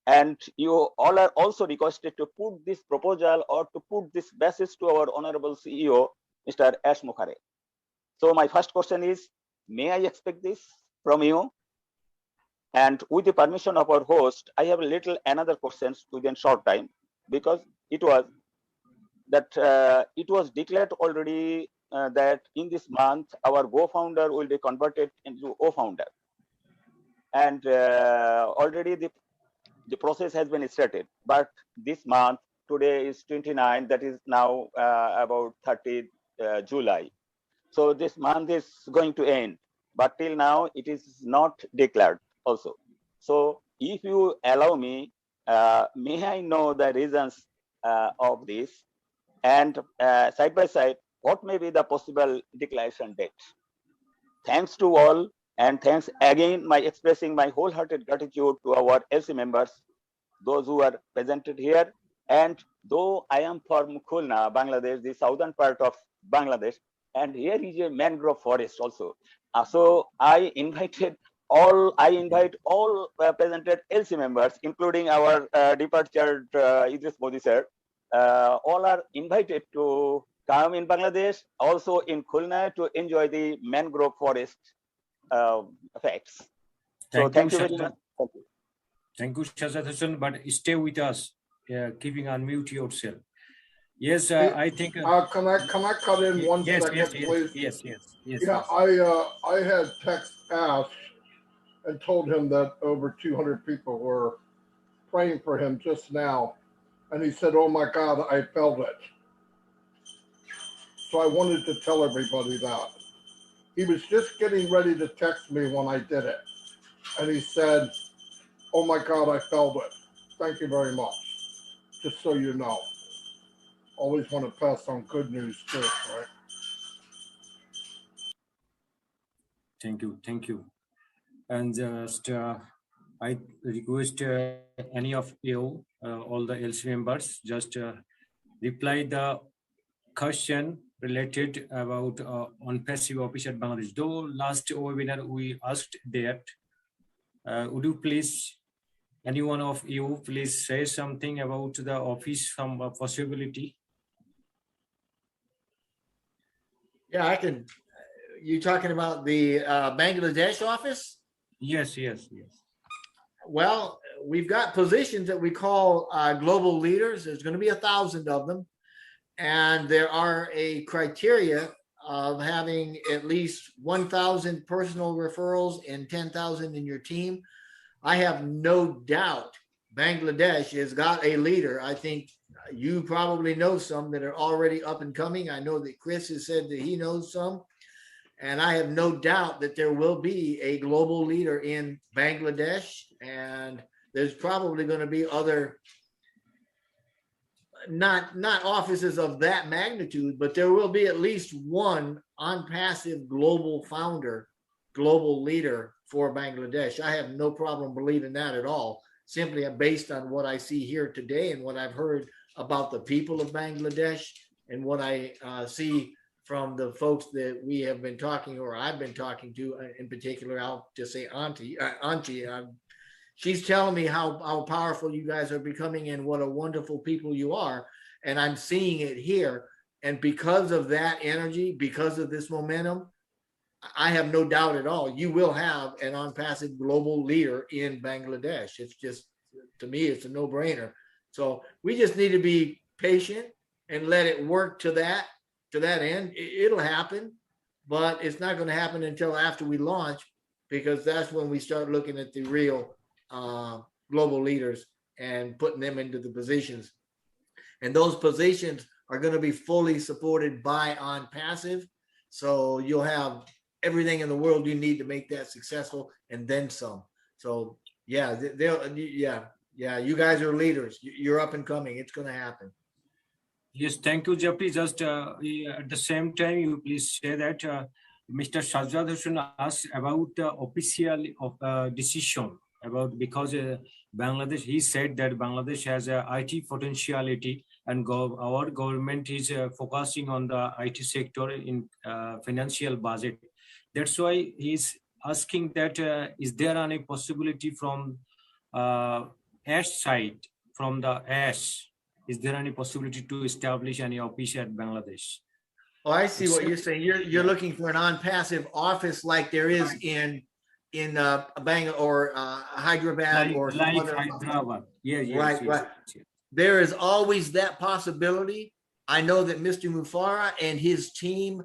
And you all are also requested to put this proposal or to put this message to our Honorable CEO, Mr. Ash Mufare. So my first question is, may I expect this from you? And with the permission of our host, I have a little another questions within short time, because it was declared already that in this month our Go founder will be converted into O founder, and already the process has been started. But this month, today is 29, that is now about 30 July. So this month is going to end, but till now it is not declared also. So if you allow me, may I know the reasons of this, and side by side, what may be the possible declaration date? Thanks to all, and thanks again my expressing my wholehearted gratitude to our LC members, those who are presented here. And though I am from Khulna, Bangladesh, the southern part of Bangladesh, and here is a mangrove forest also. So I invite all presented LC members, including our departed Idris Modi sir. All are invited to come in Bangladesh, also in Khulna, to enjoy the mangrove forest effects. So thank you very much. Thank you, Sajjad Hossain, but stay with us, keeping unmute yourself. Yes, I think. Can I cut in one second, please? Yes. Yeah, I had text Ash and told him that over 200 people were praying for him just now, and he said, "Oh my God, I felt it." So I wanted to tell everybody that. He was just getting ready to text me when I did it, and he said, "Oh my God, I felt it." Thank you very much. Just so you know. Always want to pass on good news too, right? Thank you. And just I request any of you, all the LC members, just reply the question related about Onpassive office at Bangladesh. Though last webinar we asked that, would you please, any one of you, please say something about the office, some possibility? Yeah, I can. You talking about the Bangladesh office? Yes. Well, we've got positions that we call global leaders. There's going to be 1,000 of them. And there are a criteria of having at least 1,000 personal referrals and 10,000 in your team. I have no doubt Bangladesh has got a leader. I think you probably know some that are already up and coming. I know that Chris has said that he knows some. And I have no doubt that there will be a global leader in Bangladesh. And there's probably going to be other, not offices of that magnitude, but there will be at least one Onpassive global founder, global leader for Bangladesh. I have no problem believing that at all, simply based on what I see here today and what I've heard about the people of Bangladesh and what I see from the folks that we have been talking, or I've been talking to in particular. I'll just say Auntie. She's telling me how powerful you guys are becoming and what a wonderful people you are. And I'm seeing it here. And because of that energy, because of this momentum, I have no doubt at all, you will have an Onpassive global leader in Bangladesh. It's just, to me, it's a no-brainer. So we just need to be patient and let it work to that end. It'll happen, but it's not going to happen until after we launch, because that's when we start looking at the real global leaders and putting them into the positions. And those positions are going to be fully supported by Onpassive. So you'll have everything in the world you need to make that successful and then some. So yeah, you guys are leaders. You're up and coming. It's going to happen. Yes, thank you, Jeffrey. Just at the same time, you please say that Mr. Sajjad Hussain asked about the official decision about, because Bangladesh, he said that Bangladesh has a IT potentiality, and our government is focusing on the IT sector in financial budget. That's why he's asking that is there any possibility from ASH side, from the ASH? Is there any possibility to establish any office at Bangladesh? Oh, I see what you're saying. You're looking for an Onpassive office like there is in Bangalore or Hyderabad or some other. Hyderabad. Yeah. Right. There is always that possibility. I know that Mr. Mufara and his team,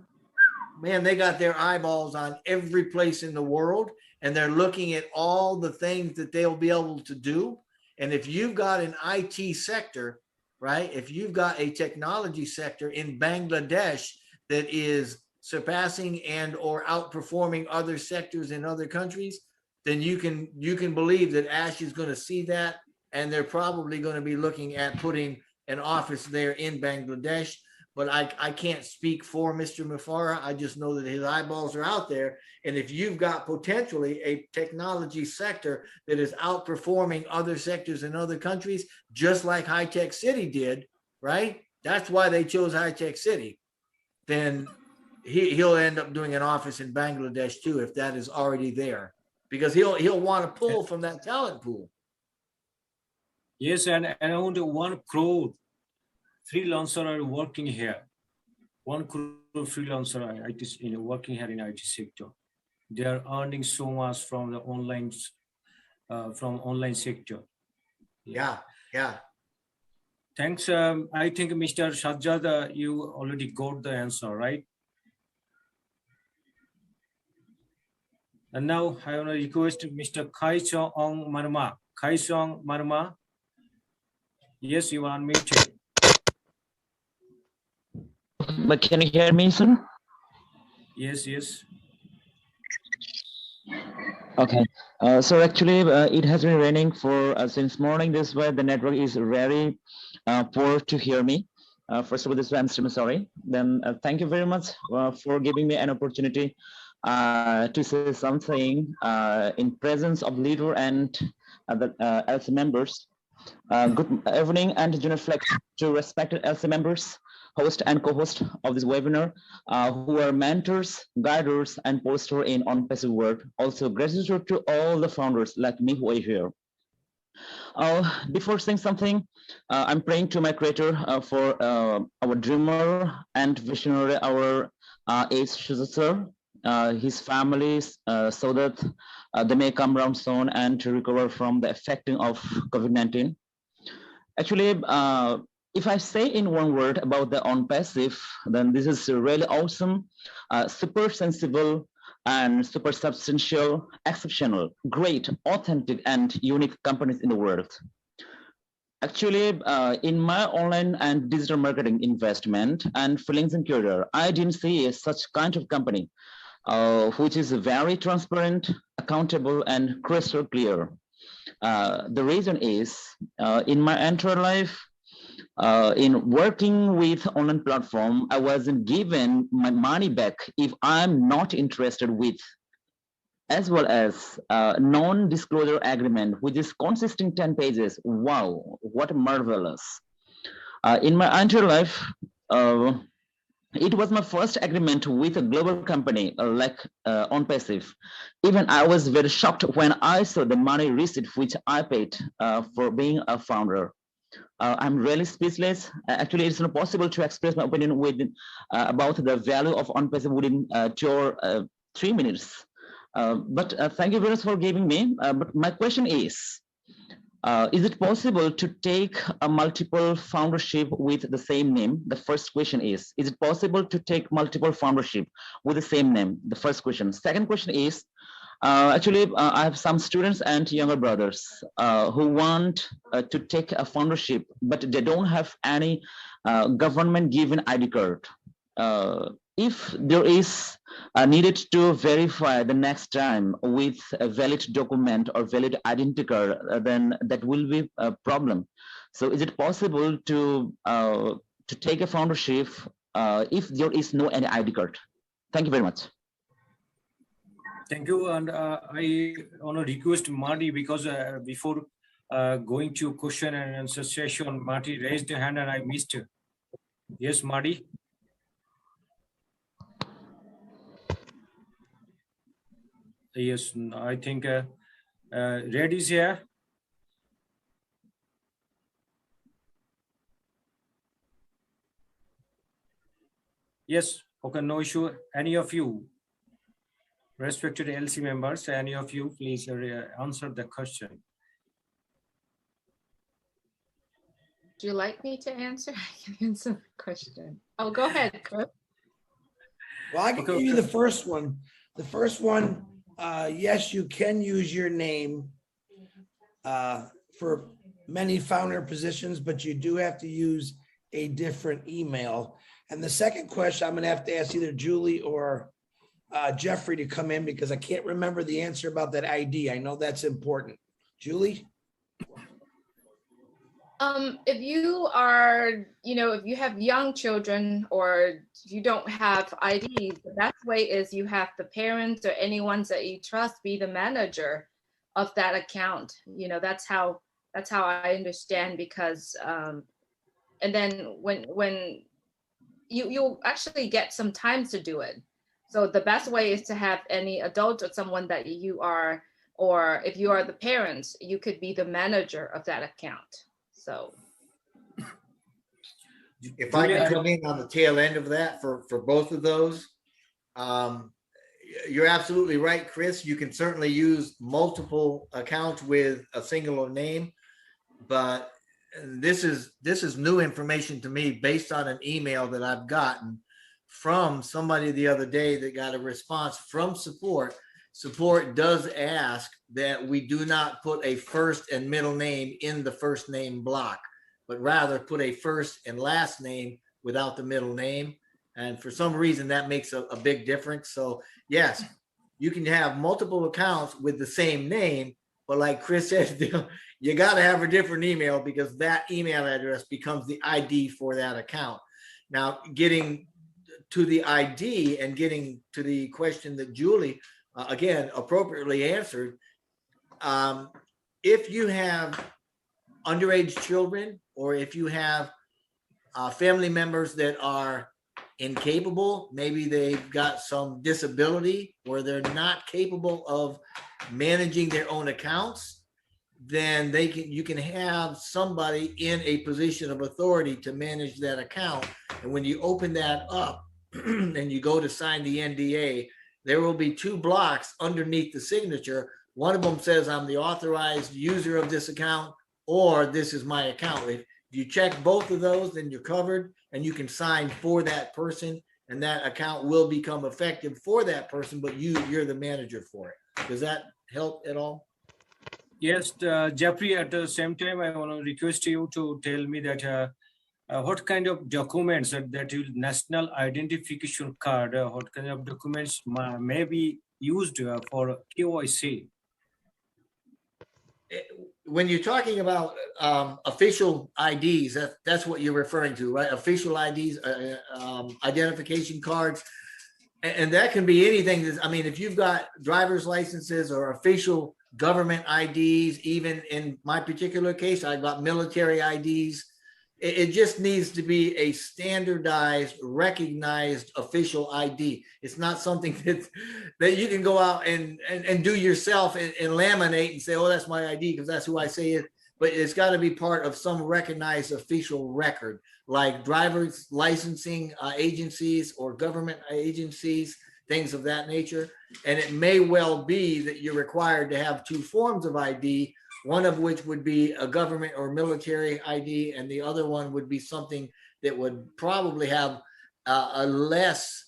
man, they got their eyeballs on every place in the world, and they're looking at all the things that they'll be able to do. And if you've got an IT sector, right? If you've got a technology sector in Bangladesh that is surpassing and or outperforming other sectors in other countries, then you can believe that ASH is going to see that, and they're probably going to be looking at putting an office there in Bangladesh. But I can't speak for Mr. Mufara. I just know that his eyeballs are out there. And if you've got potentially a technology sector that is outperforming other sectors in other countries, just like High Tech City did, right? That's why they chose High Tech City. Then he'll end up doing an office in Bangladesh too, if that is already there, because he'll want to pull from that talent pool. Yes, and around 1 crore freelancers are working here. 1 crore freelancers are working here in IT sector. They are earning so much from the online sector. Yeah. Thanks. I think Mr. Sajjad, you already got the answer, right? And now I want to request Mr. Khai Chong Marma. Khai Chong Marma. Yes, you are unmuted. But can you hear me, sir? Yes. Okay. So actually, it has been raining for since morning. This way, the network is very poor to hear me. First of all, this is why I'm extremely sorry. Then thank you very much for giving me an opportunity to say something in presence of leader and the LC members. Good evening and genuflect to respected LC members, host and co-host of this webinar, who are mentors, guiders, and posters in Onpassive world. Also, gratitude to all the founders like me who are here. Before saying something, I'm praying to my creator for our dreamer and visionary, our ace sir, his families, so that they may come around soon and to recover from the affecting of COVID-19. Actually, if I say in one word about the Onpassive, then this is really awesome, super sensible, and super substantial, exceptional, great, authentic, and unique companies in the world. Actually, in my online and digital marketing investment and freelancing career, I didn't see such kind of company, which is very transparent, accountable, and crystal clear. The reason is, in my entire life, in working with online platform, I wasn't given my money back if I'm not interested with, as well as non-disclosure agreement, which is consisting 10 pages. Wow, what marvelous. In my entire life, it was my first agreement with a global company like Onpassive. Even I was very shocked when I saw the money receipt which I paid for being a founder. I'm really speechless. Actually, it's not possible to express my opinion about the value of Onpassive within 2 or 3 minutes. But thank you very much for giving me. But my question is it possible to take a multiple foundership with the same name? The first question is it possible to take multiple foundership with the same name? The first question. Second question is, actually, I have some students and younger brothers who want to take a foundership, but they don't have any government given ID card. If there is needed to verify the next time with a valid document or valid identity card, then that will be a problem. So is it possible to take a foundership if there is no any ID card? Thank you very much. Thank you. And I want to request Marty, because before going to question and answer session, Marty raised a hand and I missed it. Yes, Marty. Yes, I think Red is here. Yes, okay, no issue. Any of you, respected LC members, any of you, please answer the question. Would you like me to answer? I can answer the question. Oh, go ahead, Chris. Well, I can give you the first one. The first one, yes, you can use your name for many founder positions, but you do have to use a different email. And the second question, I'm going to have to ask either Julie or Jeffrey to come in, because I can't remember the answer about that ID. I know that's important. Julie? If you are, if you have young children or you don't have IDs, the best way is you have the parents or anyone that you trust be the manager of that account. That's how I understand, because and then when you'll actually get some time to do it. So the best way is to have any adult or someone that you are, or if you are the parents, you could be the manager of that account. So if I can come in on the tail end of that for both of those, you're absolutely right, Chris. You can certainly use multiple accounts with a single name, but this is new information to me based on an email that I've gotten from somebody the other day that got a response from support. Support does ask that we do not put a first and middle name in the first name block, but rather put a first and last name without the middle name. And for some reason that makes a big difference. So yes, you can have multiple accounts with the same name, but like Chris said, you got to have a different email because that email address becomes the ID for that account. Now, getting to the ID and getting to the question that Julie, again, appropriately answered, if you have underage children or if you have family members that are incapable, maybe they've got some disability where they're not capable of managing their own accounts, then you can have somebody in a position of authority to manage that account. And when you open that up and you go to sign the NDA, there will be two blocks underneath the signature. One of them says I'm the authorized user of this account, or this is my account. If you check both of those, then you're covered and you can sign for that person, and that account will become effective for that person, but you're the manager for it. Does that help at all? Yes, Jeffrey, at the same time, I want to request you to tell me that what kind of documents that you national identification card, what kind of documents may be used for KYC? When you're talking about official IDs, that's what you're referring to, right? Official IDs, identification cards, and that can be anything. I mean, if you've got driver's licenses or official government IDs, even in my particular case, I've got military IDs. It just needs to be a standardized, recognized official ID. It's not something that you can go out and do yourself and laminate and say, oh, that's my ID because that's who I say it. But it's got to be part of some recognized official record, like driver's licensing agencies or government agencies, things of that nature. And it may well be that you're required to have two forms of ID, one of which would be a government or military ID, and the other one would be something that would probably have a less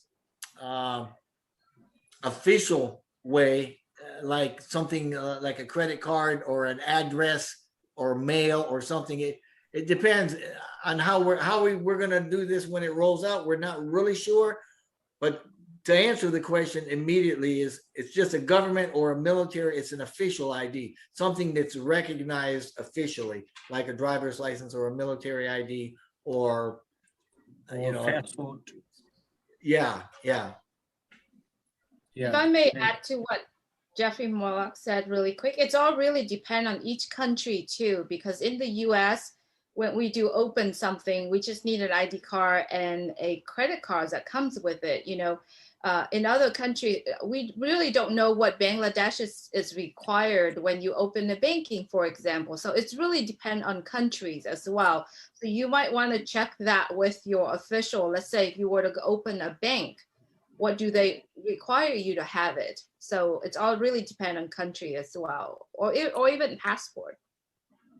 official way, like something like a credit card or an address or mail or something. It depends on how we're going to do this when it rolls out. We're not really sure, but to answer the question immediately is it's just a government or a military, it's an official ID, something that's recognized officially, like a driver's license or a military ID or you know, passport. Yeah. If I may add to what Jeffrey Morlock said really quick, it's all really depend on each country too, because in the US, when we do open something, we just need an ID card and a credit card that comes with it, you know. In other countries, we really don't know what Bangladesh is required when you open a banking, for example. So it's really depend on countries as well. So you might want to check that with your official. Let's say if you were to open a bank, what do they require you to have it? So it's all really depend on country as well, or even passport.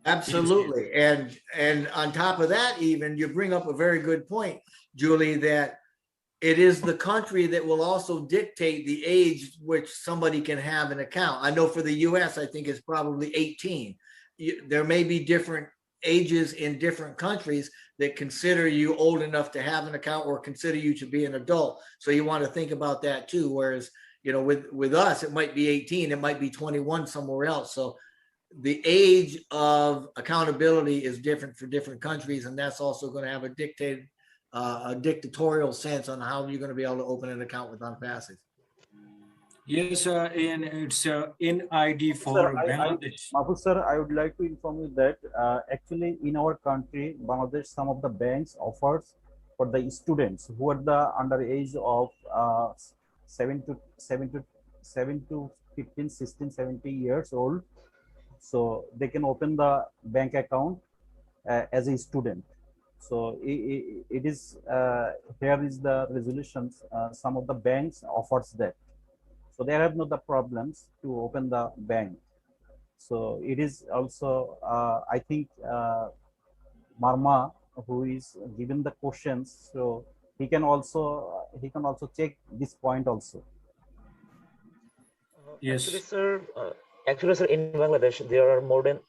Absolutely. And on top of that, even you bring up a very good point, Julie, that it is the country that will also dictate the age which somebody can have an account. I know for the US, I think it's probably 18. There may be different ages in different countries that consider you old enough to have an account or consider you to be an adult. So you want to think about that too. Whereas, you know, with us, it might be 18, it might be 21 somewhere else. So the age of accountability is different for different countries. And that's also going to have a dictatorial sense on how you're going to be able to open an account with Onpassive. Yes, and it's in ID for Bangladesh. Mahfuz sir, I would like to inform you that actually in our country, Bangladesh, some of the banks offers for the students who are the under age of 7 to 15, 16, 17 years old. So they can open the bank account as a student. So it is here is the resolutions. Some of the banks offers that. So there have no the problems to open the bank. So it is also I think Marma, who is given the questions, so he can also check this point also. Yes. Actually, sir, in Bangladesh, there are more than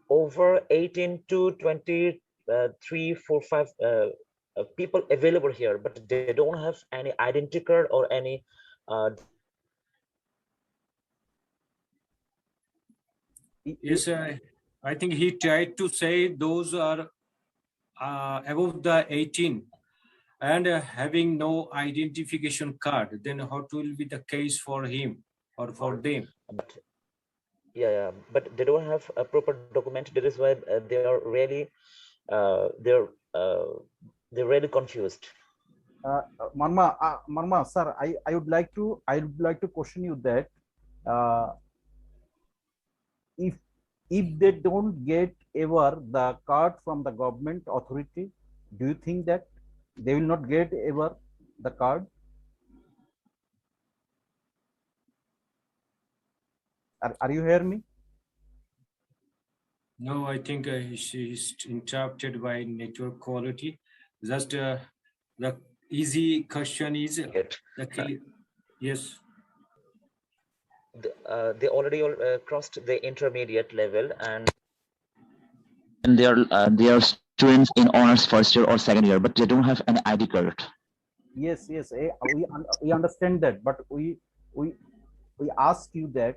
over 18 to 23, 4, 5 people available here, but they don't have any identity card or any Yes, I think he tried to say those are above the 18 and having no identification card. Then what will be the case for him or for them? But yeah, but they don't have a proper document. That is why they are really they're really confused. Marma, sir, I would like to question you that if they don't get ever the card from the government authority, do you think that they will not get ever the card? Are you hearing me? No, I think she's interrupted by network quality. Just the easy question is yes. They already crossed the intermediate level, and they are students in honors first year or second year, but they don't have an ID card. Yes, we understand that, but we ask you that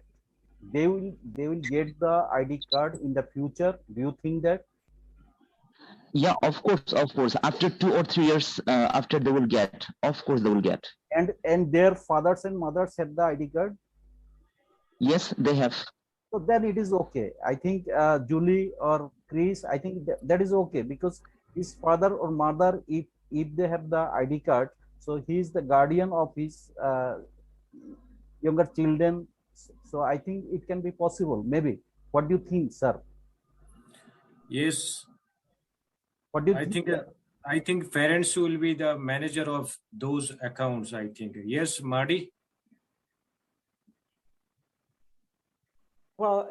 they will get the ID card in the future. Do you think that? Yeah, of course. After 2 or 3 years, after they will get, of course they will get. And their fathers and mothers have the ID card? Yes, they have. So then it is okay. I think Julie or Chris, I think that is okay, because his father or mother, if they have the ID card, so he is the guardian of his younger children. So I think it can be possible, maybe. What do you think, sir? Yes. What do you think? I think parents will be the manager of those accounts, I think. Yes, Marty? Well,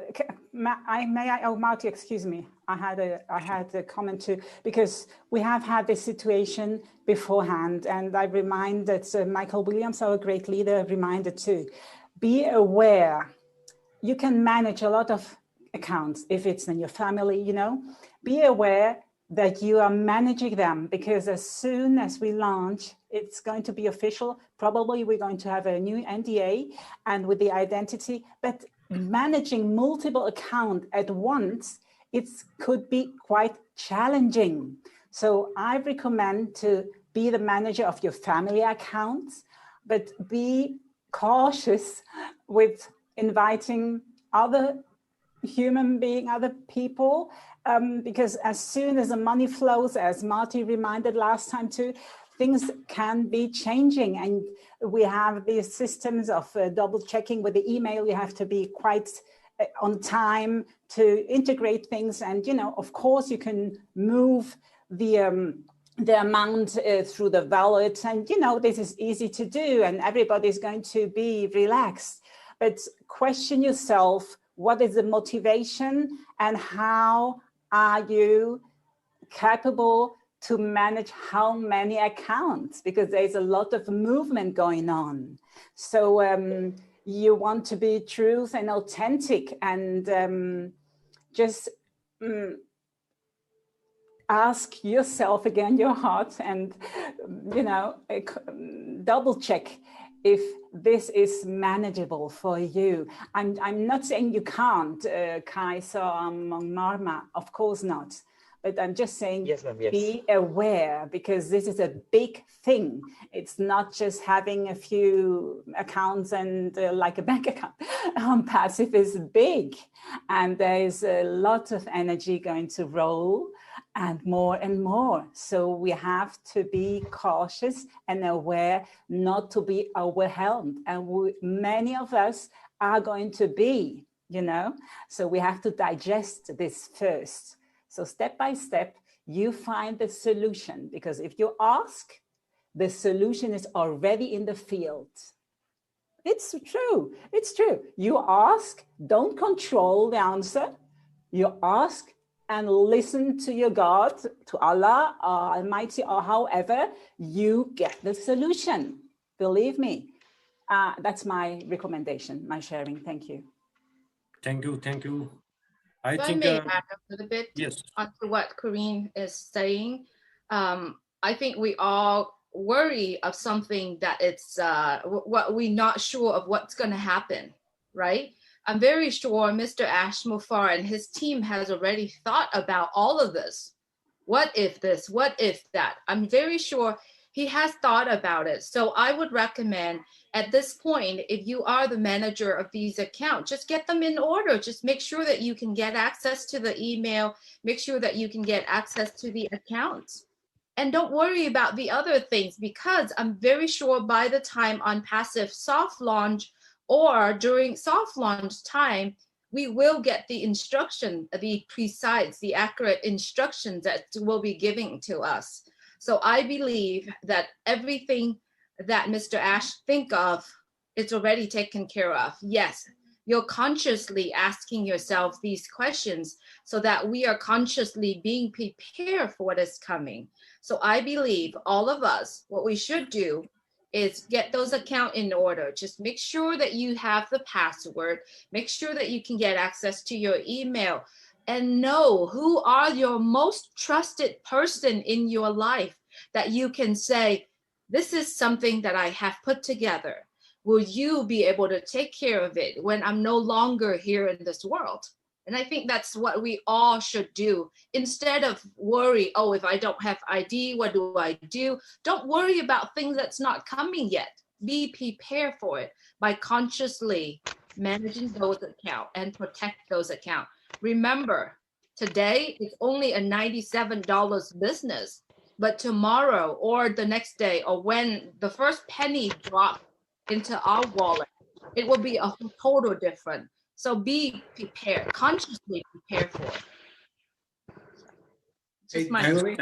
Marty, excuse me. I had a comment too, because we have had this situation beforehand, and I remind that Michael Williams, our great leader, reminded too. Be aware. You can manage a lot of accounts if it's in your family, you know. Be aware that you are managing them, because as soon as we launch, it's going to be official. Probably we're going to have a new NDA and with the identity, but managing multiple accounts at once, it could be quite challenging. So I recommend to be the manager of your family accounts, but be cautious with inviting other human being, other people, because as soon as the money flows, as Marty reminded last time too, things can be changing, and we have these systems of double checking with the email. You have to be quite on time to integrate things, and you know, of course, you can move the amount through the wallet, and you know, this is easy to do, and everybody's going to be relaxed. But question yourself: what is the motivation, and how are you capable to manage how many accounts? Because there's a lot of movement going on. So you want to be truth and authentic, and just ask yourself again, your heart, and you know, double check if this is manageable for you. I'm not saying you can't, Kaiser, Marma, of course not. But I'm just saying, yes, be aware, because this is a big thing. It's not just having a few accounts and like a bank account. Onpassive is big, and there is a lot of energy going to roll, and more. So we have to be cautious and aware not to be overwhelmed. And many of us are going to be, you know, so we have to digest this first. So step by step, you find the solution, because if you ask, the solution is already in the field. It's true. It's true. You ask, don't control the answer. You ask and listen to your God, to Allah, or Almighty, or however, you get the solution. Believe me. That's my recommendation, my sharing. Thank you. Thank you. I If think I may add a little bit yes. onto what Corinne is saying, I think we all worry of something that it's what we're not sure of what's going to happen, right? I'm very sure Mr. Ash Mufar and his team has already thought about all of this. What if this? What if that? I'm very sure he has thought about it. So I would recommend at this point, if you are the manager of these accounts, just get them in order. Just make sure that you can get access to the email, make sure that you can get access to the accounts. And don't worry about the other things, because I'm very sure by the time Onpassive soft launch or during soft launch time, we will get the instruction, the precise, the accurate instructions that will be giving to us. So I believe that everything that Mr. Ash think of, it's already taken care of. Yes, you're consciously asking yourself these questions so that we are consciously being prepared for what is coming. So I believe all of us, what we should do is get those accounts in order. Just make sure that you have the password, make sure that you can get access to your email, and know who are your most trusted person in your life that you can say, this is something that I have put together. Will you be able to take care of it when I'm no longer here in this world? And I think that's what we all should do. Instead of worry, oh, if I don't have ID, what do I do? Don't worry about things that's not coming yet. Be prepared for it by consciously managing those accounts and protect those accounts. Remember, today it's only a $97 business, but tomorrow or the next day or when the first penny drops into our wallet, it will be a total different. So be prepared, consciously prepared for it. Hey, Julie,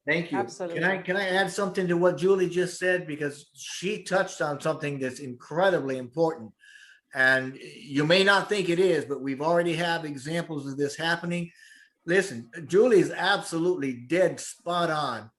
thank you. Absolutely. Can I add something to what Julie just said, because she touched on something that's incredibly important, and you may not think it is, but we've already have examples of this happening. Listen, Julie is absolutely dead spot on.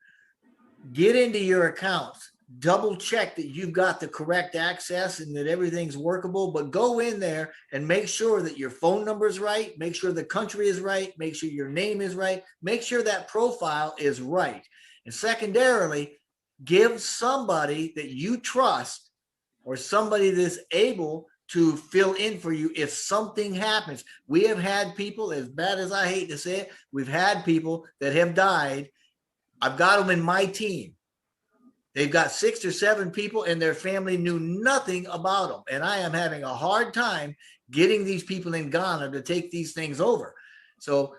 Get into your accounts. Double check that you've got the correct access and that everything's workable, but go in there and make sure that your phone number is right, make sure the country is right, make sure your name is right, make sure that profile is right. And secondarily, give somebody that you trust or somebody that's able to fill in for you if something happens. We have had people, as bad as I hate to say it, we've had people that have died. I've got them in my team. They've got 6 or 7 people and their family knew nothing about them. And I am having a hard time getting these people in Ghana to take these things over. So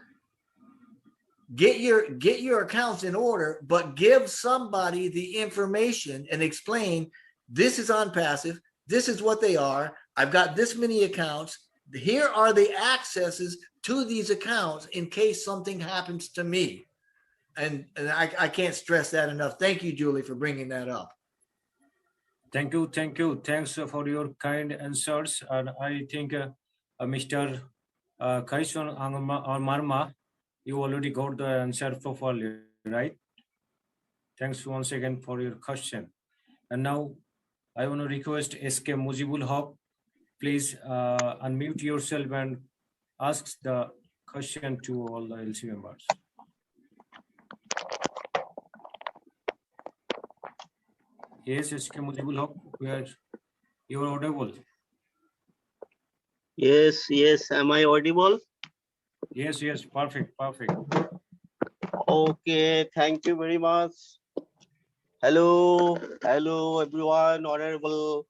get your accounts in order, but give somebody the information and explain, this is Onpassive, this is what they are, I've got this many accounts, here are the accesses to these accounts in case something happens to me. And I can't stress that enough. Thank you, Julie, for bringing that up. Thank you. Thanks for your kind answers. And I think Mr. Kaison or Marma, you already got the answer properly, right? Thanks once again for your question. And now I want to request SK Mujibul Haq, please unmute yourself and ask the question to all the LC members. Yes, SK Mujibul Haq, you are audible. Yes, am I audible? Yes, perfect. Okay, thank you very much. Hello everyone, honorable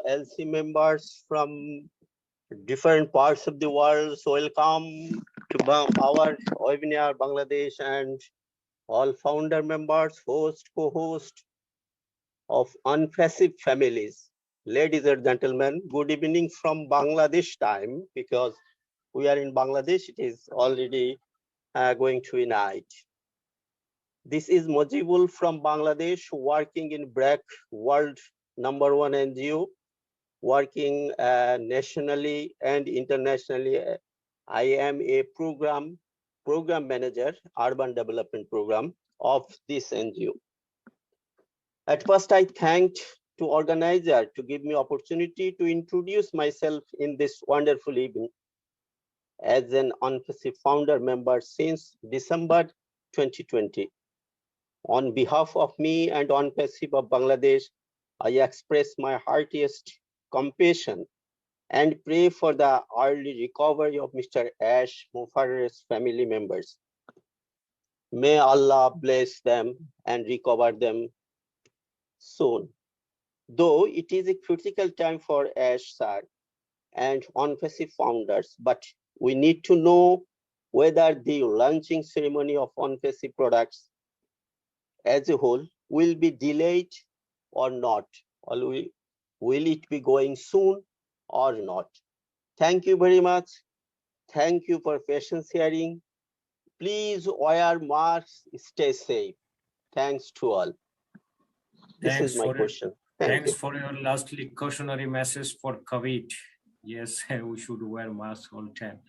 LC members from different parts of the world. So welcome to our webinar, Bangladesh, and all founder members, host, co-host of Onpassive families. Ladies and gentlemen, good evening from Bangladesh time, because we are in Bangladesh, it is already going to be night. This is Mujibul from Bangladesh, working in BRAC, world #1 NGO, working nationally and internationally. I am a program manager, urban development program of this NGO. At first, I thanked to organizer to give me opportunity to introduce myself in this wonderful evening as an Onpassive founder member since December 2020. On behalf of me and Onpassive of Bangladesh, I express my heartiest compassion and pray for the early recovery of Mr. Ash Mufarer's family members. May Allah bless them and recover them soon. Though it is a critical time for Ash sir and Onpassive founders, but we need to know whether the launching ceremony of Onpassive products as a whole will be delayed or not, or will it be going soon or not. Thank you very much. Thank you for patience hearing. Please wear masks, stay safe. Thanks to all. This is my question. Thanks for your lastly cautionary message for COVID. Yes, we should wear masks all the time.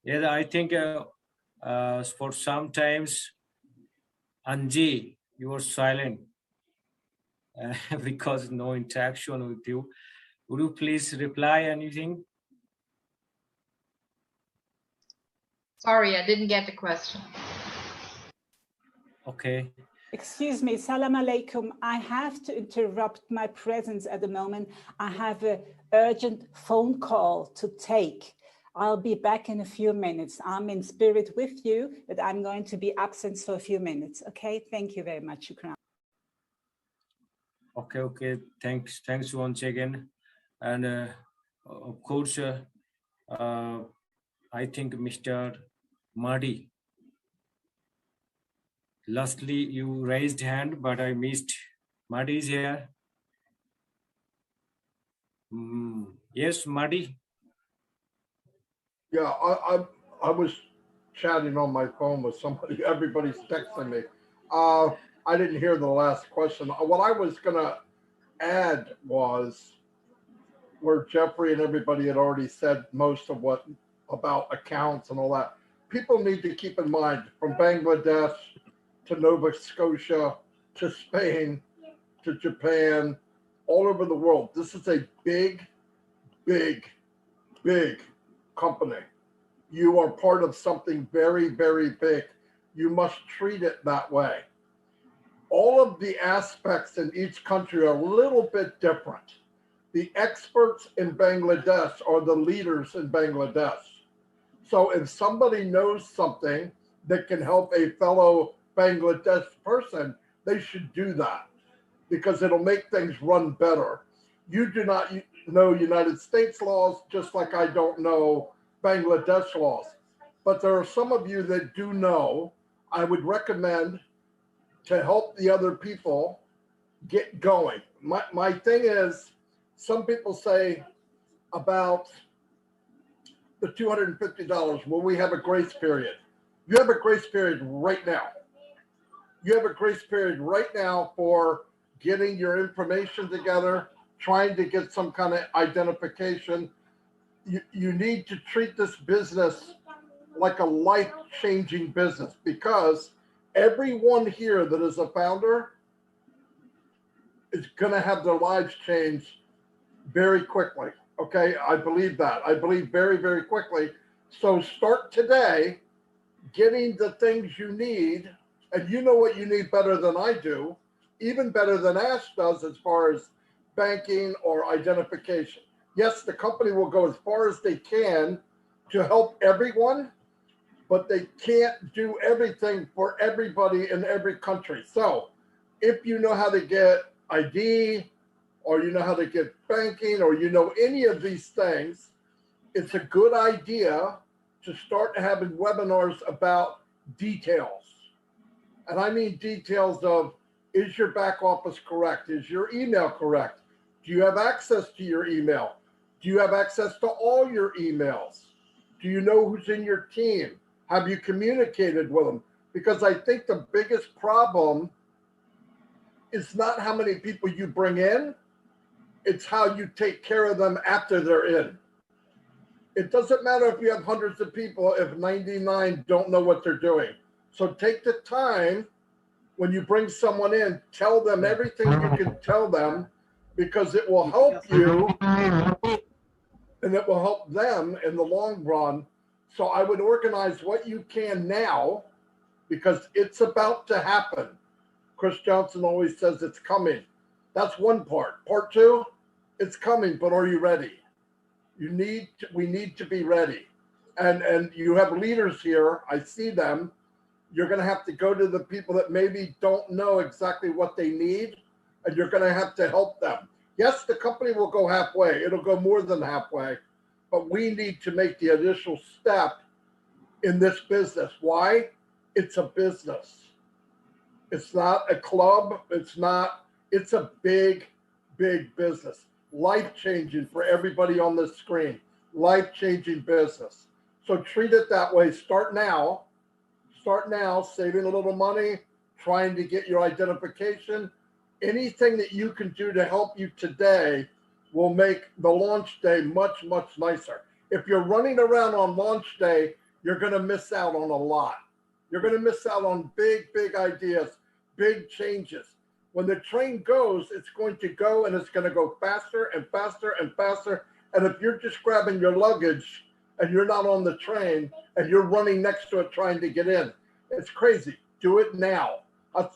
Yeah, I think for sometimes, Anji, you were silent because no interaction with you. Would you please reply anything? Sorry, I didn't get the question. Okay. Excuse me, salam alaikum. I have to interrupt my presence at the moment. I have an urgent phone call to take. I'll be back in a few minutes. I'm in spirit with you, but I'm going to be absent for a few minutes. Okay, thank you very much, Shukran. Okay. Thanks once again. And of course, I think Mr. Mahdi. Lastly, you raised hand, but I missed. Mahdi is here. Yes, Mahdi. Yeah, I was chatting on my phone with somebody. Everybody's texting me. I didn't hear the last question. What I was gonna add was where Jeffrey and everybody had already said most of what about accounts and all that. People need to keep in mind, from Bangladesh to Nova Scotia to Spain to Japan, all over the world, this is a big company. You are part of something very, very big. You must treat it that way. All of the aspects in each country are a little bit different. The experts in Bangladesh are the leaders in Bangladesh. So if somebody knows something that can help a fellow Bangladesh person, they should do that because it'll make things run better. You do not know United States laws, just like I don't know Bangladesh laws. But there are some of you that do know. I would recommend to help the other people get going. My thing is, some people say about the $250, well, we have a grace period. You have a grace period right now. You have a grace period right now for getting your information together, trying to get some kind of identification. You need to treat this business like a life-changing business, because everyone here that is a founder is going to have their lives changed very quickly. Okay, I believe that. I believe very, very quickly. So start today getting the things you need, and you know what you need better than I do, even better than Ash does as far as banking or identification. Yes, the company will go as far as they can to help everyone, but they can't do everything for everybody in every country. So if you know how to get ID, or you know how to get banking, or you know any of these things, it's a good idea to start having webinars about details. And I mean details of, is your back office correct? Is your email correct? Do you have access to your email? Do you have access to all your emails? Do you know who's in your team? Have you communicated with them? Because I think the biggest problem is not how many people you bring in, it's how you take care of them after they're in. It doesn't matter if you have hundreds of people if 99 don't know what they're doing. So take the time when you bring someone in, tell them everything you can tell them, because it will help you and it will help them in the long run. So I would organize what you can now, because it's about to happen. Chris Johnson always says it's coming. That's one part. Part two, it's coming, but are you ready? We need to be ready. And you have leaders here. I see them. You're going to have to go to the people that maybe don't know exactly what they need, and you're going to have to help them. Yes, the company will go halfway. It'll go more than halfway, but we need to make the initial step in this business. Why? It's a business. It's not a club. It's a big, big business. Life-changing for everybody on this screen. Life-changing business. So treat it that way. Start now, saving a little money, trying to get your identification. Anything that you can do to help you today will make the launch day much, much nicer. If you're running around on launch day, you're going to miss out on a lot. You're going to miss out on big, big ideas, big changes. When the train goes, it's going to go, and it's going to go faster and faster and faster. And if you're just grabbing your luggage and you're not on the train and you're running next to it trying to get in, it's crazy. Do it now.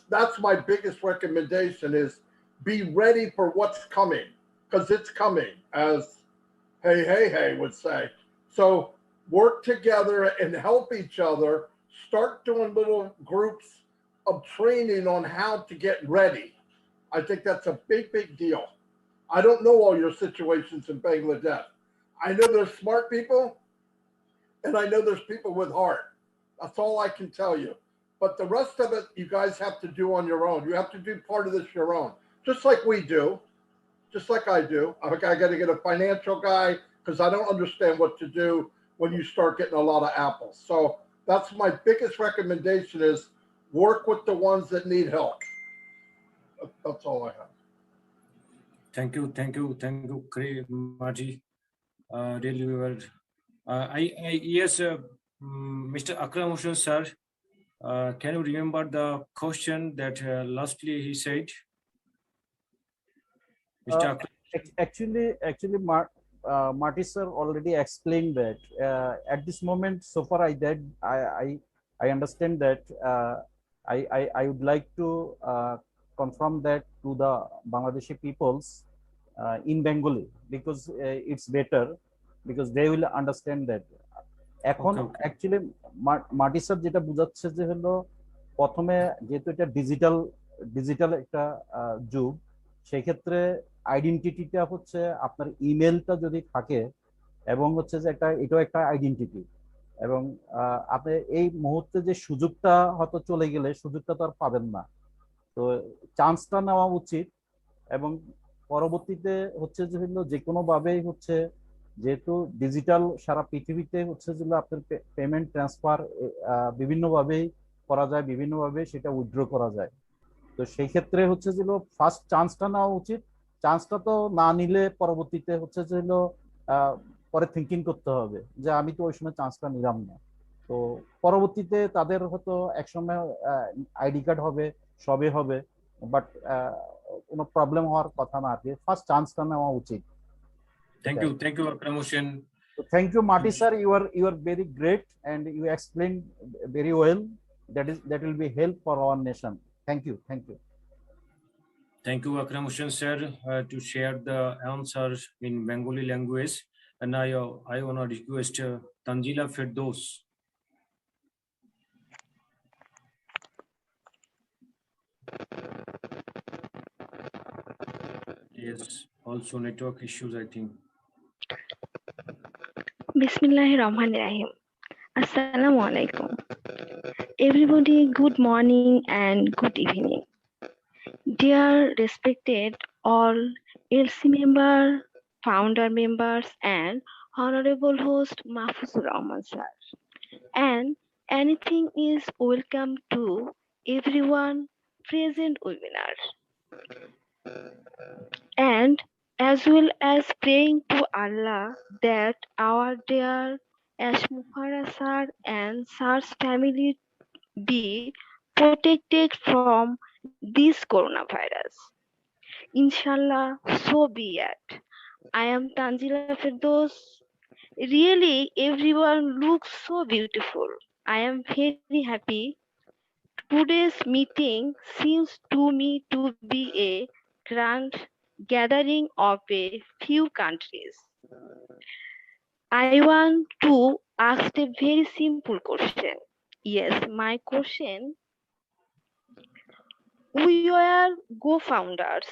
That's my biggest recommendation, is be ready for what's coming, because it's coming, as Hey would say. So work together and help each other. Start doing little groups of training on how to get ready. I think that's a big, big deal. I don't know all your situations in Bangladesh. I know there's smart people, and I know there's people with heart. That's all I can tell you. But the rest of it, you guys have to do on your own. You have to do part of this your own, just like we do, just like I do. I got to get a financial guy, because I don't understand what to do when you start getting a lot of apples. So that's my biggest recommendation, is work with the ones that need help. That's all I have. Thank you, Margie. Really well. Yes, Mr. Akram Hussain, sir. Can you remember the question that lastly he said? Mr. Actually, Marty sir already explained that. At this moment, so far I understand that. I would like to confirm that to the Bangladeshi peoples in Bengali, because it's better, because they will understand that. এখন actually মার্টি sir যেটা বোঝাচ্ছে যে হলো, প্রথমে যেহেতু এটা digital একটা যুগ, সেই ক্ষেত্রে আইডেন্টিটিটা হচ্ছে আপনার ইমেলটা যদি থাকে, এবং হচ্ছে যে এটাও একটা আইডেন্টিটি, এবং আপনি এই মুহূর্তে যে সুযোগটা হয়তো চলে গেলে সুযোগটা তো আর পাবেন না। তো চান্সটা নেওয়া উচিত, এবং পরবর্তীতে হচ্ছে যে হলো যে কোনো ভাবেই হচ্ছে, যেহেতু ডিজিটাল সারা পৃথিবীতে হচ্ছে যে আপনার পেমেন্ট ট্রান্সফার বিভিন্নভাবেই করা যায়, বিভিন্নভাবে সেটা উইথড্র করা যায়। তো সেই ক্ষেত্রে হচ্ছে যে ফার্স্ট চান্সটা নেওয়া উচিত। চান্সটা তো না নিলে পরবর্তীতে হচ্ছে যে পরে থিঙ্কিং করতে হবে যে আমি তো ওই সময় চান্সটা নিলাম না। তো পরবর্তীতে তাদের হয়তো একসময় আইডি কার্ড হবে, সবে হবে, বাট কোনো প্রবলেম হওয়ার কথা না। আর কি ফার্স্ট চান্সটা নেওয়া উচিত। Thank you, promotion. Thank you, Marty sir. You are very great, and you explained very well. That will be help for our nation. Thank you. Thank you, Akram Hussain sir, to share the answers in Bengali language. And I want to request Tanzila Firdaus. Yes, also network issues, I think. Bismillahirrahmanirrahim. Assalamu alaikum. Everybody, good morning and good evening. Dear respected all LC member, founder members, and honorable host Mahfuz-Rahman sir. And anything is welcome to everyone present webinar. And as well as praying to Allah that our dear Ashmukhara sir and sir's family be protected from this coronavirus. Inshallah, so be it. I am Tanzila Firdaus. Really, everyone looks so beautiful. I am very happy. Today's meeting seems to me to be a grand gathering of a few countries. I want to ask a very simple question. Yes, my question. We were co-founders,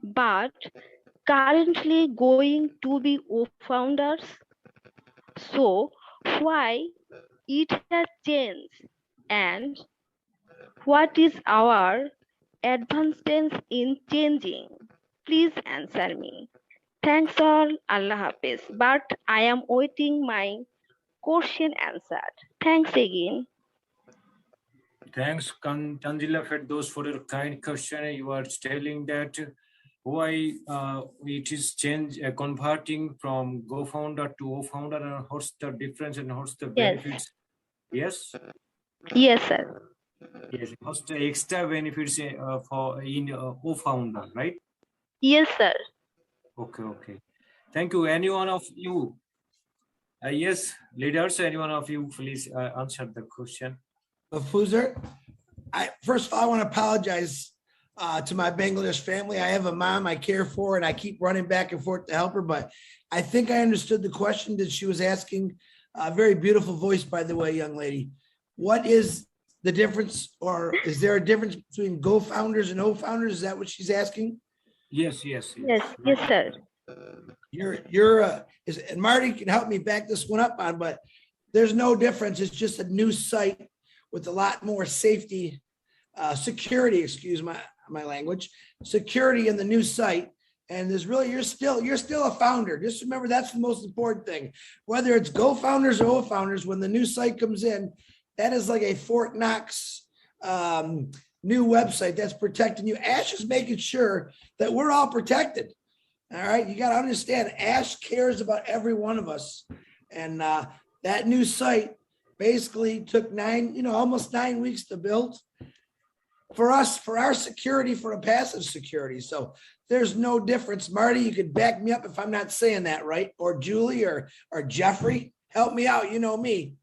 but currently going to be co-founders. So why it has changed and what is our advancements in changing? Please answer me. Thanks all. Allah Hafiz. But I am waiting my question answered. Thanks again. Thanks, Tanzila, for your kind question. You are telling that why it is change converting from go-founder to o-founder, and what's the difference and what's the Yes. benefits? Yes. Yes, sir. Yes. What's the extra benefits for in o-founder, right? Yes, sir. Okay. Okay. Thank you. Any one of you? Yes, leaders. Any one of you, please answer the question. Mahfuz, first of all, I want to apologize to my Bangladesh family. I have a mom I care for, and I keep running back and forth to help her. But I think I understood the question that she was asking. Very beautiful voice, by the way, young lady. What is the difference, or is there a difference between Go founders and O founders? Is that what she's asking? Yes, sir. And Marty can help me back this one up on, but there's no difference. It's just a new site with a lot more safety, security, excuse my language, security in the new site. And there's really, you're still a founder. Just remember, that's the most important thing. Whether it's Go founders or O founders, when the new site comes in, that is like a Fort Knox new website that's protecting you. Ash is making sure that we're all protected. All right, you got to understand, Ash cares about every one of us. And that new site basically took almost 9 weeks to build for us, for our security, for a passive security. So there's no difference. Marty, you could back me up if I'm not saying that right, or Julie or Jeffrey, help me out. You know me.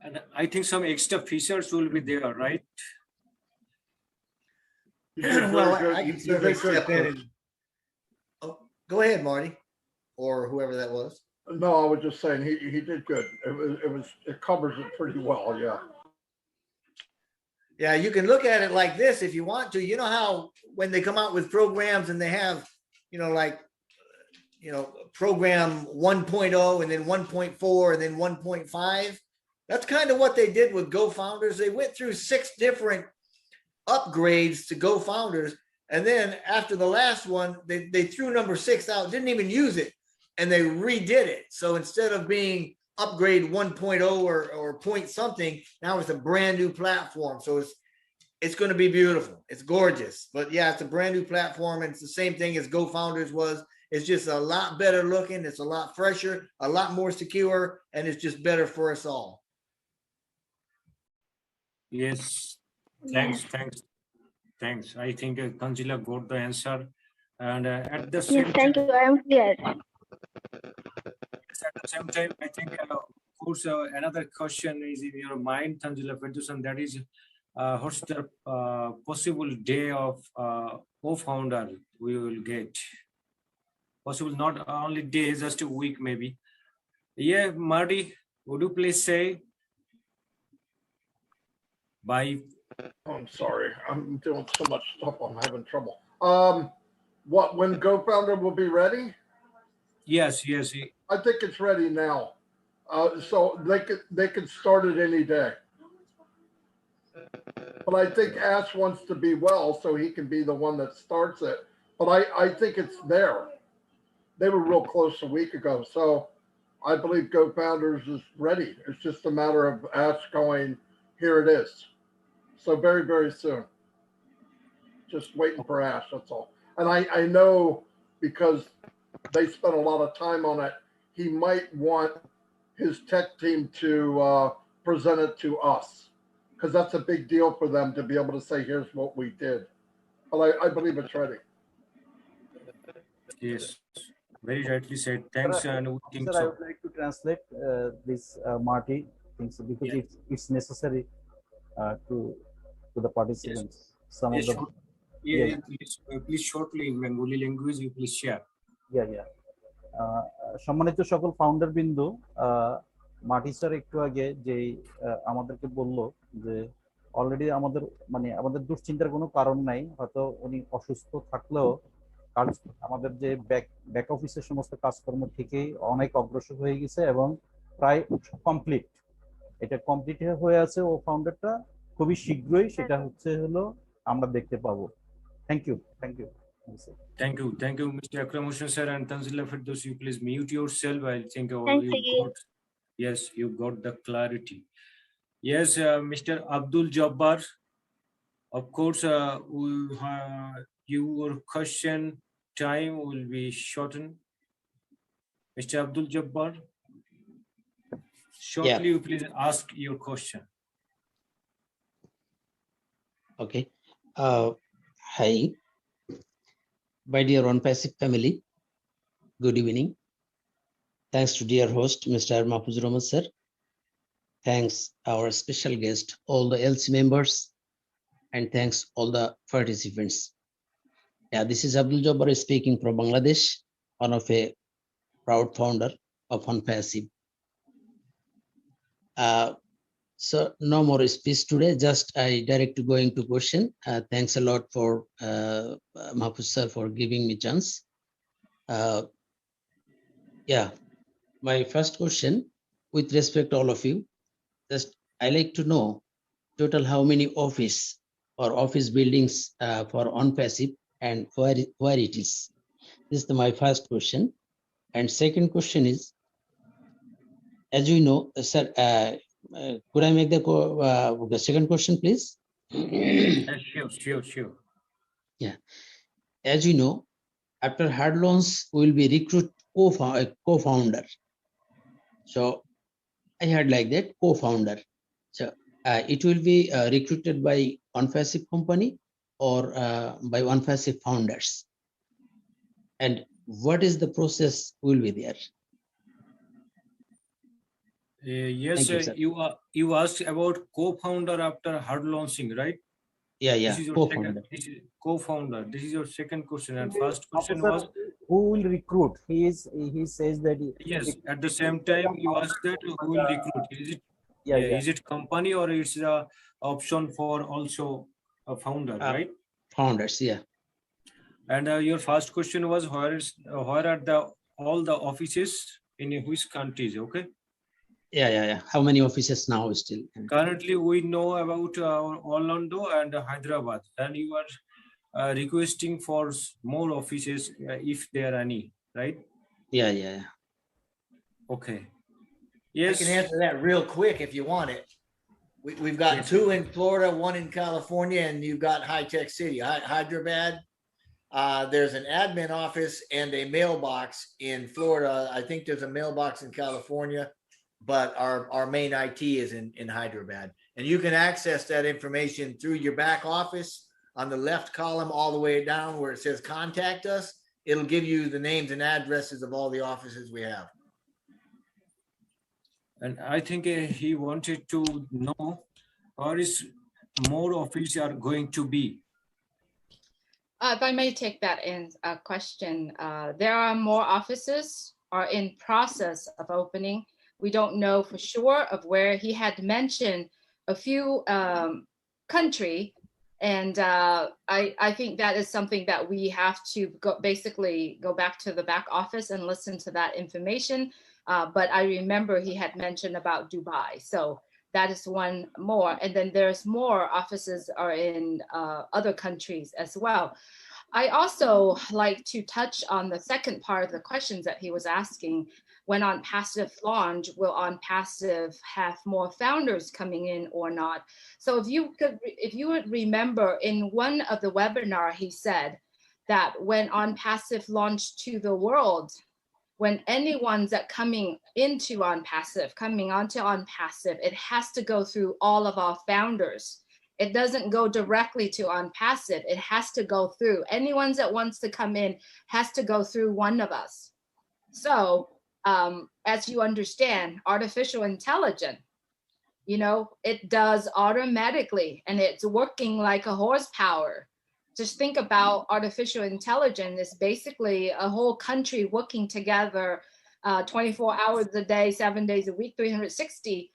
And I think some extra features will be there, right? Well, I can certainly step in and go ahead, Marty, or whoever that was. No, I was just saying he did good. It covers it pretty well. Yeah. Yeah, you can look at it like this if you want to. You know how when they come out with programs and they have, program 1.0 and then 1.4 and then 1.5. That's kind of what they did with Go Founders. They went through 6 different upgrades to Go Founders. And then after the last one, they threw number 6 out, didn't even use it. And they redid it. So instead of being upgrade 1.0 or point something, now it's a brand new platform. So it's going to be beautiful. It's gorgeous. But yeah, it's a brand new platform. And it's the same thing as Go Founders was. It's just a lot better looking. It's a lot fresher, a lot more secure, and it's just better for us all. Yes. Thanks. I think Kanjila got the answer. And at the same Thank you. I am clear. At the same time, I think, of course, another question is in your mind, Tanzila Ferguson, that is, what's the possible day of co-founder we will get? Possible, not only days, just a week maybe. Yeah, Marty, would you please say? Bye. I'm sorry. I'm doing so much stuff. I'm having trouble. When Go Founder will be ready? Yes. I think it's ready now. So they could start it any day. But I think Ash wants to be well, so he can be the one that starts it. But I think it's there. They were real close a week ago. So I believe Go Founders is ready. It's just a matter of Ash going, here it is. So very, very soon. Just waiting for Ash, that's all. And I know because they spent a lot of time on it, he might want his tech team to present it to us, because that's a big deal for them to be able to say, here's what we did. But I believe it's ready. Yes, very rightly said. Thanks. Sir, and we think I so. would like to translate this Marty things because it's necessary to the participants. Some of them. Please shortly in Bengali language, you please share. ইয়া সম্মানিত সকল founder বিন্দু, মাটি sir একটু আগে যে আমাদেরকে বলল যে অলরেডি আমাদের মানে আমাদের দুশ্চিন্তার কোনো কারণ নাই, হয়তো উনি অসুস্থ থাকলেও কাজ আমাদের যে ব্যাক অফিসের সমস্ত কাজকর্ম থেকেই অনেক অগ্রসর হয়ে গেছে এবং প্রায় কমপ্লিট। এটা কমপ্লিট হয়ে আছে, ও ফাউন্ডারটা খুবই শীঘ্রই সেটা হলো আমরা দেখতে পাবো। Thank you. Thank you, Mr. Akram Hussain sir and Tanzila Firdaus. You please mute yourself. I think Thanks you again. got, yes, you got the clarity. Yes, Mr. Abdul Jabbar. Of course, your question time will be shortened. Mr. Abdul Jabbar, shortly, you please ask your question. Okay. Hi, my dear Onpassive family. Good evening. Thanks to dear host, Mr. Mahfuz-Bangladesh sir. Thanks our special guest, all the LC members, and thanks all the participants. Yeah, this is Abdul Jabbar speaking from Bangladesh, one of a proud founder of Onpassive. So no more speech today, just I direct to going to question. Thanks a lot for Mahfuz sir for giving me chance. Yeah, my first question with respect to all of you, just I like to know total how many office or office buildings for Onpassive and where it is. This is my first question. And second question is, as you know, sir, could I make the second question, please? Sure. Yeah. As you know, after hard loans, we will be recruit co-founder. So I heard like that, co-founder. So it will be recruited by Onpassive company or by Onpassive founders. And what is the process will be there? Yes, You, you asked about co-founder after hard launching, right? Yeah, This is your co-founder. This is co-founder. This is your second question, and first question was who will recruit. He says that yes. At the same time, you asked that who will recruit. Is it is it company or it's the option for also a founder, right? Founders, yeah. And your first question was where are all the offices in which countries? Okay. Yeah. How many offices now still? Currently, we know about Orlando and Hyderabad, and you are requesting for more offices if there are any, right? Yeah. Okay. Yes. I can answer that real quick if you want it. We've got two in Florida, one in California, and you've got High Tech City, Hyderabad. There's an admin office and a mailbox in Florida. I think there's a mailbox in California, but our main IT is in Hyderabad. And you can access that information through your back office on the left column all the way down where it says contact us. It'll give you the names and addresses of all the offices we have. And I think he wanted to know where is more offices are going to be. If I may take that in question, there are more offices are in process of opening. We don't know for sure of where. He had mentioned a few country, and I think that is something that we have to basically go back to the back office and listen to that information. But I remember he had mentioned about Dubai, so that is one more. And then there's more offices are in other countries as well. I also like to touch on the second part of the questions that he was asking. When Onpassive launch, will Onpassive have more founders coming in or not? So if you would remember in one of the webinar, he said that when Onpassive launched to the world, when anyone's that coming onto Onpassive, it has to go through all of our founders. It doesn't go directly to Onpassive. It has to go through. Anyone that wants to come in has to go through one of us. So as you understand, artificial intelligence, it does automatically, and it's working like a horsepower just think about artificial intelligence. It's basically a whole country working together 24 hours a day, 7 days a week, 360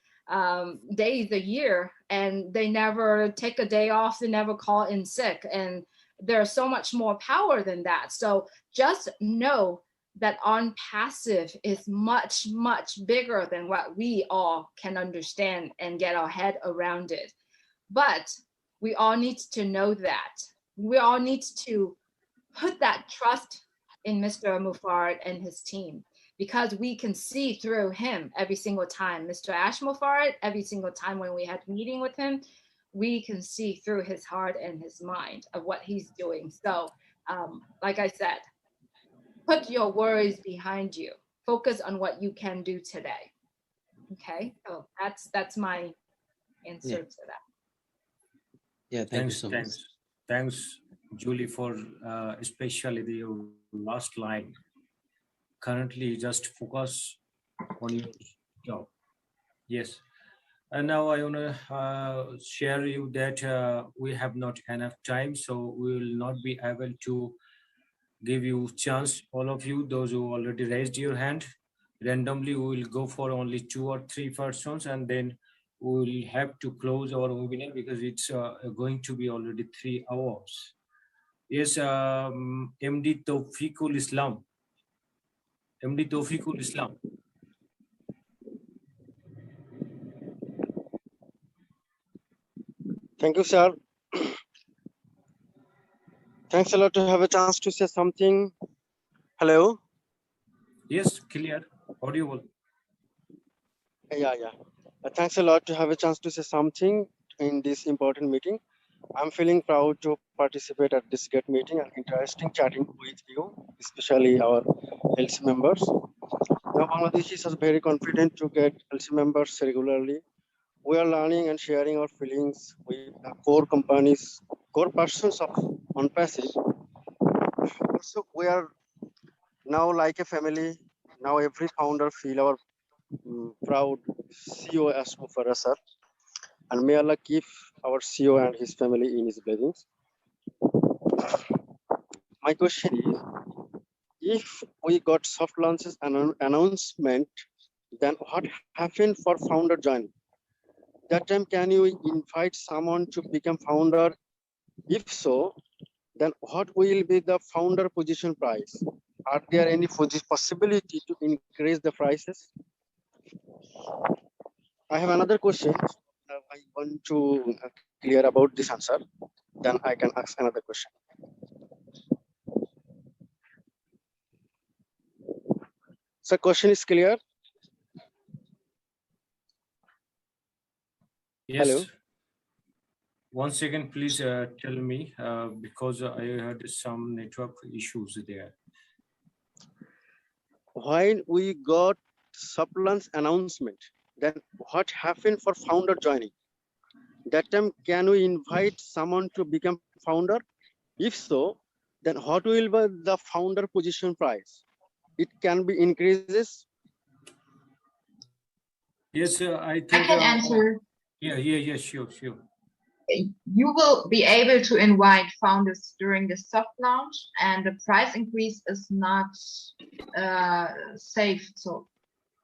days a year, and they never take a day off, they never call in sick, and there's so much more power than that. So just know that Onpassive is much, much bigger than what we all can understand and get our head around it. But we all need to know that. We all need to put that trust in Mr. Mufarad and his team, because we can see through him every single time. Mr. Ash Mufarad, every single time when we had a meeting with him, we can see through his heart and his mind of what he's doing. So like I said, put your worries behind you. Focus on what you can do today. Okay, so that's my answer to that. Yeah, thank you so much. Thanks, Julie, for especially the last line. Currently, just focus on your job. Yes. And now I want to share you that we have not enough time, so we will not be able to give you chance, all of you, those who already raised your hand. Randomly, we will go for only 2 or 3 persons, and then we will have to close our webinar because it's going to be already 3 hours. Yes, MD Tawfiqul Islam. MD Tawfiqul Islam. Thank you, sir. Thanks a lot to have a chance to say something. Hello? Yes, clear, audible. Yeah. Thanks a lot to have a chance to say something in this important meeting. I'm feeling proud to participate at this great meeting and interesting chatting with you, especially our LC members. Now, Bangladeshis are very confident to get LC members regularly. We are learning and sharing our feelings with the core companies, core persons of Onpassive. Also, we are now like a family. Now every founder feel our proud CEO as Mufarad sir. And may Allah keep our CEO and his family in his blessings. My question is, if we got soft launches and announcement, then what happened for founder joining? That time, can you invite someone to become founder? If so, then what will be the founder position price? Are there any possibility to increase the prices? I have another question. I want to clear about this answer. Then I can ask another question. So question is clear? Yes. Hello. 1 second, please tell me, because I had some network issues there. When we got supplements announcement, then what happened for founder joining? That time, can we invite someone to become founder? If so, then what will be the founder position price? It can be increases. Yes, I think. I can answer. Yeah, sure. You will be able to invite founders during the soft launch, and the price increase is not safe. So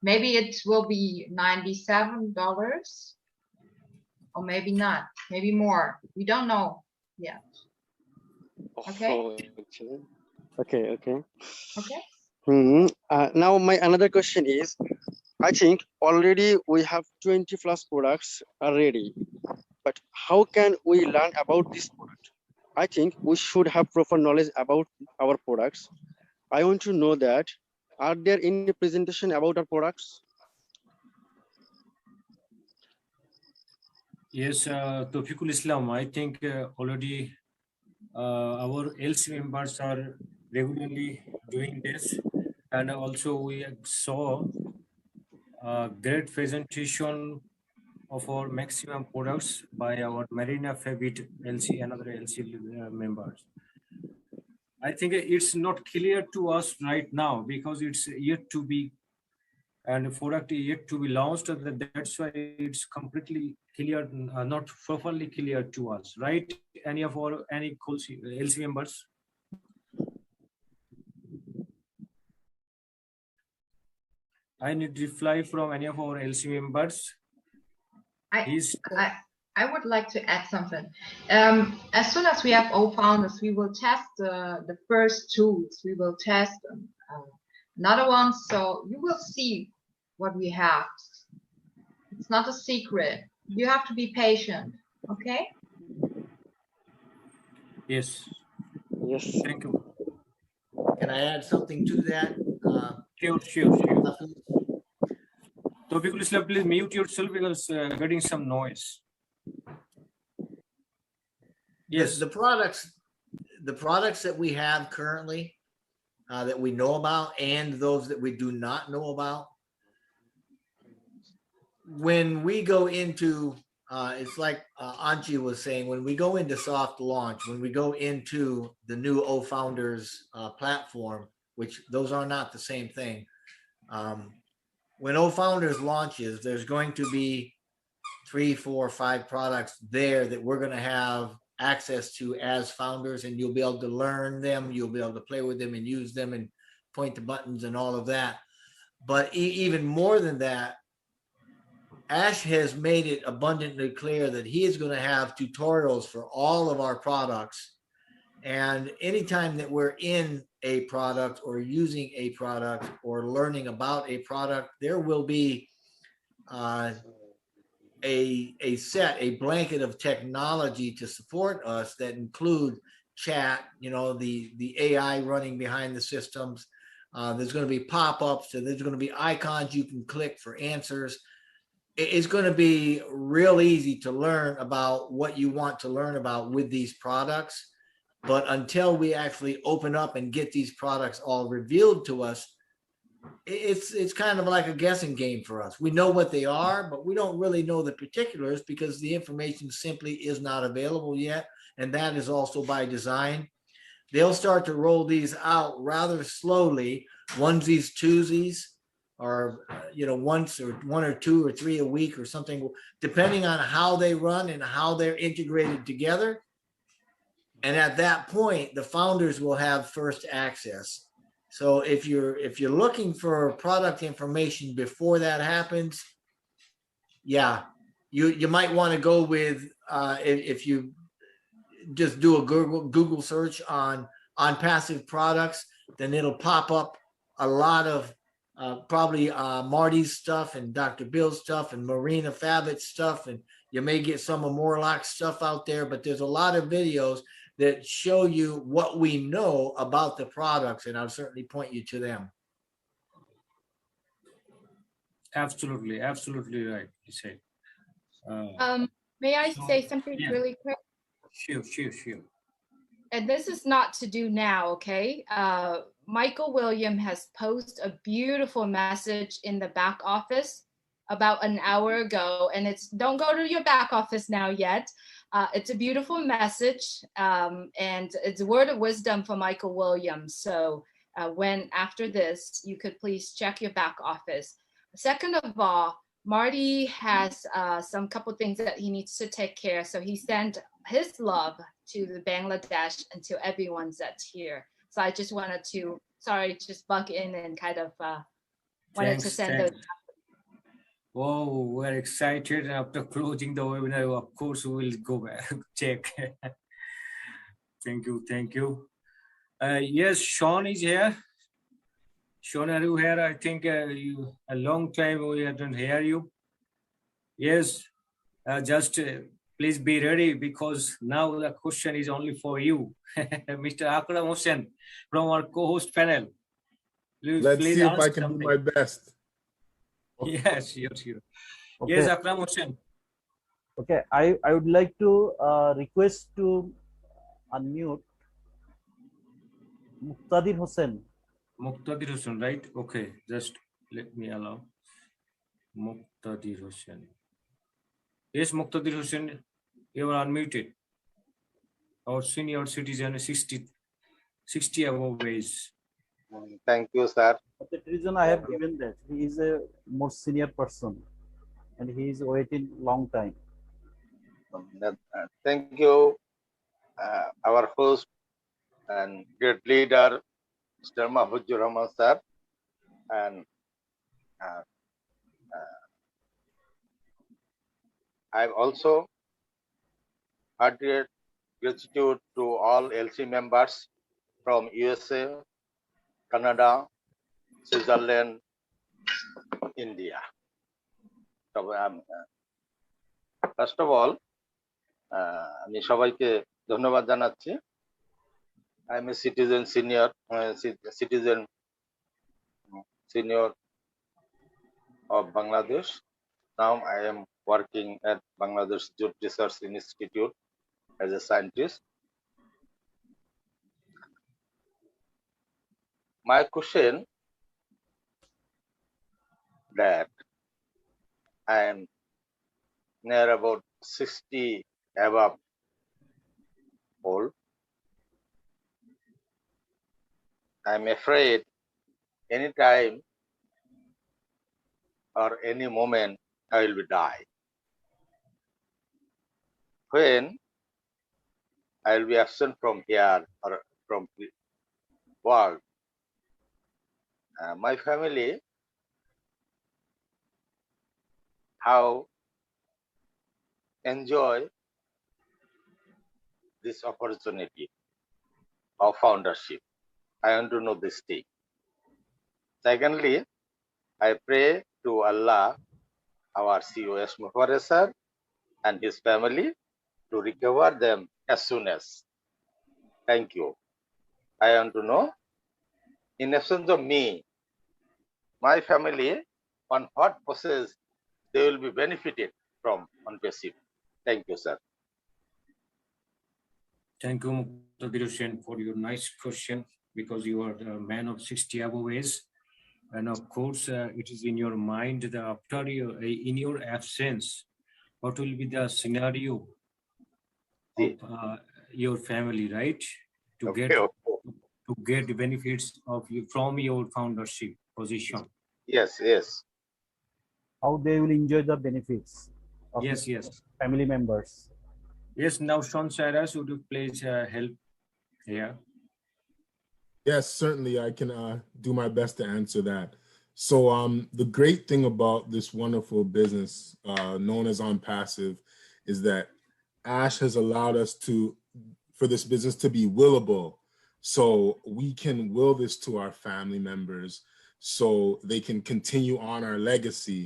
maybe it will be $97, or maybe not, maybe more. We don't know yet. Okay. Okay. Okay. Now my another question is, I think already we have 20 plus products are ready, but how can we learn about this product? I think we should have proper knowledge about our products. I want to know that, are there any presentation about our products? Yes, Tawfiqul Islam, I think already our LC members are regularly doing this, and also we saw a great presentation of our maximum products by our Marina Fabit LC, another LC members. I think it's not clear to us right now because it's yet to be, and the product is yet to be launched. That's why it's completely clear, not properly clear to us, right? Any of our LC members? I need reply from any of our LC members. I would like to add something. As soon as we have all founders, we will test the first tools. We will test another one, so you will see what we have. It's not a secret. You have to be patient, okay? Yes. Yes. Thank you. Can I add something to that? Sure. Topical Islam, please mute yourself because getting some noise. Yes. The products that we have currently that we know about and those that we do not know about, when we go into it's like Anchi was saying, when we go into soft launch, when we go into the new O Founders platform, which those are not the same thing. When O Founders launches, there's going to be 3, 4, 5 products there that we're going to have access to as founders, and you'll be able to learn them, you'll be able to play with them and use them and point the buttons and all of that. But even more than that, Ash has made it abundantly clear that he is going to have tutorials for all of our products. And anytime that we're in a product or using a product or learning about a product, there will be a blanket of technology to support us that include chat, the AI running behind the systems. There's going to be pop-ups, and there's going to be icons you can click for answers. It's going to be real easy to learn about what you want to learn about with these products. But until we actually open up and get these products all revealed to us, it's kind of like a guessing game for us. We know what they are, but we don't really know the particulars because the information simply is not available yet. And that is also by design. They'll start to roll these out rather slowly, onesies, twosies, or once or 1 or 2 or 3 a week or something, depending on how they run and how they're integrated together. And at that point, the founders will have first access. So if you're looking for product information before that happens, yeah, you might want to go with if you just do a Google search on Onpassive products, then it'll pop up a lot of probably Marty's stuff and Dr. Bill's stuff and Marina Fabit's stuff, and you may get some of Morlock's stuff out there, but there's a lot of videos that show you what we know about the products, and I'll certainly point you to them. Absolutely right, you say. May I say something really quick? Sure. And this is not to do now, okay? Michael William has posted a beautiful message in the back office about an hour ago, and it's don't go to your back office now yet. It's a beautiful message, and it's a word of wisdom for Michael Williams. So when after this, you could please check your back office. Second of all, Marty has some couple things that he needs to take care. So he sent his love to the Bangladesh and to everyone that's here. So I just wanted to, just bug in and kind of wanted to send those. Oh, we're excited. After closing the webinar, of course, we will go back, check. Thank you. Yes, Sean is here. Sean, are you here? I think a long time we didn't hear you. Yes, just please be ready because now the question is only for you. Mr. Akram Hussain from our co-host panel. Let's see if I can do my best. Yes, sure. Okay. Yes, Akram Hussain. Okay, I would like to request to unmute Muqtadir Hussain. Muqtadir Hussain, right? Okay, just let me allow Muqtadir Hussain. Yes, Muqtadir Hussain, you are unmuted. Our senior citizen, 60 above age. Thank you, sir. For that reason, I have given that he is a more senior person, and he is waiting long time. Thank you, our host and great leader, Mr. Mahfuz-Rahman sir, and I've also heartiest gratitude to all LC members from USA, Canada, Switzerland, India. So, first of all, আমি সবাইকে ধন্যবাদ জানাচ্ছি। I am a citizen senior of Bangladesh. Now I am working at Bangladesh Youth Research Institute as a scientist. My question that I am near about 60 above old. I'm afraid anytime or any moment I will be die. When I will be absent from here or from the world, my family, how enjoy this opportunity of foundership. I want to know this thing. Secondly, I pray to Allah, our COS Mahfuz sir and his family to recover them as soon as. Thank you. I want to know, in absence of me, my family, on what process they will be benefited from Onpassive. Thank you, sir. Thank you, Muqtadir, for your nice question, because you are the man of 60 above age. And of course, it is in your mind that after in your absence, what will be the scenario of your family, right? To get the benefits of you from your foundership position. Yes. How they will enjoy the benefits of yes. family members. Yes, now Sean Cyrus, would you please help here? Yes, certainly I can do my best to answer that. So the great thing about this wonderful business known as Onpassive is that Ash has allowed us for this business to be willable. So we can will this to our family members so they can continue on our legacy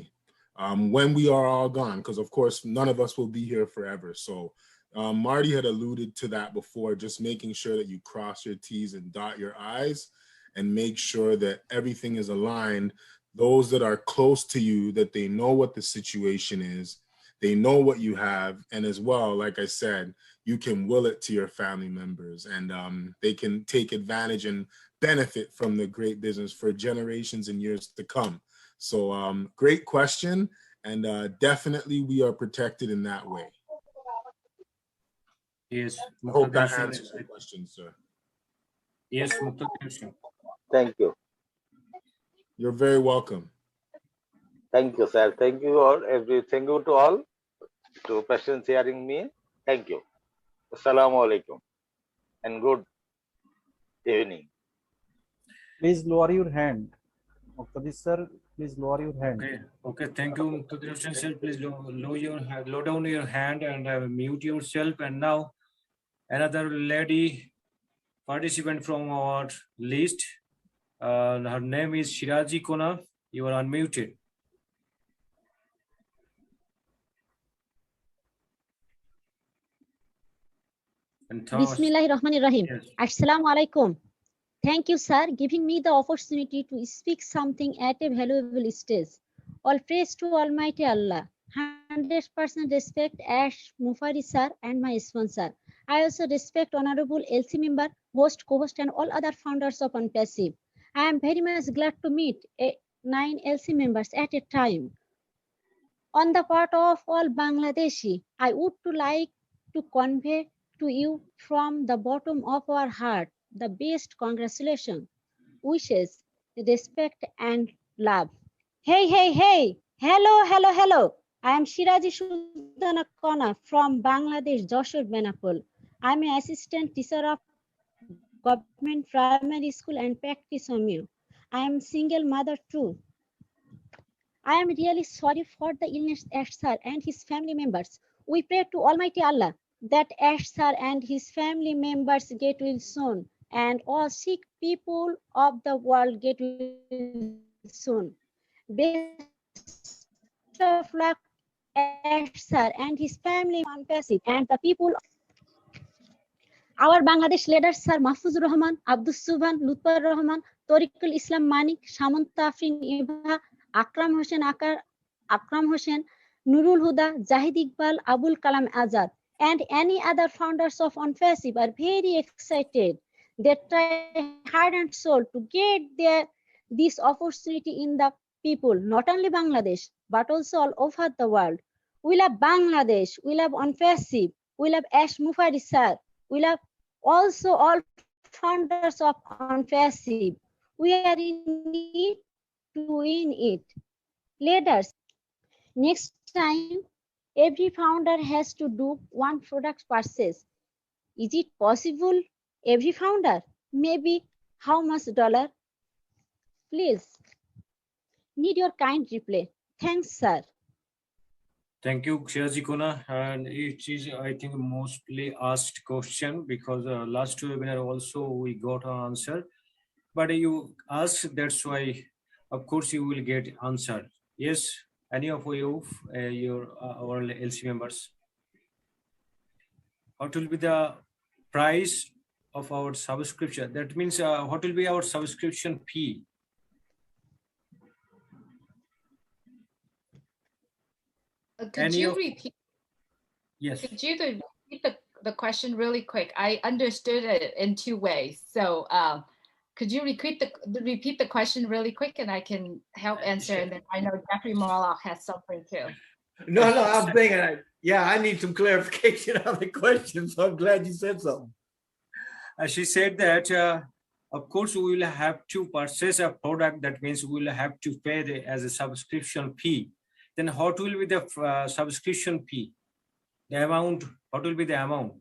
when we are all gone, because of course none of us will be here forever. So Marty had alluded to that before, just making sure that you cross your T's and dot your I's and make sure that everything is aligned. Those that are close to you, that they know what the situation is, they know what you have, and as well, like I said, you can will it to your family members, and they can take advantage and benefit from the great business for generations and years to come. So great question, and definitely we are protected in that way. Yes. I hope that answers the question, sir. Yes, Muqtadir. Thank you. You're very welcome. Thank you, sir. Thank you all. Thank you to all to patience hearing me. Thank you. Assalamu alaikum and good evening. Please lower your hand. Muqtadir sir, please lower your hand. Okay. Thank you, Muqtadir sir. Please low down your hand and mute yourself. And now another lady participant from our list. Her name is Shiraji Kona. You are unmuted. Bismillahirrahmanirrahim. Assalamu alaikum. Thank you, sir, giving me the opportunity to speak something at a valuable stage. All praise to Almighty Allah. 100% respect Ash Mufari sir and my sponsor. I also respect Honorable LC member, host, co-host, and all other founders of Onpassive. I am very much glad to meet 9 LC members at a time. On the part of all Bangladeshi, I would like to convey to you from the bottom of our heart the best congratulations, wishes, respect, and love. Hey! Hello! I am Shiraji Sudana Kona from Bangladesh, Joshua Benapol. I am an assistant teacher of government primary school and practice homeo. I am single mother too. I am really sorry for the illness Ashsar and his family members. We pray to Almighty Allah that Ashsar and his family members get well soon and all sick people of the world get well soon. Best of luck, Ashsar and his family Onpassive and the people. Our Bangladesh leaders are Mahfuz Rahman, Abdul Subhan, Lutfur Rahman, Tariqul Islam Manik, Shamanta Afrin Iba, Akram Hossain, Nurul Huda, Zahid Iqbal, Abul Kalam Azad, and any other founders of Onpassive are very excited. They try heart and soul to get this opportunity in the people, not only Bangladesh, but also all over the world. We love Bangladesh, we love Onpassive, we love Ash Mufari sir, we love also all founders of Onpassive. We are in it to win it. Leaders, next time, every founder has to do one product purchase. Is it possible? Every founder? Maybe how much dollar? Please. Need your kind reply. Thanks, sir. Thank you, Shiraji Kona. And it is, I think, mostly asked question because last webinar also we got an answer. But you asked, that's why, of course, you will get answer. Yes, any of you, our LC members. What will be the price of our subscription? That means what will be our subscription fee? Could you repeat? Yes. Could you repeat the question really quick? I understood it in two ways. So could you repeat the question really quick, and I can help answer, and then I know Jeffrey Morlock has something too. No, I'm thinking, I need some clarification on the question, so I'm glad you said something. She said that, of course, we will have to purchase a product. That means we will have to pay as a subscription fee. Then what will be the subscription fee? The amount, what will be the amount?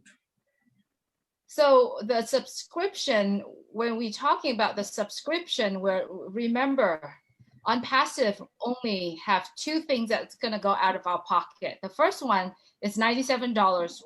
So the subscription, when we're talking about the subscription, remember, Onpassive only have two things that's going to go out of our pocket. The first one is $97,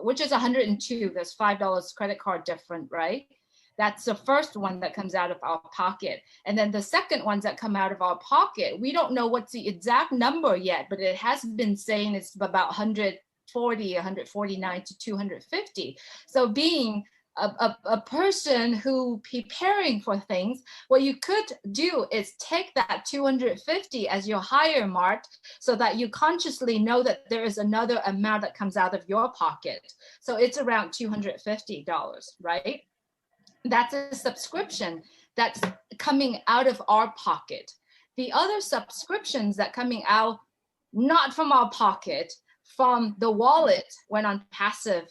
which is 102. There's $5 credit card different, right? That's the first one that comes out of our pocket. And then the second ones that come out of our pocket, we don't know what's the exact number yet, but it has been saying it's about 149 to 250. So being a person who preparing for things, what you could do is take that 250 as your higher mark so that you consciously know that there is another amount that comes out of your pocket. So it's around $250, right? That's a subscription that's coming out of our pocket. The other subscriptions that coming out, not from our pocket, from the wallet when Onpassive,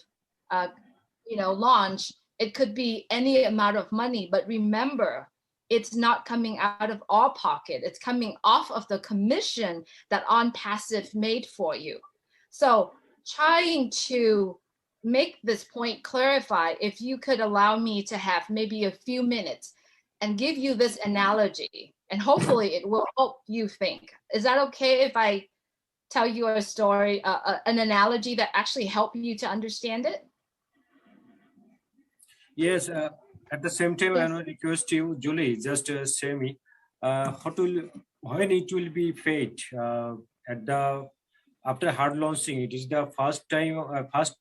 launch, it could be any amount of money, but remember, it's not coming out of our pocket. It's coming off of the commission that Onpassive made for you. So trying to make this point clarify, if you could allow me to have maybe a few minutes and give you this analogy, and hopefully it will help you think. Is that okay if I tell you a story, an analogy that actually help you to understand it? Yes, at the same time, I will request you, Julie, just say me, when it will be paid after hard launching, it is the first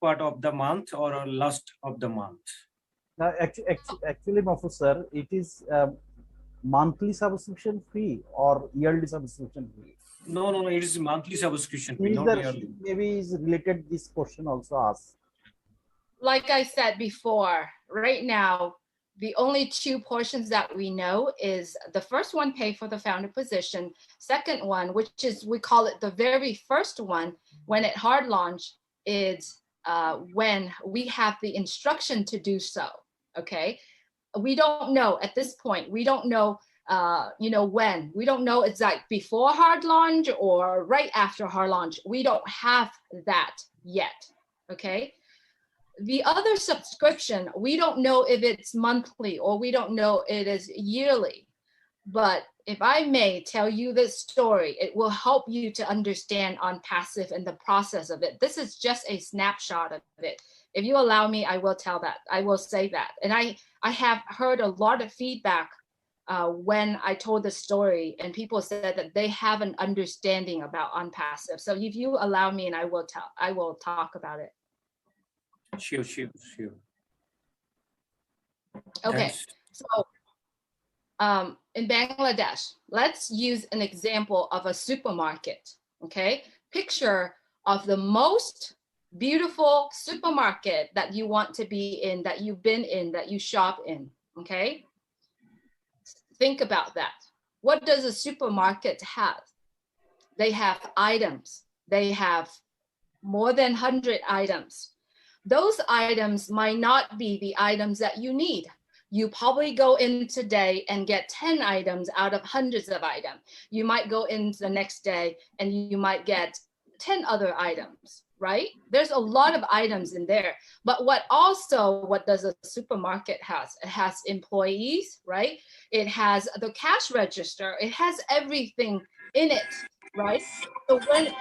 part of the month or last of the month? Actually, Mahfuz sir, it is monthly subscription fee or yearly subscription fee? No, it is monthly subscription fee, not yearly. Maybe is related this question also asked. Like I said before, right now, the only two portions that we know is the first one, pay for the founder position. Second one, which is, we call it the very first one, when it hard launch, is when we have the instruction to do so, okay? We don't know at this point, we don't know when. We don't know it's like before hard launch or right after hard launch. We don't have that yet, okay? The other subscription, we don't know if it's monthly or we don't know it is yearly. But if I may tell you this story, it will help you to understand Onpassive and the process of it. This is just a snapshot of it. If you allow me, I will tell that. I will say that. And I have heard a lot of feedback when I told the story, and people said that they have an understanding about Onpassive. So if you allow me, and I will talk about it. Sure. Okay, Thanks. so in Bangladesh, let's use an example of a supermarket, okay? Picture of the most beautiful supermarket that you want to be in, that you've been in, that you shop in, okay? Think about that. What does a supermarket have? They have items. They have more than 100 items. Those items might not be the items that you need. You probably go in today and get 10 items out of hundreds of items. You might go in the next day and you might get 10 other items, right? There's a lot of items in there. But what does a supermarket has? It has employees, right? It has the cash register. It has everything in it, right? So when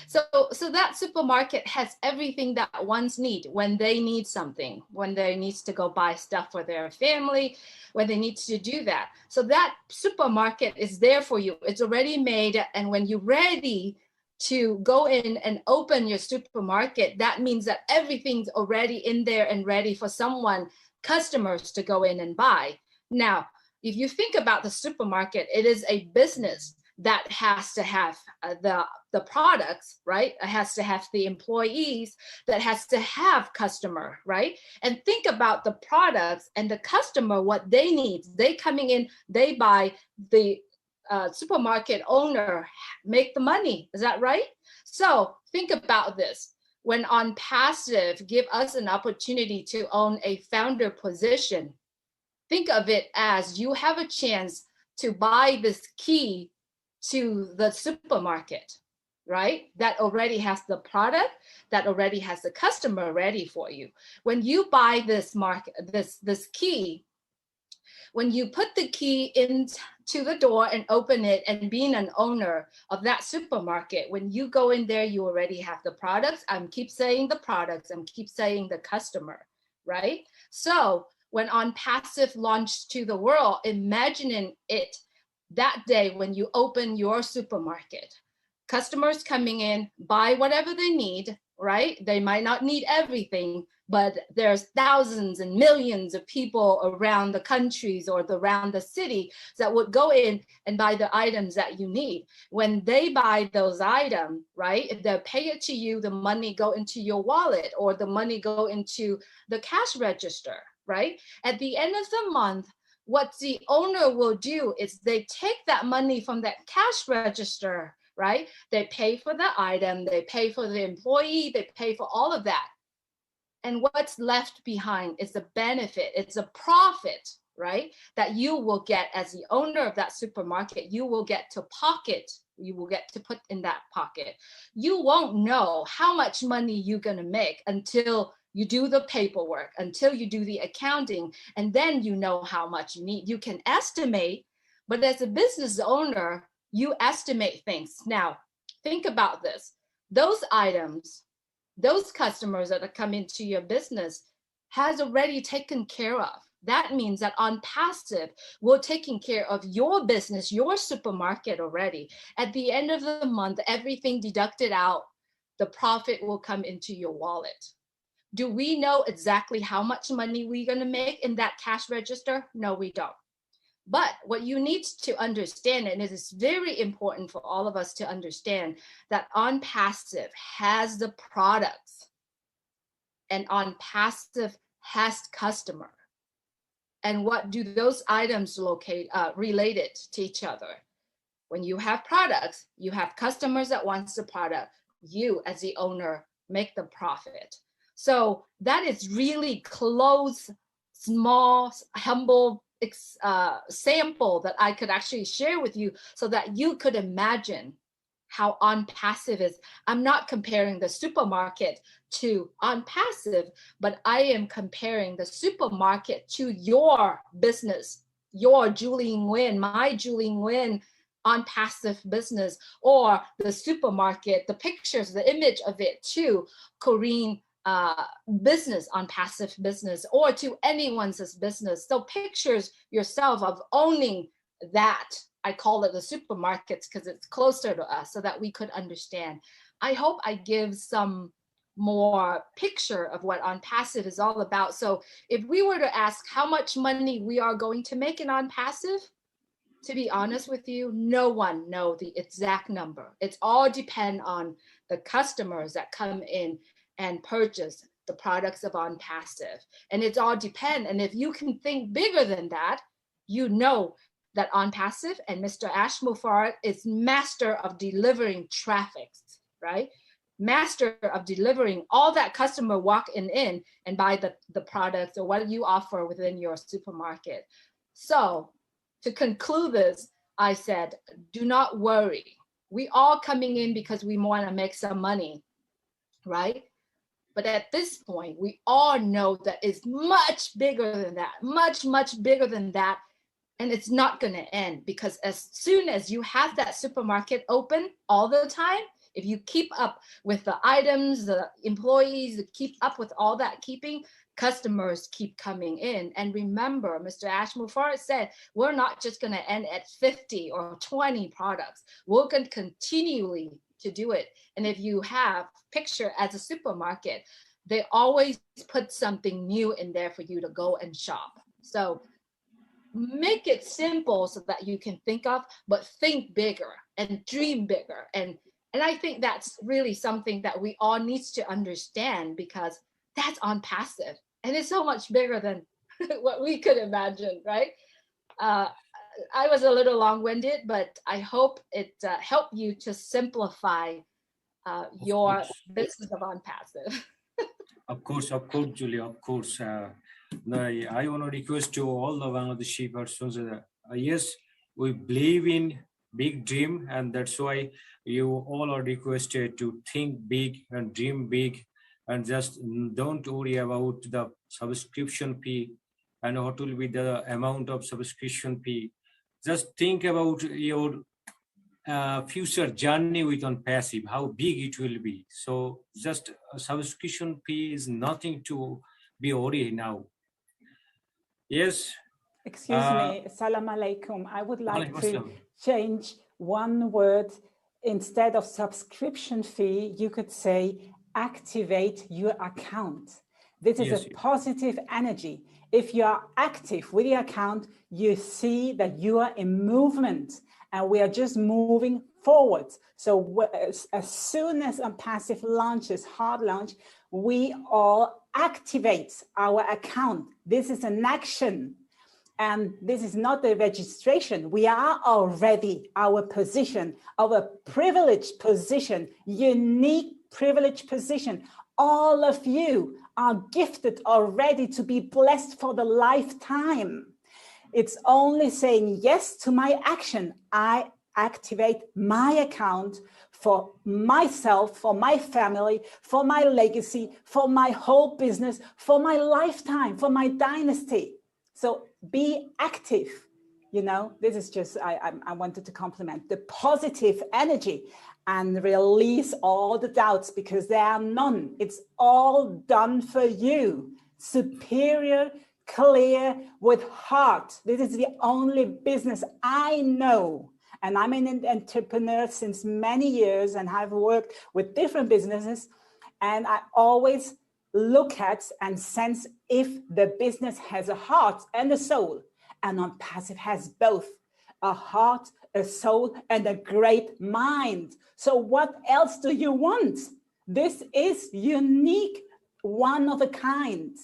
so that supermarket has everything that ones need when they need something, when they need to go buy stuff for their family, when they need to do that. So that supermarket is there for you. It's already made. And when you're ready to go in and open your supermarket, that means that everything's already in there and ready for customers to go in and buy. Now, if you think about the supermarket, it is a business that has to have the products, right? It has to have the employees, that has to have customer, right? And think about the products and the customer, what they need. They coming in, they buy, the supermarket owner make the money. Is that right? So think about this. When Onpassive give us an opportunity to own a founder position, think of it as you have a chance to buy this key to the supermarket, right? That already has the product, that already has the customer ready for you. When you buy this key, when you put the key into the door and open it, and being an owner of that supermarket, when you go in there, you already have the products. I'm keep saying the products, I'm keep saying the customer, right? So when Onpassive launched to the world, imagining it that day when you open your supermarket, customers coming in, buy whatever they need, right? They might not need everything, but there's thousands and millions of people around the countries or around the city that would go in and buy the items that you need. When they buy those items, right, if they pay it to you, the money go into your wallet or the money go into the cash register, right? At the end of the month, what the owner will do is they take that money from that cash register, right? They pay for the item, they pay for the employee, they pay for all of that. And what's left behind is the benefit, it's a profit, right? That you will get as the owner of that supermarket, you will get to pocket, you will get to put in that pocket. You won't know how much money you're gonna make until you do the paperwork, until you do the accounting, and then you know how much you need. You can estimate, but as a business owner, you estimate things. Now, think about this. Those items, those customers that are coming to your business has already taken care of. That means that Onpassive will taking care of your business, your supermarket already. At the end of the month, everything deducted out, the profit will come into your wallet. Do we know exactly how much money we're going to make in that cash register? No, we don't. But what you need to understand, and it is very important for all of us to understand, that Onpassive has the products and Onpassive has customer. And what do those items related to each other? When you have products, you have customers that wants the product. You as the owner make the profit. So that is really close, small, humble sample that I could actually share with you so that you could imagine how Onpassive is. I'm not comparing the supermarket to Onpassive, but I am comparing the supermarket to your business, your Julie Nguyen, my Julie Nguyen Onpassive business, or the supermarket, the pictures, the image of it to Korean business, Onpassive business, or to anyone's business. So pictures yourself of owning that. I call it the supermarkets because it's closer to us so that we could understand. I hope I give some more picture of what Onpassive is all about. So if we were to ask how much money we are going to make in Onpassive, to be honest with you, no one knows the exact number. It's all depend on the customers that come in and purchase the products of Onpassive. And it's all depend. And if you can think bigger than that, you know that Onpassive and Mr. Ash Mufarad is master of delivering traffic, right? Master of delivering all that customer walk in and buy the products or what you offer within your supermarket. So to conclude this, I said, do not worry. We all coming in because we want to make some money, right? But at this point, we all know that it's much bigger than that, much, much bigger than that. And it's not going to end because as soon as you have that supermarket open all the time, if you keep up with the items, the employees, keep up with all that keeping, customers keep coming in. And remember, Mr. Ash Mufarad said, we're not just going to end at 50 or 20 products. We're going to continually to do it. And if you have picture as a supermarket, they always put something new in there for you to go and shop. So make it simple so that you can think of, but think bigger and dream bigger. And I think that's really something that we all need to understand because that's Onpassive. And it's so much bigger than what we could imagine, right? I was a little long-winded, but I hope it helped you to simplify your business of Onpassive. Of course, Julia, of course. I want to request to all the Bangladeshi persons, yes, we believe in big dream, and that's why you all are requested to think big and dream big, and just don't worry about the subscription fee and what will be the amount of subscription fee. Just think about your future journey with Onpassive, how big it will be. So just a subscription fee is nothing to be worried now. Yes. Excuse me, Salam Alaikum. I would like to change one word. Instead of subscription fee, you could say activate your account. This is a positive energy. If you are active with your account, you see that you are in movement and we are just moving forward. So as soon as Onpassive launches, hard launch, we all activate our account. This is an action. And this is not the registration. We are already our position, our privileged position, unique privileged position. All of you are gifted already to be blessed for the lifetime. It's only saying yes to my action. I activate my account for myself, for my family, for my legacy, for my whole business, for my lifetime, for my dynasty. So be active. You know, this is just, I wanted to compliment the positive energy and release all the doubts because there are none. It's all done for you. Superior, clear, with heart. This is the only business I know. And I'm an entrepreneur since many years and have worked with different businesses. And I always look at and sense if the business has a heart and a soul. And Onpassive has both a heart, a soul, and a great mind. So what else do you want? This is unique, one of a kind.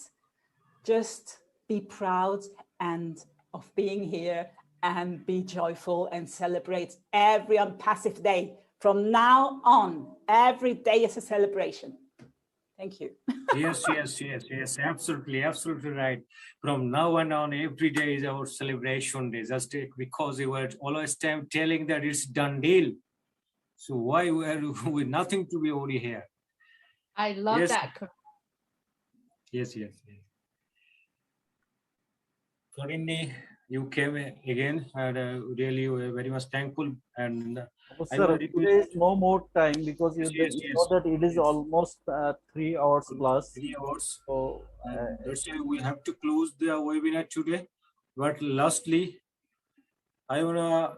Just be proud and of being here and be joyful and celebrate every Onpassive day. From now on, every day is a celebration. Thank you. Yes, absolutely right. From now on, every day is our celebration day, just because we were always time telling that it's done deal. So why we are with nothing to be only here? I love Yes. that. Yes. Corinne, you came again, and really we're very much thankful. And I Sir, will today is no more time because you Yes. know that it is almost 3 hours plus. 3 hours. So That's why we have to close the webinar today. But lastly, I wanna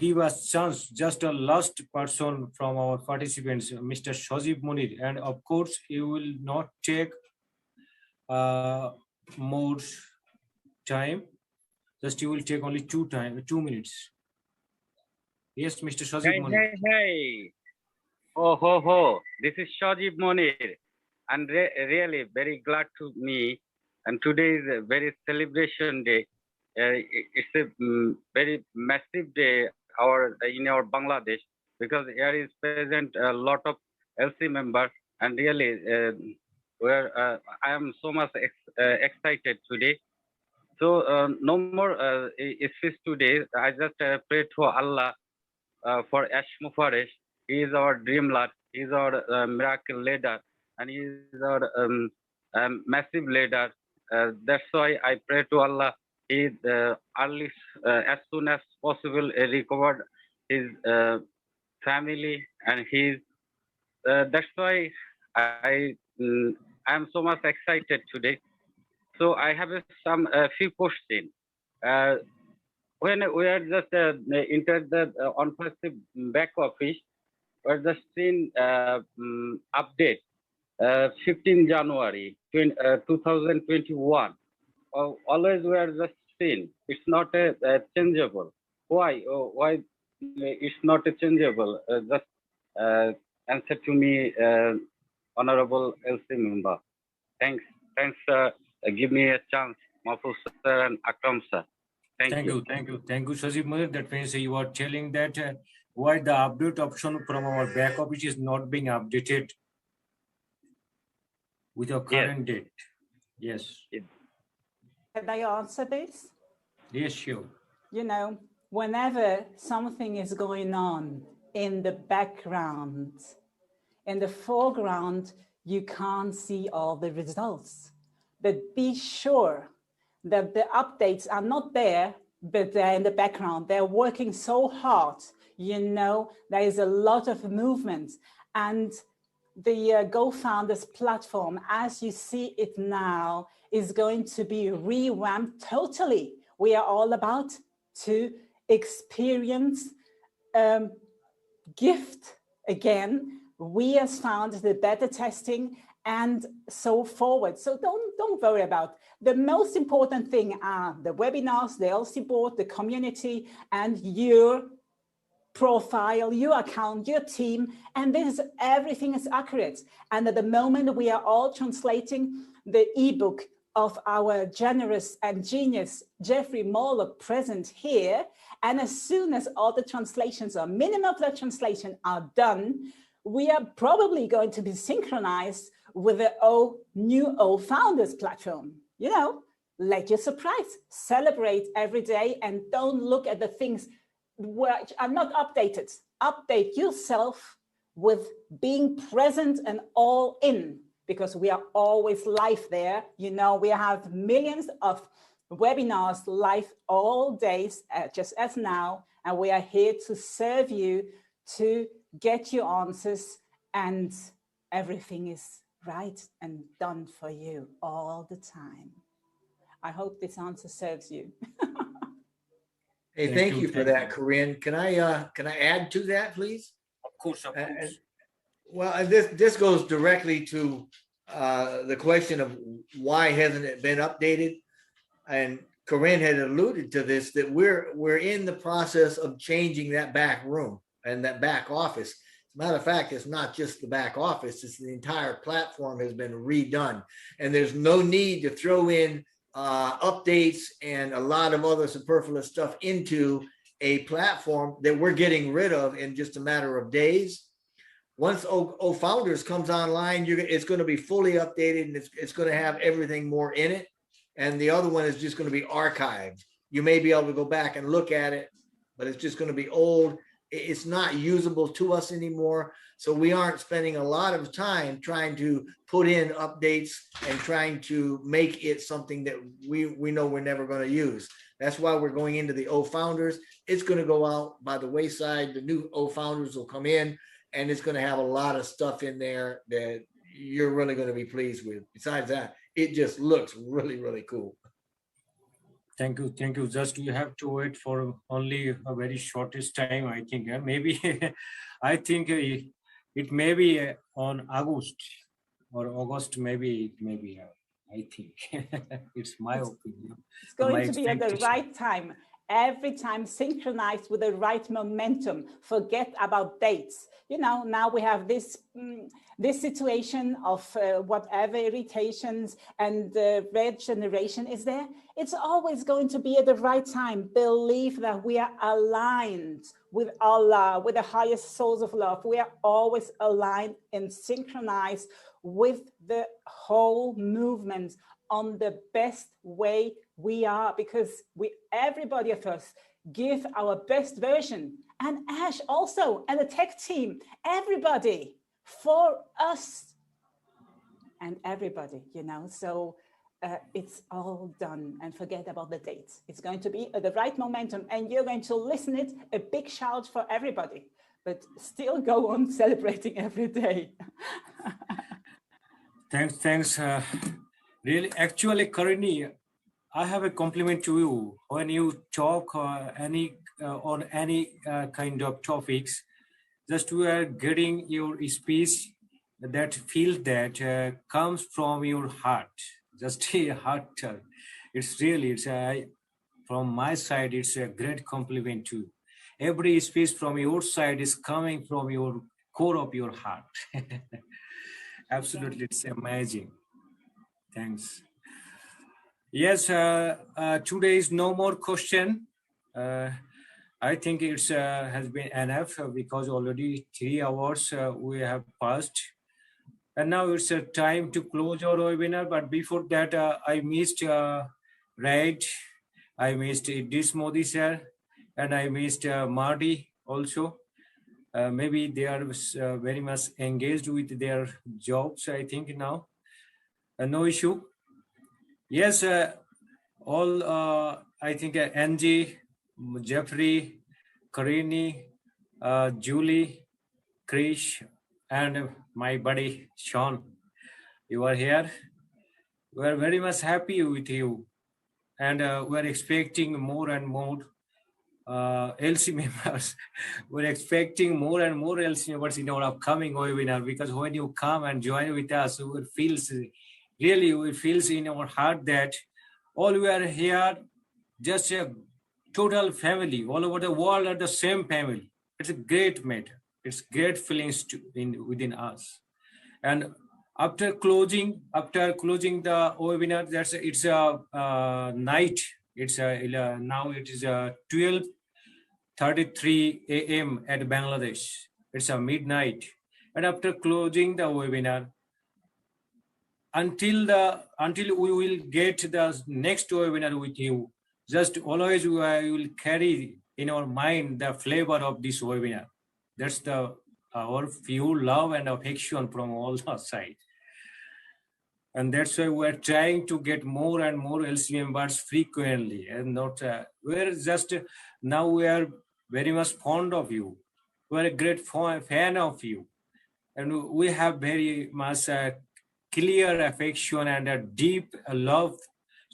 give us chance, just a last person from our participants, Mr. Shazib Munir, and of course, you will not take more time. Just you will take only 2 minutes. Yes, Mr. Shazib Munir. Hey. Oh, ho, ho. This is Shajib Monir. And really very glad to me. And today is a very celebration day. It's a very massive day in our Bangladesh, because here is present a lot of LC members. And really, I am so much excited today. So no more speech today. I just pray to Allah for Ash Mufaresh. He is our dream lad. He is our miracle leader, and he is our massive leader. That's why I pray to Allah. He early, as soon as possible, recovered his family, and his. That's why I am so much excited today. So I have some few questions. When we are just entered the Onpassive back office, we're just seen update 15 January 2021. Always we are just seen. It's not changeable. Why? Why it's not changeable? Just answer to me, Honorable LC member. Thanks. Give me a chance, Mahfuz sir and Akram sir. Thank you. Thank you, Shazib Munir. That means you are telling that why the update option from our back office is not being updated with your current date. Yes. Can I answer this? Yes, sure. You know, whenever something is going on in the background, in the foreground, you can't see all the results. But be sure that the updates are not there, but they're in the background. They're working so hard. You know, there is a lot of movement. And the GoFounders platform, as you see it now, is going to be revamped totally. We are all about to experience gift again. We as founders, the beta testing and so forward. So don't worry about. The most important thing are the webinars, the LC board, the community, and your profile, your account, your team, and everything is accurate. And at the moment we are all translating the ebook of our generous and genius Jeffrey Morlock present here. And as soon as all the translations or minimum of the translation are done, we are probably going to be synchronized with the new Founders platform. You know, let your surprise, celebrate every day, and don't look at the things which are not updated. Update yourself with being present and all in, because we are always live there. You know, we have millions of webinars live all days, just as now, and we are here to serve you, to get your answers, and everything is right and done for you all the time. I hope this answer serves you. Hey, thank you for that, Corinne. Can I add to that, please? Of course. Well, this goes directly to the question of why hasn't it been updated? And Corinne had alluded to this, that we're in the process of changing that back room and that back office. As a matter of fact, it's not just the back office, it's the entire platform has been redone. And there's no need to throw in updates and a lot of other superfluous stuff into a platform that we're getting rid of in just a matter of days. once O Founders comes online, it's going to be fully updated, and it's going to have everything more in it. And the other one is just going to be archived. You may be able to go back and look at it, but it's just going to be old. It's not usable to us anymore. So we aren't spending a lot of time trying to put in updates and trying to make it something that we know we're never going to use. That's why we're going into the O Founders. It's going to go out by the wayside. The new O Founders will come in, and it's going to have a lot of stuff in there that you're really going to be pleased with. Besides that, it just looks really, really cool. Thank you. Thank you. Just you have to wait for only a very shortest time, I think. Maybe, I think it may be on August or August, maybe, I think. It's my opinion. It's going to be at the right time. Every time synchronized with the right momentum. Forget about dates. You know, now we have this situation of whatever irritations, and the red generation is there. It's always going to be at the right time. Believe that we are aligned with Allah, with the highest source of love. We are always aligned and synchronized with the whole movement on the best way we are, because everybody of us give our best version, and Ash also, and the tech team, everybody, for us and everybody, you know. So it's all done, and forget about the dates. It's going to be the right momentum, and you're going to listen it, a big shout for everybody, but still go on celebrating every day. Thanks. Really, actually, Karini, I have a compliment to you. When you talk on any kind of topics, just we are getting your speech that feels that comes from your heart, just a heart. It's really, from my side, it's a great compliment to you. Every speech from your side is coming from your core of your heart. Absolutely, it's amazing. Thanks. Yes, today is no more question. I think it's has been enough because already 3 hours we have passed. And now it's time to close our webinar. But before that, I missed Raid, I missed Idris Modi sir, and I missed Marty also. Maybe they are very much engaged with their jobs, I think now. No issue. Yes, all, I think Angie, Jeffrey, Karini, Julie, Krish, and my buddy Sean, you are here. We are very much happy with you, and we are expecting more and more LC members. We're expecting more and more LC members in our upcoming webinar, because when you come and join with us, we feels in our heart that all we are here, just a total family all over the world are the same family. It's a great matter. It's great feelings within us. And after closing the webinar, it's a night. It's now it is 12:33 a.m. at Bangladesh. It's a midnight. And after closing the webinar, until we will get the next webinar with you, just always we will carry in our mind the flavor of this webinar. That's our pure love and affection from all sides. And that's why we're trying to get more and more LC members frequently, and not, we're just, now we are very much fond of you. We're a great fan of you. And we have very much clear affection and a deep love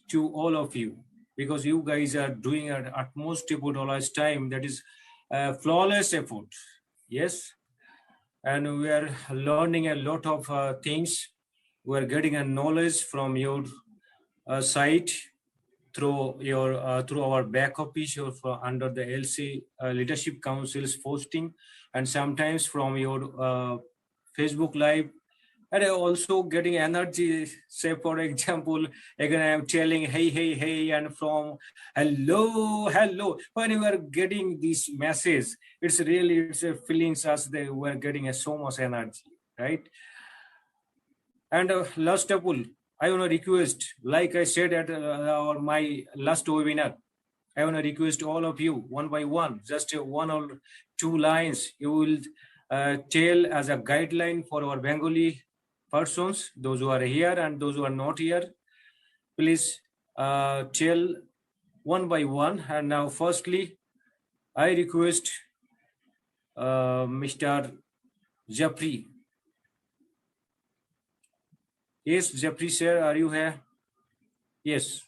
to all of you, because you guys are doing an utmost effort all this time. That is flawless effort. Yes. And we are learning a lot of things. We are getting a knowledge from your site through our back office or under the LC Leadership Council's posting, and sometimes from your Facebook Live And I also getting energy. Say for example, again I am telling hey, hey, hey, and from hello, hello. When you are getting this message, it's a feelings as they were getting so much energy, right? And last of all, I want to request, like I said at my last webinar, I want to request all of you one by one, just one or two lines. You will tell as a guideline for our Bengali persons, those who are here and those who are not here. Please tell one by one. And now, firstly, I request Mr. Japri. Yes, Japri sir, are you here? Yes.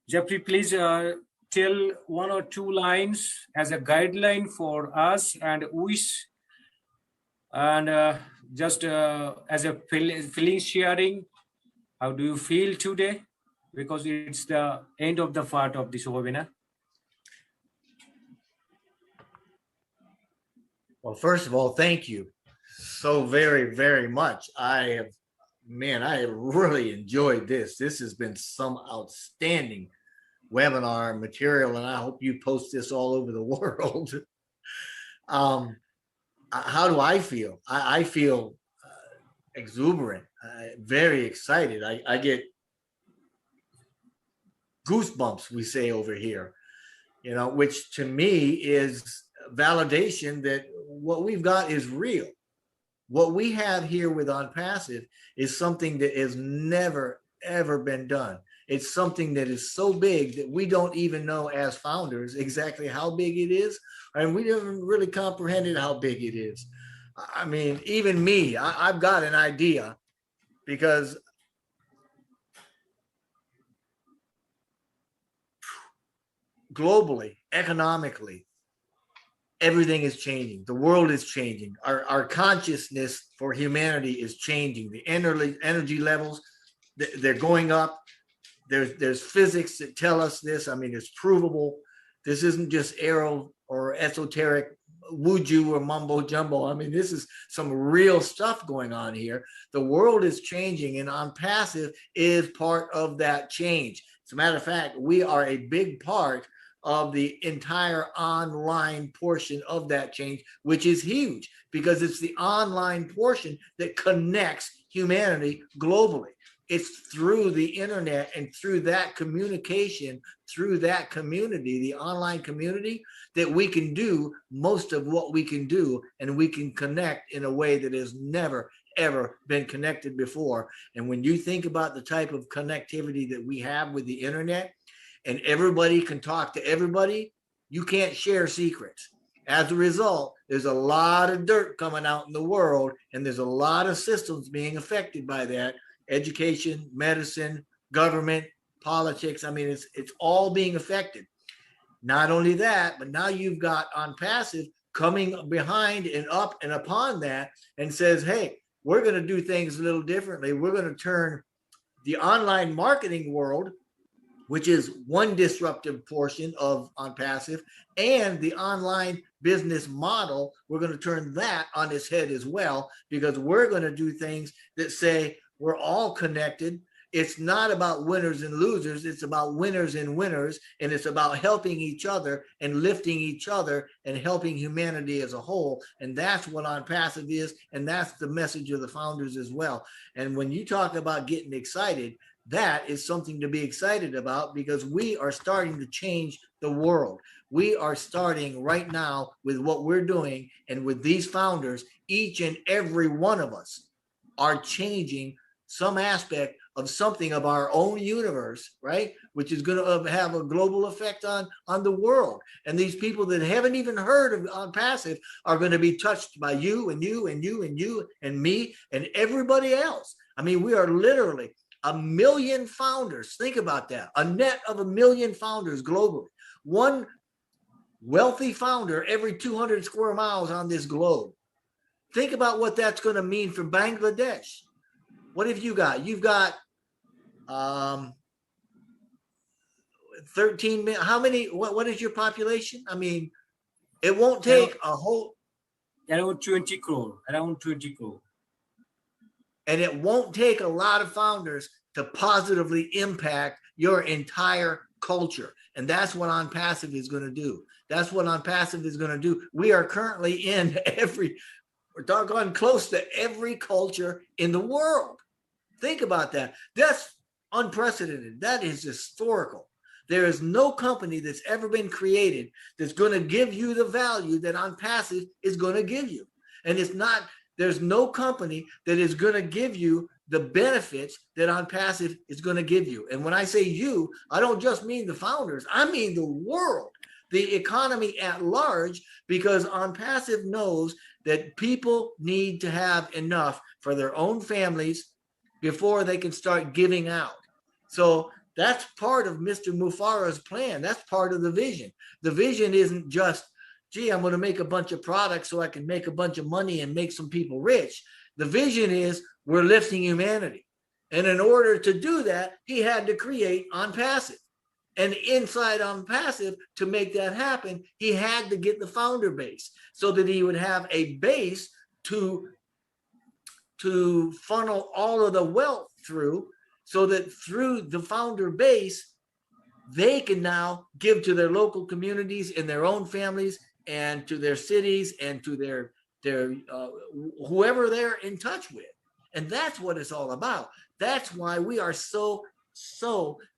Jeffrey, please tell one or two lines as a guideline for us and wish, and just as a feeling sharing. How do you feel today? Because it's the end of the part of this webinar. Well, first of all, thank you so very, very much. I have really enjoyed this. This has been some outstanding webinar material, and I hope you post this all over the world. How do I feel? I feel exuberant, very excited. I get goosebumps, we say over here, which to me is validation that what we've got is real. What we have here with Onpassive is something that has never, ever been done. It's something that is so big that we don't even know as founders exactly how big it is. And we haven't really comprehended how big it is. I mean, even me, I've got an idea because globally, economically, everything is changing. The world is changing. Our consciousness for humanity is changing. The energy levels, they're going up. There's physics that tell us this. I mean, it's provable. This isn't just arrow or esoteric wuju or mumbo jumbo. I mean, this is some real stuff going on here. The world is changing, and Onpassive is part of that change. As a matter of fact, we are a big part of the entire online portion of that change, which is huge because it's the online portion that connects humanity globally. It's through the internet and through that communication, through that community, the online community, that we can do most of what we can do, and we can connect in a way that has never, ever been connected before. And when you think about the type of connectivity that we have with the internet, and everybody can talk to everybody, you can't share secrets. As a result, there's a lot of dirt coming out in the world, and there's a lot of systems being affected by that. Education, medicine, government, politics. I mean, it's all being affected. Not only that, but now you've got Onpassive coming behind and up and upon that and says, hey, we're going to do things a little differently. We're going to turn the online marketing world, which is one disruptive portion of Onpassive, and the online business model, we're going to turn that on its head as well, because we're going to do things that say we're all connected. It's not about winners and losers. It's about winners and winners, and it's about helping each other and lifting each other and helping humanity as a whole. And that's what Onpassive is, and that's the message of the founders as well. And when you talk about getting excited, that is something to be excited about, because we are starting to change the world. We are starting right now with what we're doing, and with these founders, each and every one of us are changing some aspect of something of our own universe, right? Which is going to have a global effect on the world. And these people that haven't even heard of Onpassive are going to be touched by you and you and you and you and me and everybody else. I mean, we are literally 1 million founders. Think about that. A net of 1 million founders globally. One wealthy founder every 200 square miles on this globe. Think about what that's going to mean for Bangladesh. What have you got? You've got 13 million. How many? What is your population? I mean, it won't take a whole. Around 20 crore. Around 20 crore. And it won't take a lot of founders to positively impact your entire culture. And that's what Onpassive is going to do. That's what Onpassive is going to do. We are currently in we're doggone close to every culture in the world. Think about that. That's unprecedented. That is historical. There is no company that's ever been created that's going to give you the value that Onpassive is going to give you. And there's no company that is going to give you the benefits that Onpassive is going to give you. And when I say you, I don't just mean the founders, I mean the world, the economy at large, because Onpassive knows that people need to have enough for their own families before they can start giving out. So that's part of Mr. Mufara's plan. That's part of the vision. The vision isn't just, gee, I'm going to make a bunch of products so I can make a bunch of money and make some people rich. The vision is we're lifting humanity. And in order to do that, he had to create Onpassive. And inside Onpassive, to make that happen, he had to get the founder base so that he would have a base to funnel all of the wealth through, so that through the founder base, they can now give to their local communities and their own families and to their cities and to their whoever they're in touch with. And that's what it's all about. That's why we are so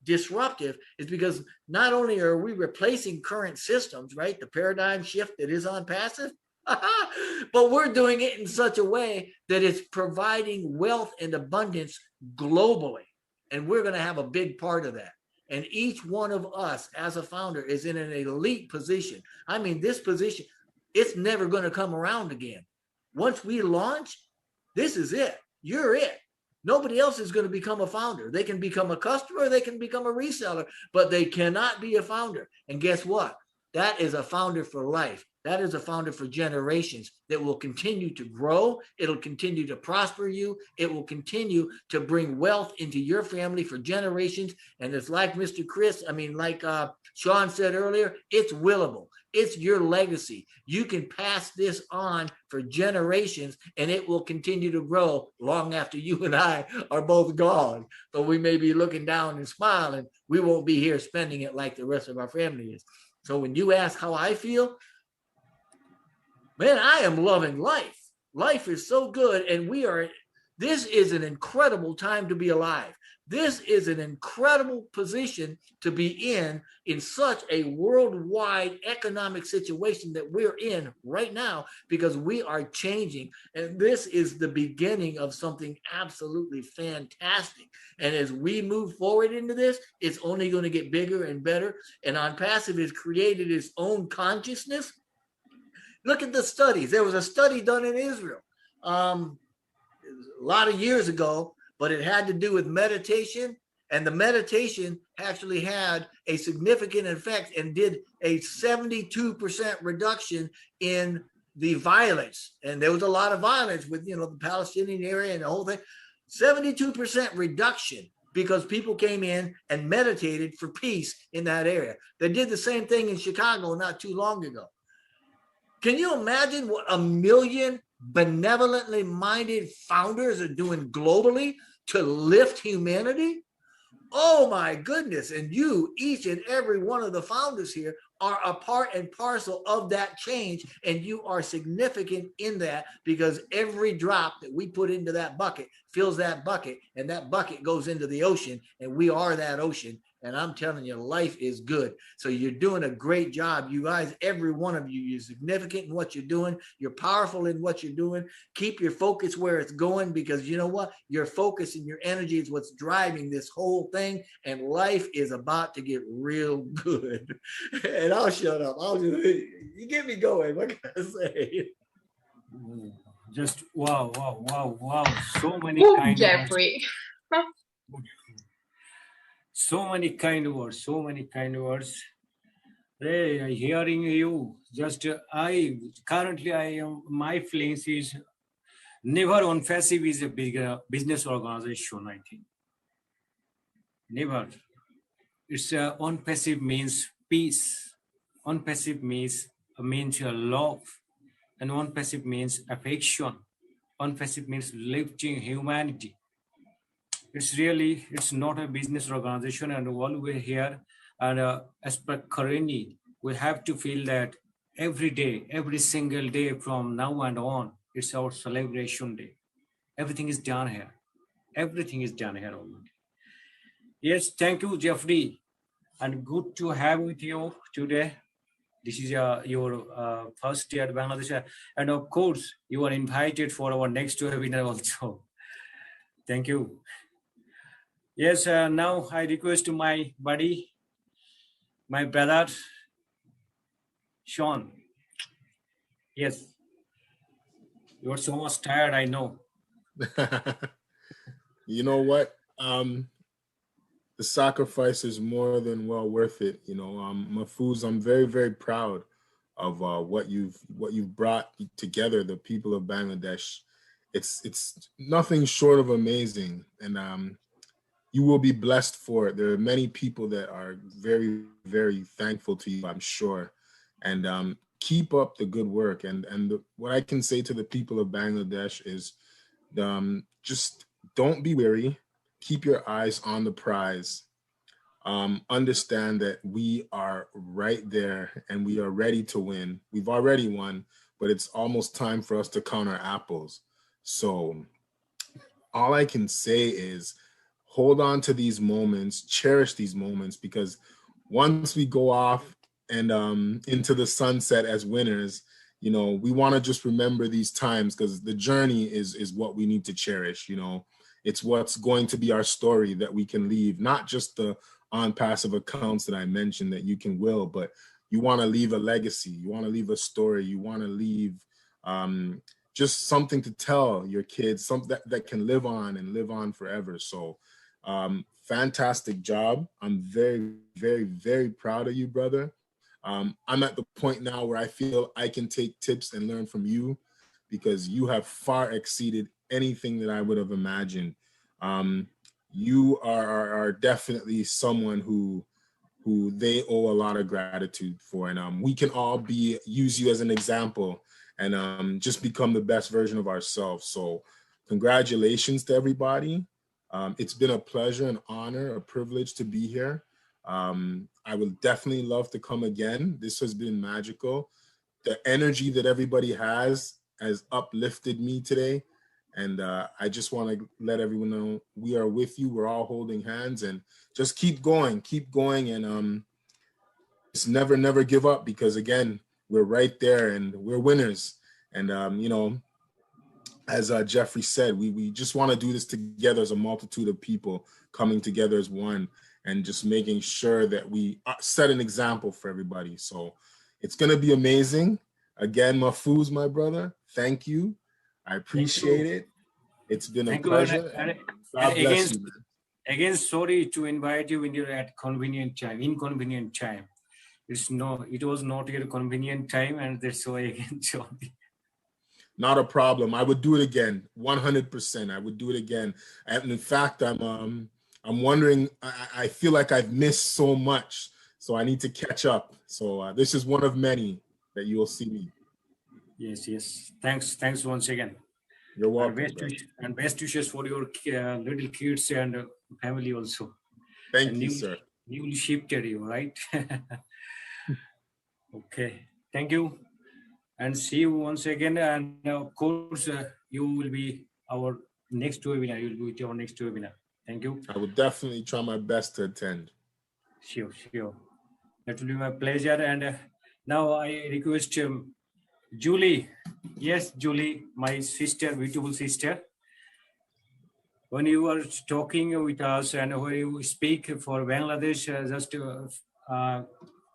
disruptive, is because not only are we replacing current systems, right? The paradigm shift that is Onpassive, but we're doing it in such a way that it's providing wealth and abundance globally. And we're going to have a big part of that. And each one of us as a founder is in an elite position. I mean, this position, it's never going to come around again. Once we launch, this is it. You're it. Nobody else is going to become a founder. They can become a customer, they can become a reseller, but they cannot be a founder. And guess what? That is a founder for life. That is a founder for generations that will continue to grow. It'll continue to prosper you. It will continue to bring wealth into your family for generations. And it's like Mr. Chris, like Sean said earlier, it's willable. It's your legacy. You can pass this on for generations and it will continue to grow long after you and I are both gone. But we may be looking down and smiling. We won't be here spending it like the rest of our family is. So when you ask how I feel, man, I am loving life. Life is so good. And this is an incredible time to be alive. This is an incredible position to be in such a worldwide economic situation that we're in right now, because we are changing. And this is the beginning of something absolutely fantastic. And as we move forward into this, it's only going to get bigger and better. And Onpassive has created its own consciousness. Look at the studies. There was a study done in Israel a lot of years ago, but it had to do with meditation. And the meditation actually had a significant effect and did a 72% reduction in the violence. And there was a lot of violence with, the Palestinian area and the whole thing. 72% reduction because people came in and meditated for peace in that area. They did the same thing in Chicago not too long ago. Can you imagine what 1 million benevolently minded founders are doing globally to lift humanity? Oh my goodness. And you, each and every one of the founders here, are a part and parcel of that change. And you are significant in that, because every drop that we put into that bucket fills that bucket, and that bucket goes into the ocean, and we are that ocean. And I'm telling you, life is good. So you're doing a great job. You guys, every one of you, you're significant in what you're doing. You're powerful in what you're doing. Keep your focus where it's going, because you know what? Your focus and your energy is what's driving this whole thing. And life is about to get real good. And I'll shut up. You get me going. What can I say? Just wow. So many Ooh, kind Jeffrey. So many kind words. Hey, hearing you, my feelings is never Onpassive is a bigger business organization, I think. Never. It's Onpassive means peace. Onpassive means love. And Onpassive means affection. Onpassive means lifting humanity. It's not a business organization, and all we're here, and as per Karini, we have to feel that every day, every single day from now and on, it's our celebration day. Everything is done here. Everything is done here already. Yes, thank you, Jeffrey, and good to have with you today. This is your first day at Bangladesh, and of course, you are invited for our next webinar also. Thank you. Yes, now I request my buddy, my brother, Sean. Yes, you are so much tired, I know. You know what? The sacrifice is more than well worth it. You know, Mahfuz, I'm very, very proud of what you've brought together, the people of Bangladesh. It's nothing short of amazing, and you will be blessed for it. There are many people that are very, very thankful to you, I'm sure. And keep up the good work. What I can say to the people of Bangladesh is just don't be weary. Keep your eyes on the prize. Understand that we are right there and we are ready to win. We've already won, but it's almost time for us to count our apples. So all I can say is hold on to these moments, cherish these moments, because once we go off and into the sunset as winners, you know, we want to just remember these times, because the journey is what we need to cherish. You know, it's what's going to be our story that we can leave, not just the Onpassive accounts that I mentioned that you can will, but you want to leave a legacy, you want to leave a story, you want to leave just something to tell your kids, something that can live on and live on forever. So fantastic job. I'm very, very, very proud of you, brother. I'm at the point now where I feel I can take tips and learn from you, because you have far exceeded anything that I would have imagined. You are definitely someone who they owe a lot of gratitude for, and we can all use you as an example and just become the best version of ourselves. So congratulations to everybody. It's been a pleasure, an honor, a privilege to be here. I would definitely love to come again. This has been magical. The energy that everybody has uplifted me today. And I just want to let everyone know we are with you. We're all holding hands, and just keep going, and just never give up, because again, we're right there and we're winners. And you know, as Jeffrey said, we just want to do this together as a multitude of people coming together as one, and just making sure that we set an example for everybody. So it's going to be amazing. Again, Mahfuz, my brother, thank you. I appreciate it. It's been a pleasure. God bless you, man. Again, sorry to invite you when you're at inconvenient time. It was not your convenient time, and that's why again, sorry. Not a problem. I would do it again, 100%. I would do it again. And in fact, I'm wondering, I feel like I've missed so much, so I need to catch up. So this is one of many that you will see me. Yes. Thanks once again. You're welcome. And best wishes for your little kids and family also. Thank you, sir. Newly shifted you, right? Okay. Thank you. And see you once again. And of course, you will be our next webinar. You will be with our next webinar. Thank you. I will definitely try my best to attend. Sure. That will be my pleasure. And now I request Julie. Yes, Julie, my sister, beautiful sister. When you were talking with us and when you speak for Bangladesh, just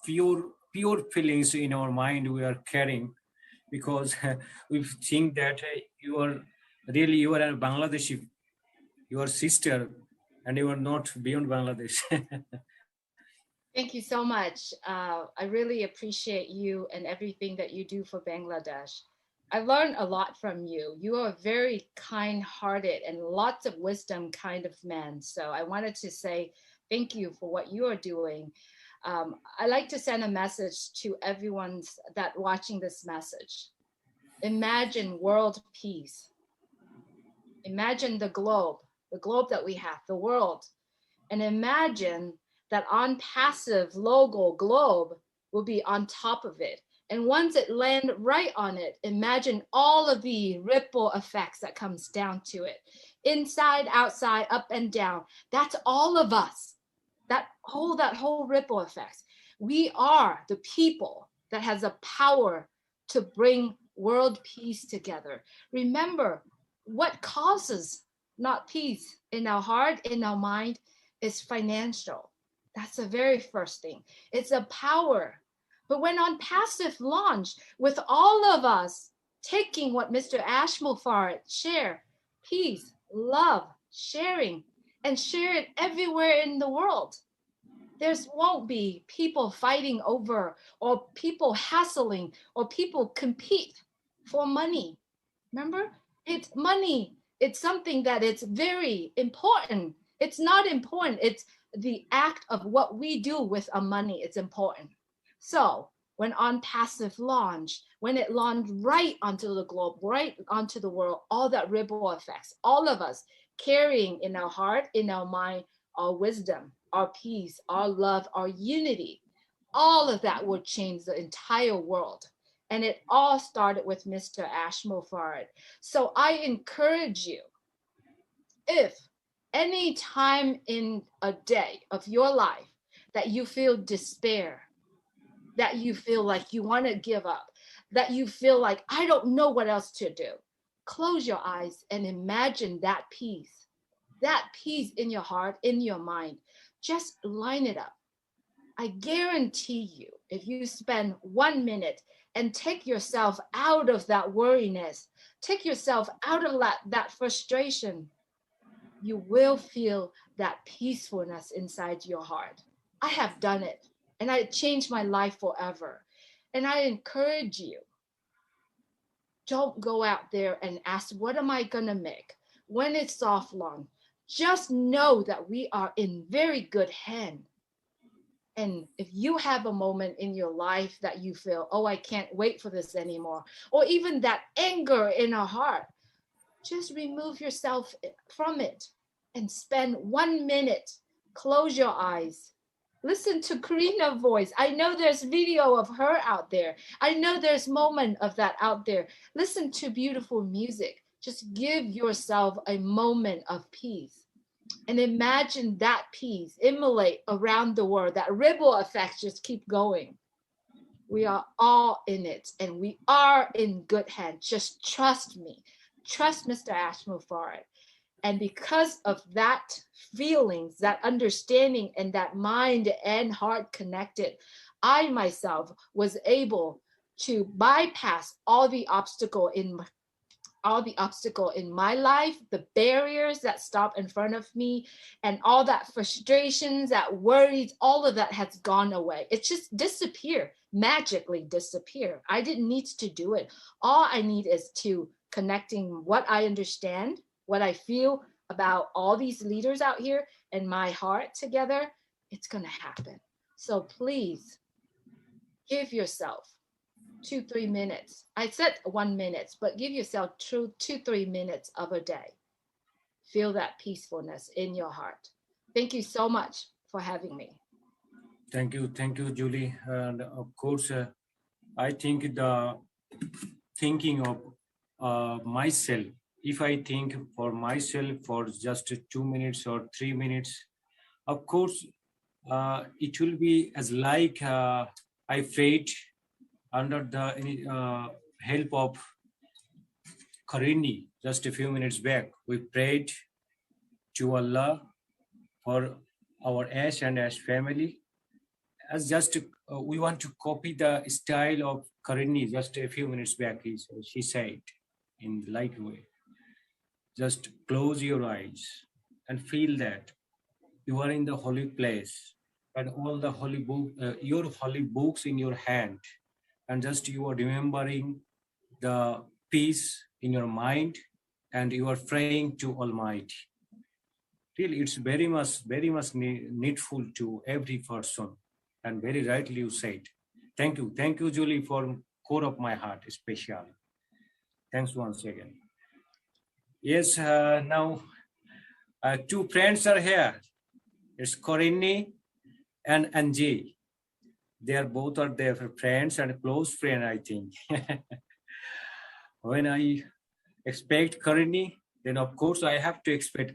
pure feelings in our mind we are carrying, because we think that you are a Bangladeshi, you are sister, and you are not beyond Bangladesh. Thank you so much. I really appreciate you and everything that you do for Bangladesh. I learned a lot from you. You are a very kind-hearted and lots of wisdom kind of man. So I wanted to say thank you for what you are doing. I like to send a message to everyone that watching this message. Imagine world peace. Imagine the globe that we have, the world. And imagine that Onpassive logo globe will be on top of it. And once it lands right on it, imagine all of the ripple effects that comes down to it. Inside, outside, up and down. That's all of us. That whole ripple effects. We are the people that has the power to bring world peace together. Remember, what causes not peace in our heart, in our mind, is financial. That's the very first thing. It's a power. But when Onpassive launched, with all of us taking what Mr. Ashmulfar shared, peace, love, sharing, and share it everywhere in the world, there won't be people fighting over, or people hassling, or people compete for money. Remember, it's money. It's something that it's very important. It's not important. It's the act of what we do with our money. It's important. So when Onpassive launched, when it launched right onto the globe, right onto the world, all that ripple effects, all of us carrying in our heart, in our mind, our wisdom, our peace, our love, our unity, all of that will change the entire world. And it all started with Mr. Ashmulfar. So I encourage you, if any time in a day of your life that you feel despair, that you feel like you want to give up, that you feel like, I don't know what else to do, close your eyes and imagine that peace in your heart, in your mind. Just line it up. I guarantee you, if you spend 1 minute and take yourself out of that worriness, take yourself out of that frustration, you will feel that peacefulness inside your heart. I have done it, and it changed my life forever. And I encourage you, don't go out there and ask, what am I gonna make? When it's soft launch, just know that we are in very good hands. And if you have a moment in your life that you feel, oh, I can't wait for this anymore, or even that anger in our heart, just remove yourself from it and spend 1 minute, close your eyes, listen to Karina's voice. I know there's video of her out there. I know there's moment of that out there. Listen to beautiful music. Just give yourself a moment of peace. And imagine that peace emulate around the world. That ripple effect just keep going. We are all in it, and we are in good hands. Just trust me. Trust Mr. Ashmulfar. And because of that feelings, that understanding, and that mind and heart connected, I myself was able to bypass all the obstacle in my life, the barriers that stop in front of me, and all that frustrations, that worries, all of that has gone away. It just disappeared, magically disappear. I didn't need to do it. All I need is to connecting what I understand, what I feel about all these leaders out here, and my heart together. It's gonna happen. So please give yourself 2-3 minutes. I said 1 minute, but give yourself 2-3 minutes of a day. Feel that peacefulness in your heart. Thank you so much for having me. Thank you, Julie. And of course, I think the thinking of myself, if I think for myself for just 2 minutes or 3 minutes, of course, it will be as like I prayed under the help of Karini just a few minutes back. We prayed to Allah for our Ash and Ash family. As just we want to copy the style of Karini just a few minutes back, she said in the light way. Just close your eyes and feel that you are in the holy place and all the holy book, your holy books in your hand, and just you are remembering the peace in your mind and you are praying to Almighty. Really, it's very much needful to every person, and very rightly you said. Thank you, Julie, for core of my heart, especially. Thanks once again. Yes, now two friends are here. It's Corinne and Angie. They are both are their friends and close friend, I think. When I expect Corinne, then of course I have to expect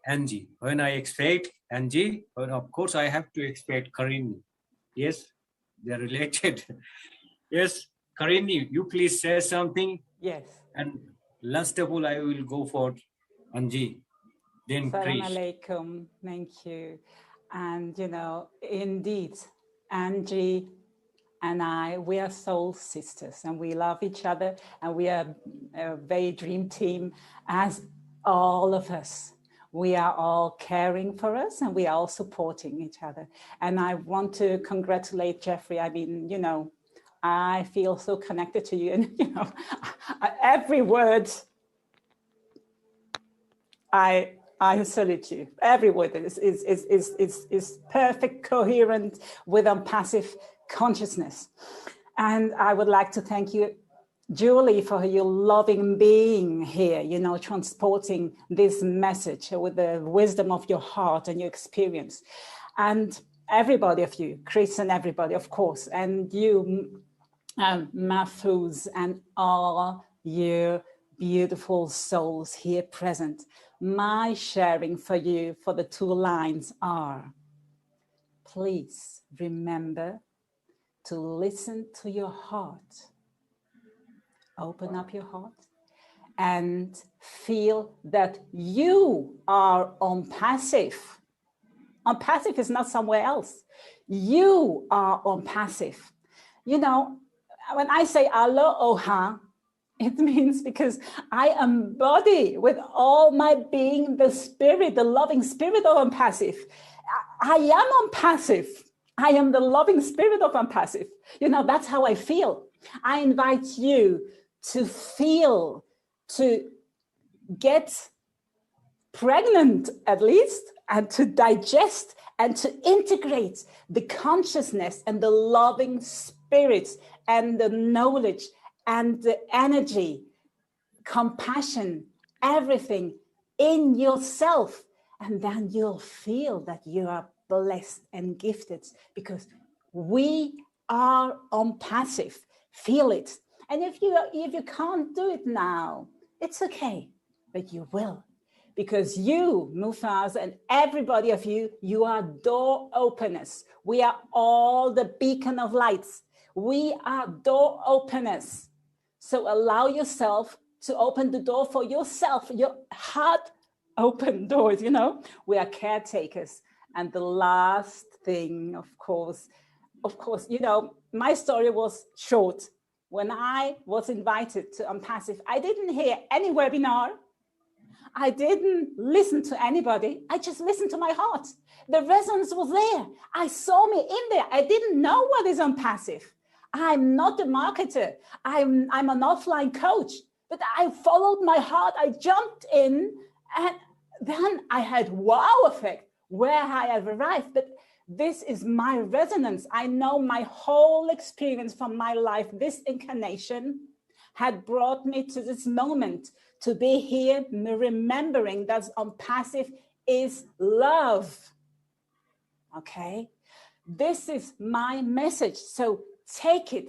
Angie. When I expect Angie, well, of course I have to expect Corinne. Yes, they are related. Yes, Corinne, you please say something. Yes. And last of all, I will go for Angie. Then Salam Krish. alaikum. Thank you. And, you know, indeed, Angie and I, we are soul sisters and we love each other and we are a very dream team as all of us. We are all caring for us and we are all supporting each other. And I want to congratulate Jeffrey. I mean, you know, I feel so connected to you and, you know, every word I salute you. Every word is perfect, coherent with Onpassive consciousness. And I would like to thank you, Julie, for your loving being here, you know, transporting this message with the wisdom of your heart and your experience. And everybody of you, Chris and everybody, of course, and you, Mahfuz, and all you beautiful souls here present. My sharing for you for the two lines are, please remember to listen to your heart. Open up your heart and feel that you are Onpassive. Onpassive is not somewhere else. You are Onpassive. You know, when I say Aloha, it means because I embody with all my being the spirit, the loving spirit of Onpassive. I am Onpassive. I am the loving spirit of Onpassive. You know, that's how I feel. I invite you to feel, to get pregnant at least, and to digest and to integrate the consciousness and the loving spirit and the knowledge and the energy, compassion, everything in yourself. And then you'll feel that you are blessed and gifted because we are Onpassive. Feel it. And if you can't do it now, it's okay, but you will. Because you, Mufaz, and everybody of you, you are door openers. We are all the beacon of lights. We are door openers. So allow yourself to open the door for yourself, your heart open doors, you know. We are caretakers. And the last thing, of course, you know, my story was short. When I was invited to Onpassive, I didn't hear any webinar. I didn't listen to anybody. I just listened to my heart. The resonance was there. I saw me in there. I didn't know what is Onpassive. I'm not a marketer. I'm an offline coach, but I followed my heart. I jumped in and then I had wow effect where I have arrived. But this is my resonance. I know my whole experience from my life, this incarnation had brought me to this moment to be here, remembering that Onpassive is love. Okay, this is my message. So take it,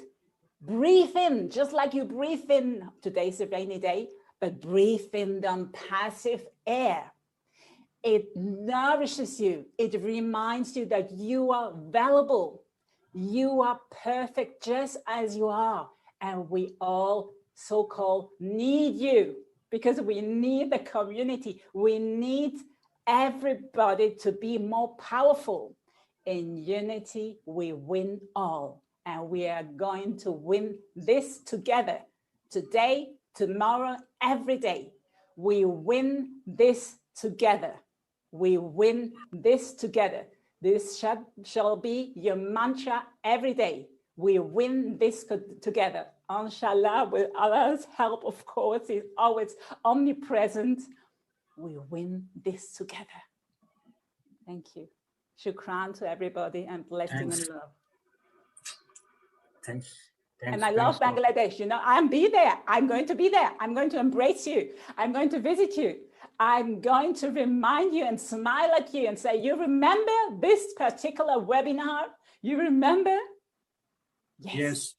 breathe in, just like you breathe in. Today's a rainy day, but breathe in the Onpassive air. It nourishes you. It reminds you that you are valuable. You are perfect just as you are. And we all so-called need you because we need the community. We need everybody to be more powerful. In unity, we win all. And we are going to win this together. Today, tomorrow, every day. We win this together. We win this together. This shall be your mantra every day. We win this together. Inshallah, with Allah's help, of course, is always omnipresent. We win this together. Thank you. Shukran to everybody and blessing and love. Thanks. And I love Bangladesh. You know, I'm be there. I'm going to be there. I'm going to embrace you. I'm going to visit you. I'm going to remind you and smile at you and say, you remember this particular webinar? You remember? Yes.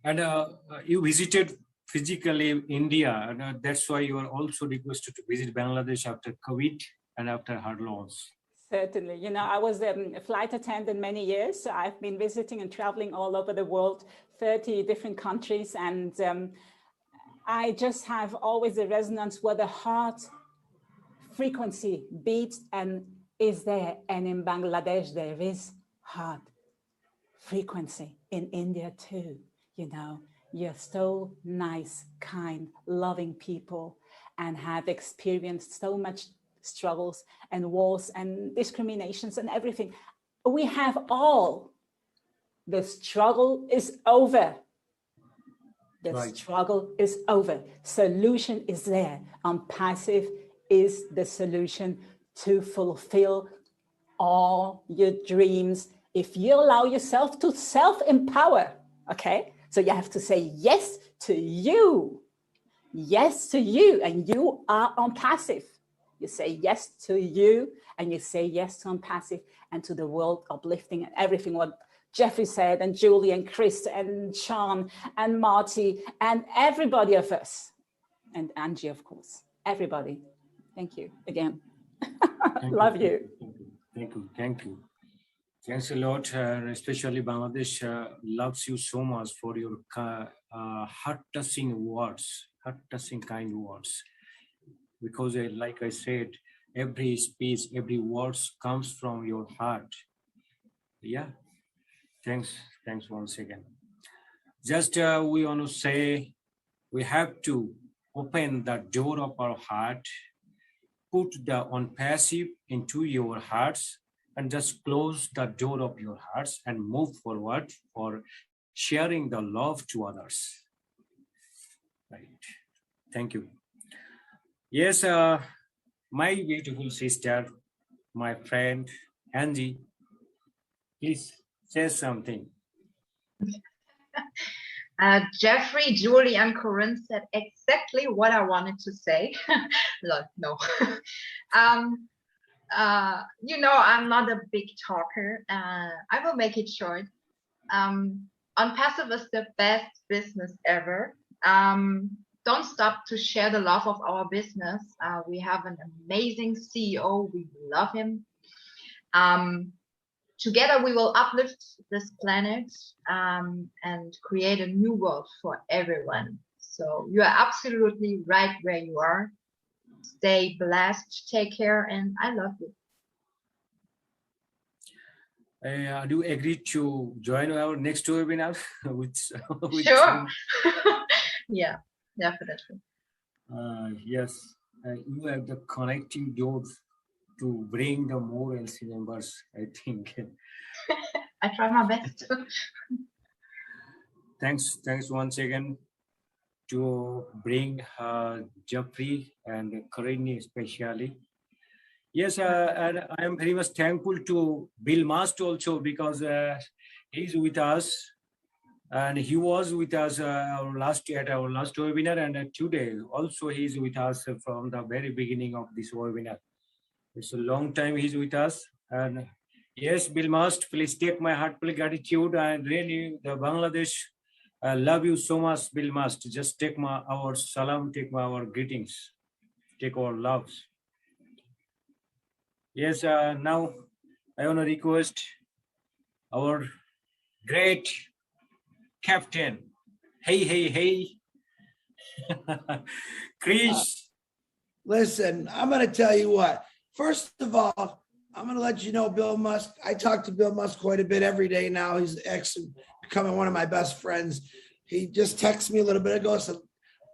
And you visited physically India, and that's why you are also requested to visit Bangladesh after COVID and after hard laws. Certainly. You know, I was a flight attendant many years. So I've been visiting and traveling all over the world, 30 different countries. And I just have always a resonance where the heart frequency beats and is there. And in Bangladesh, there is heart frequency. In India too, you know. You're so nice, kind, loving people and have experienced so much struggles and wars and discriminations and everything. We have all. The struggle is over. The struggle is over. Solution is there. Onpassive is the solution to fulfill all your dreams. If you allow yourself to self-empower, okay? So you have to say yes to you. Yes to you. And you are Onpassive. You say yes to you and you say yes to Onpassive and to the world uplifting and everything what Jeffrey said and Julie and Chris and Sean and Marty and everybody of us. And Angie, of course. Everybody. Thank you again. Love you. Thank you. Thank you. Thanks a lot, especially Bangladesh loves you so much for your heart-touching words, heart-touching kind words. Because like I said, every speech, every word comes from your heart. Yeah, thanks once again. Just we want to say, we have to open the door of our heart, put the Onpassive into your hearts, and just close the door of your hearts and move forward for sharing the love to others. Right. Thank you. Yes, my beautiful sister, my friend, Angie, please say something. Jeffrey, Julie, and Corinne said exactly what I wanted to say. No. You know, I'm not a big talker. I will make it short. Onpassive is the best business ever. Don't stop to share the love of our business. We have an amazing CEO. We love him. Together we will uplift this planet and create a new world for everyone. So you are absolutely right where you are. Stay blessed, take care, and I love you. Do you agree to join our next webinar? with sure. Yeah, definitely. Yes, you have the connecting doors to bring the more LC members, I think. I try my best. Thanks once again to bring Jeffrey and Corinne especially. Yes, and I am very much thankful to Bill Mast also because he's with us and he was with us at our last webinar, and today also he's with us from the very beginning of this webinar. It's a long time he's with us. And yes, Bill Mast, please take my heartfelt gratitude, and really the Bangladesh love you so much, Bill Mast. Just take our salam, take our greetings, take our loves. Yes, now I want to request our great captain. Hey, Chris. Listen, I'm going to tell you what. First of all, I'm going to let you know Bill Musk. I talk to Bill Musk quite a bit every day now. He's actually becoming one of my best friends. He just texted me a little bit ago, so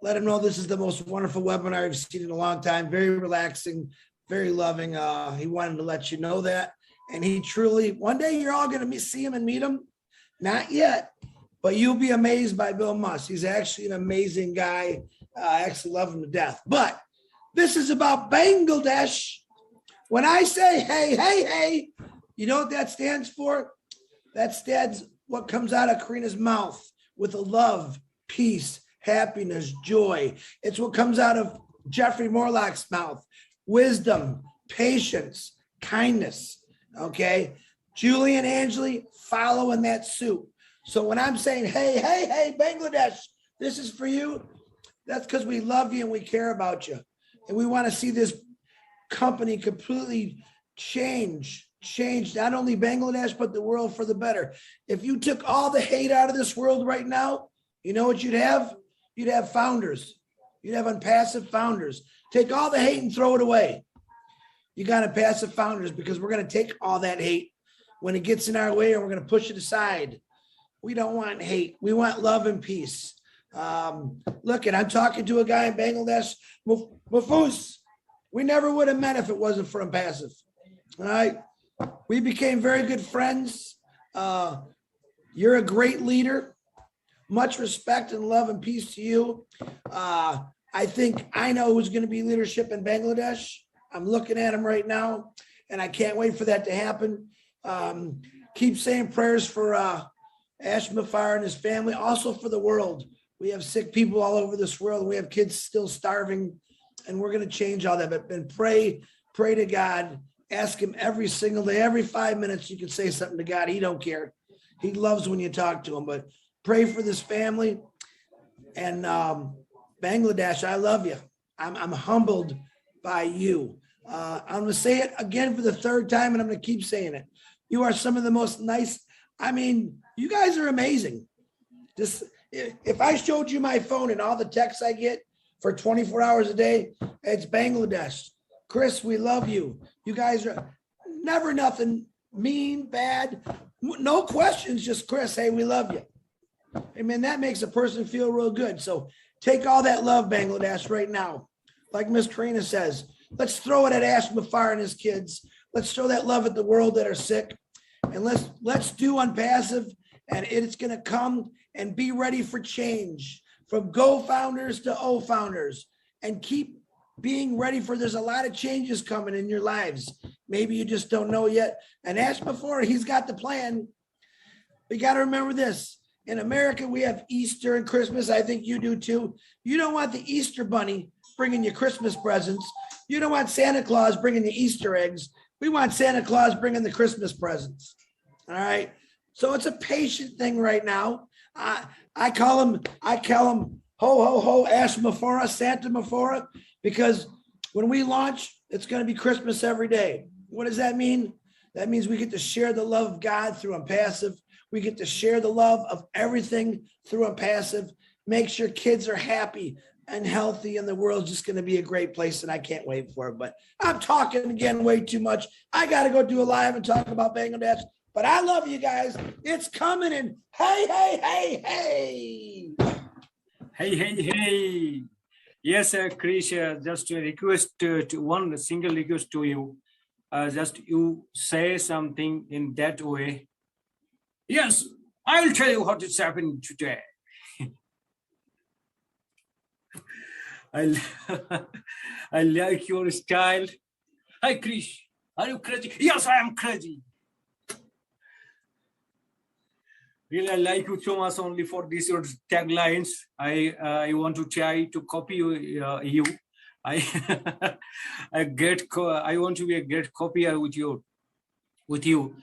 let him know this is the most wonderful webinar I've seen in a long time. Very relaxing, very loving. He wanted to let you know that. And he truly, one day you're all going to see him and meet him. Not yet, but you'll be amazed by Bill Musk. He's actually an amazing guy. I actually love him to death. But this is about Bangladesh. When I say, hey, you know what that stands for? That stands what comes out of Karina's mouth with a love, peace, happiness, joy. It's what comes out of Jeffrey Morlock's mouth, wisdom, patience, kindness, okay? Julie and Angeli follow in that suit. So when I'm saying, hey, Bangladesh, this is for you, that's because we love you and we care about you. And we want to see this company completely change not only Bangladesh, but the world for the better. If you took all the hate out of this world right now, you know what you'd have? You'd have founders. You'd have Onpassive founders. Take all the hate and throw it away. You got Onpassive founders, because we're going to take all that hate when it gets in our way, and we're going to push it aside. We don't want hate. We want love and peace. Look, and I'm talking to a guy in Bangladesh, Mahfuz. We never would have met if it wasn't for Onpassive. All right. We became very good friends. You're a great leader. Much respect and love and peace to you. I think I know who's going to be leadership in Bangladesh. I'm looking at him right now, and I can't wait for that to happen. Keep saying prayers for Ash Mafar and his family, also for the world. We have sick people all over this world. We have kids still starving, and we're going to change all that. But pray to God. Ask him every single day, every 5 minutes, you can say something to God. He don't care. He loves when you talk to him. But pray for this family. And Bangladesh, I love you. I'm humbled by you. I'm going to say it again for the third time, and I'm going to keep saying it. You are some of the most nice. I mean, you guys are amazing. Just if I showed you my phone and all the texts I get for 24 hours a day, it's Bangladesh. Chris, we love you. You guys are never nothing mean, bad, no questions, just Chris, hey, we love you. I mean, that makes a person feel real good. So take all that love, Bangladesh, right now. Like Miss Karina says, let's throw it at Ash Mafar and his kids. Let's throw that love at the world that are sick. And let's do Onpassive, and it's going to come, and be ready for change from Go founders to O founders, and keep being ready for, there's a lot of changes coming in your lives. Maybe you just don't know yet. And Ash Mafar, he's got the plan. We got to remember this. In America, we have Easter and Christmas. I think you do too. You don't want the Easter bunny bringing you Christmas presents. You don't want Santa Claus bringing the Easter eggs. We want Santa Claus bringing the Christmas presents. All right. So it's a patient thing right now. I call him ho, ho, ho, Ash Mafara, Santa Mafara, because when we launch, it's going to be Christmas every day. What does that mean? That means we get to share the love of God through Onpassive. We get to share the love of everything through Onpassive. Make sure kids are happy and healthy, and the world's just going to be a great place, and I can't wait for it. But I'm talking again way too much. I got to go do a live and talk about Bangladesh. But I love you guys. It's coming, and hey, hey, hey, hey. Hey, hey, hey. Yes, Krish, just a request to one single request to you. Just you say something in that way. Yes, I will tell you what is happening today. I like your style. Hi, Krish. Are you crazy? Yes, I am crazy. Really, I like you so much only for these your taglines. I want to try to copy you. I want to be a great copier with you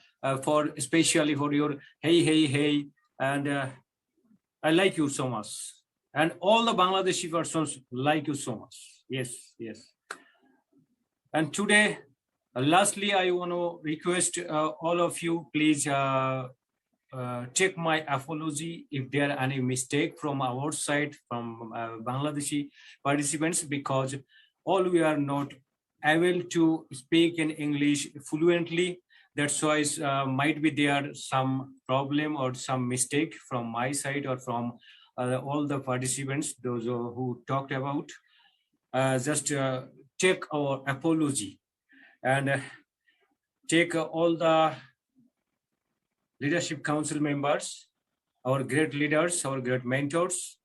for especially for your hey, hey, hey, and I like you so much. And all the Bangladeshi persons like you so much. Yes, yes. And today, lastly, I want to request all of you, please take my apology if there are any mistake from our side, from Bangladeshi participants, because all we are not able to speak in English fluently. That's why might be there some problem or some mistake from my side or from all the participants, those who talked about. Just take our apology and take all the leadership council members, our great leaders, our great mentors.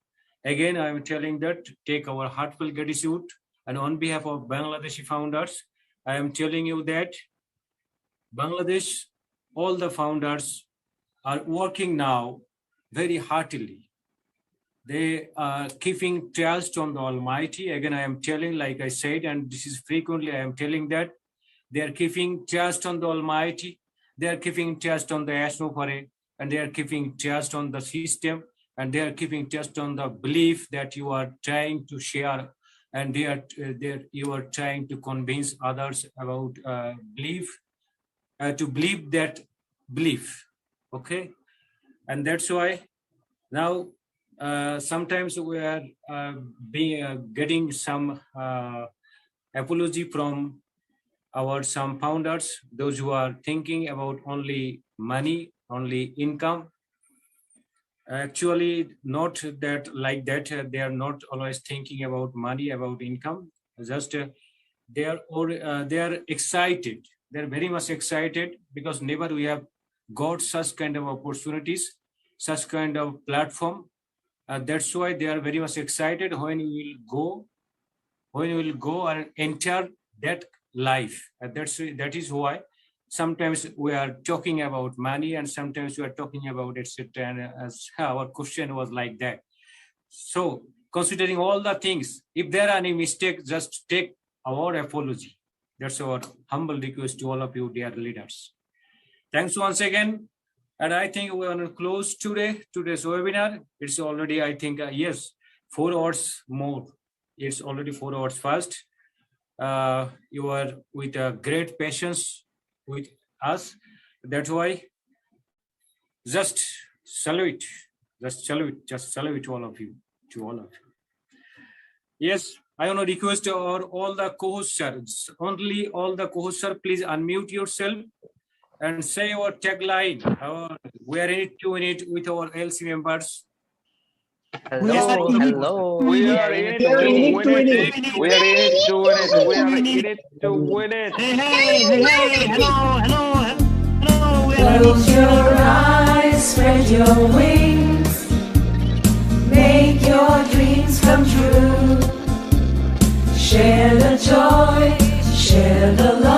Again, I am telling that take our heartfelt gratitude, and on behalf of Bangladeshi founders, I am telling you that Bangladesh, all the founders are working now very heartily. They are keeping trust on the Almighty. Again, I am telling, like I said, and this is frequently I am telling that they are keeping trust on the Almighty. They are keeping trust on the Ashnopare, and they are keeping trust on the system, and they are keeping trust on the belief that you are trying to share, and you are trying to convince others about belief, to believe that belief. Okay, and that's why now sometimes we are getting some apology from our some founders, those who are thinking about only money, only income. Actually, not that like that. They are not always thinking about money, about income. Just they are excited. They're very much excited because never we have got such kind of opportunities, such kind of platform. That's why they are very much excited when we will go and enter that life. That is why sometimes we are talking about money and sometimes we are talking about etc. And our question was like that. So considering all the things, if there are any mistakes, just take our apology. That's our humble request to all of you, dear leaders. Thanks once again. And I think we are going to close today's webinar. It's already, I think, yes, 4 hours more. It's already 4 hours fast. You are with a great patience with us. That's why just salute all of you, to all of you. Yes, I want to request all the co-hosts, only all the co-hosts, please unmute yourself and say your tagline. We are in it to win it with our LC members. Hello. We are in it to win it. We are in it to win it. We are in it to win it. Hey, hello. Close your eyes, spread your wings, make your dreams come true. Share the joy, share the love.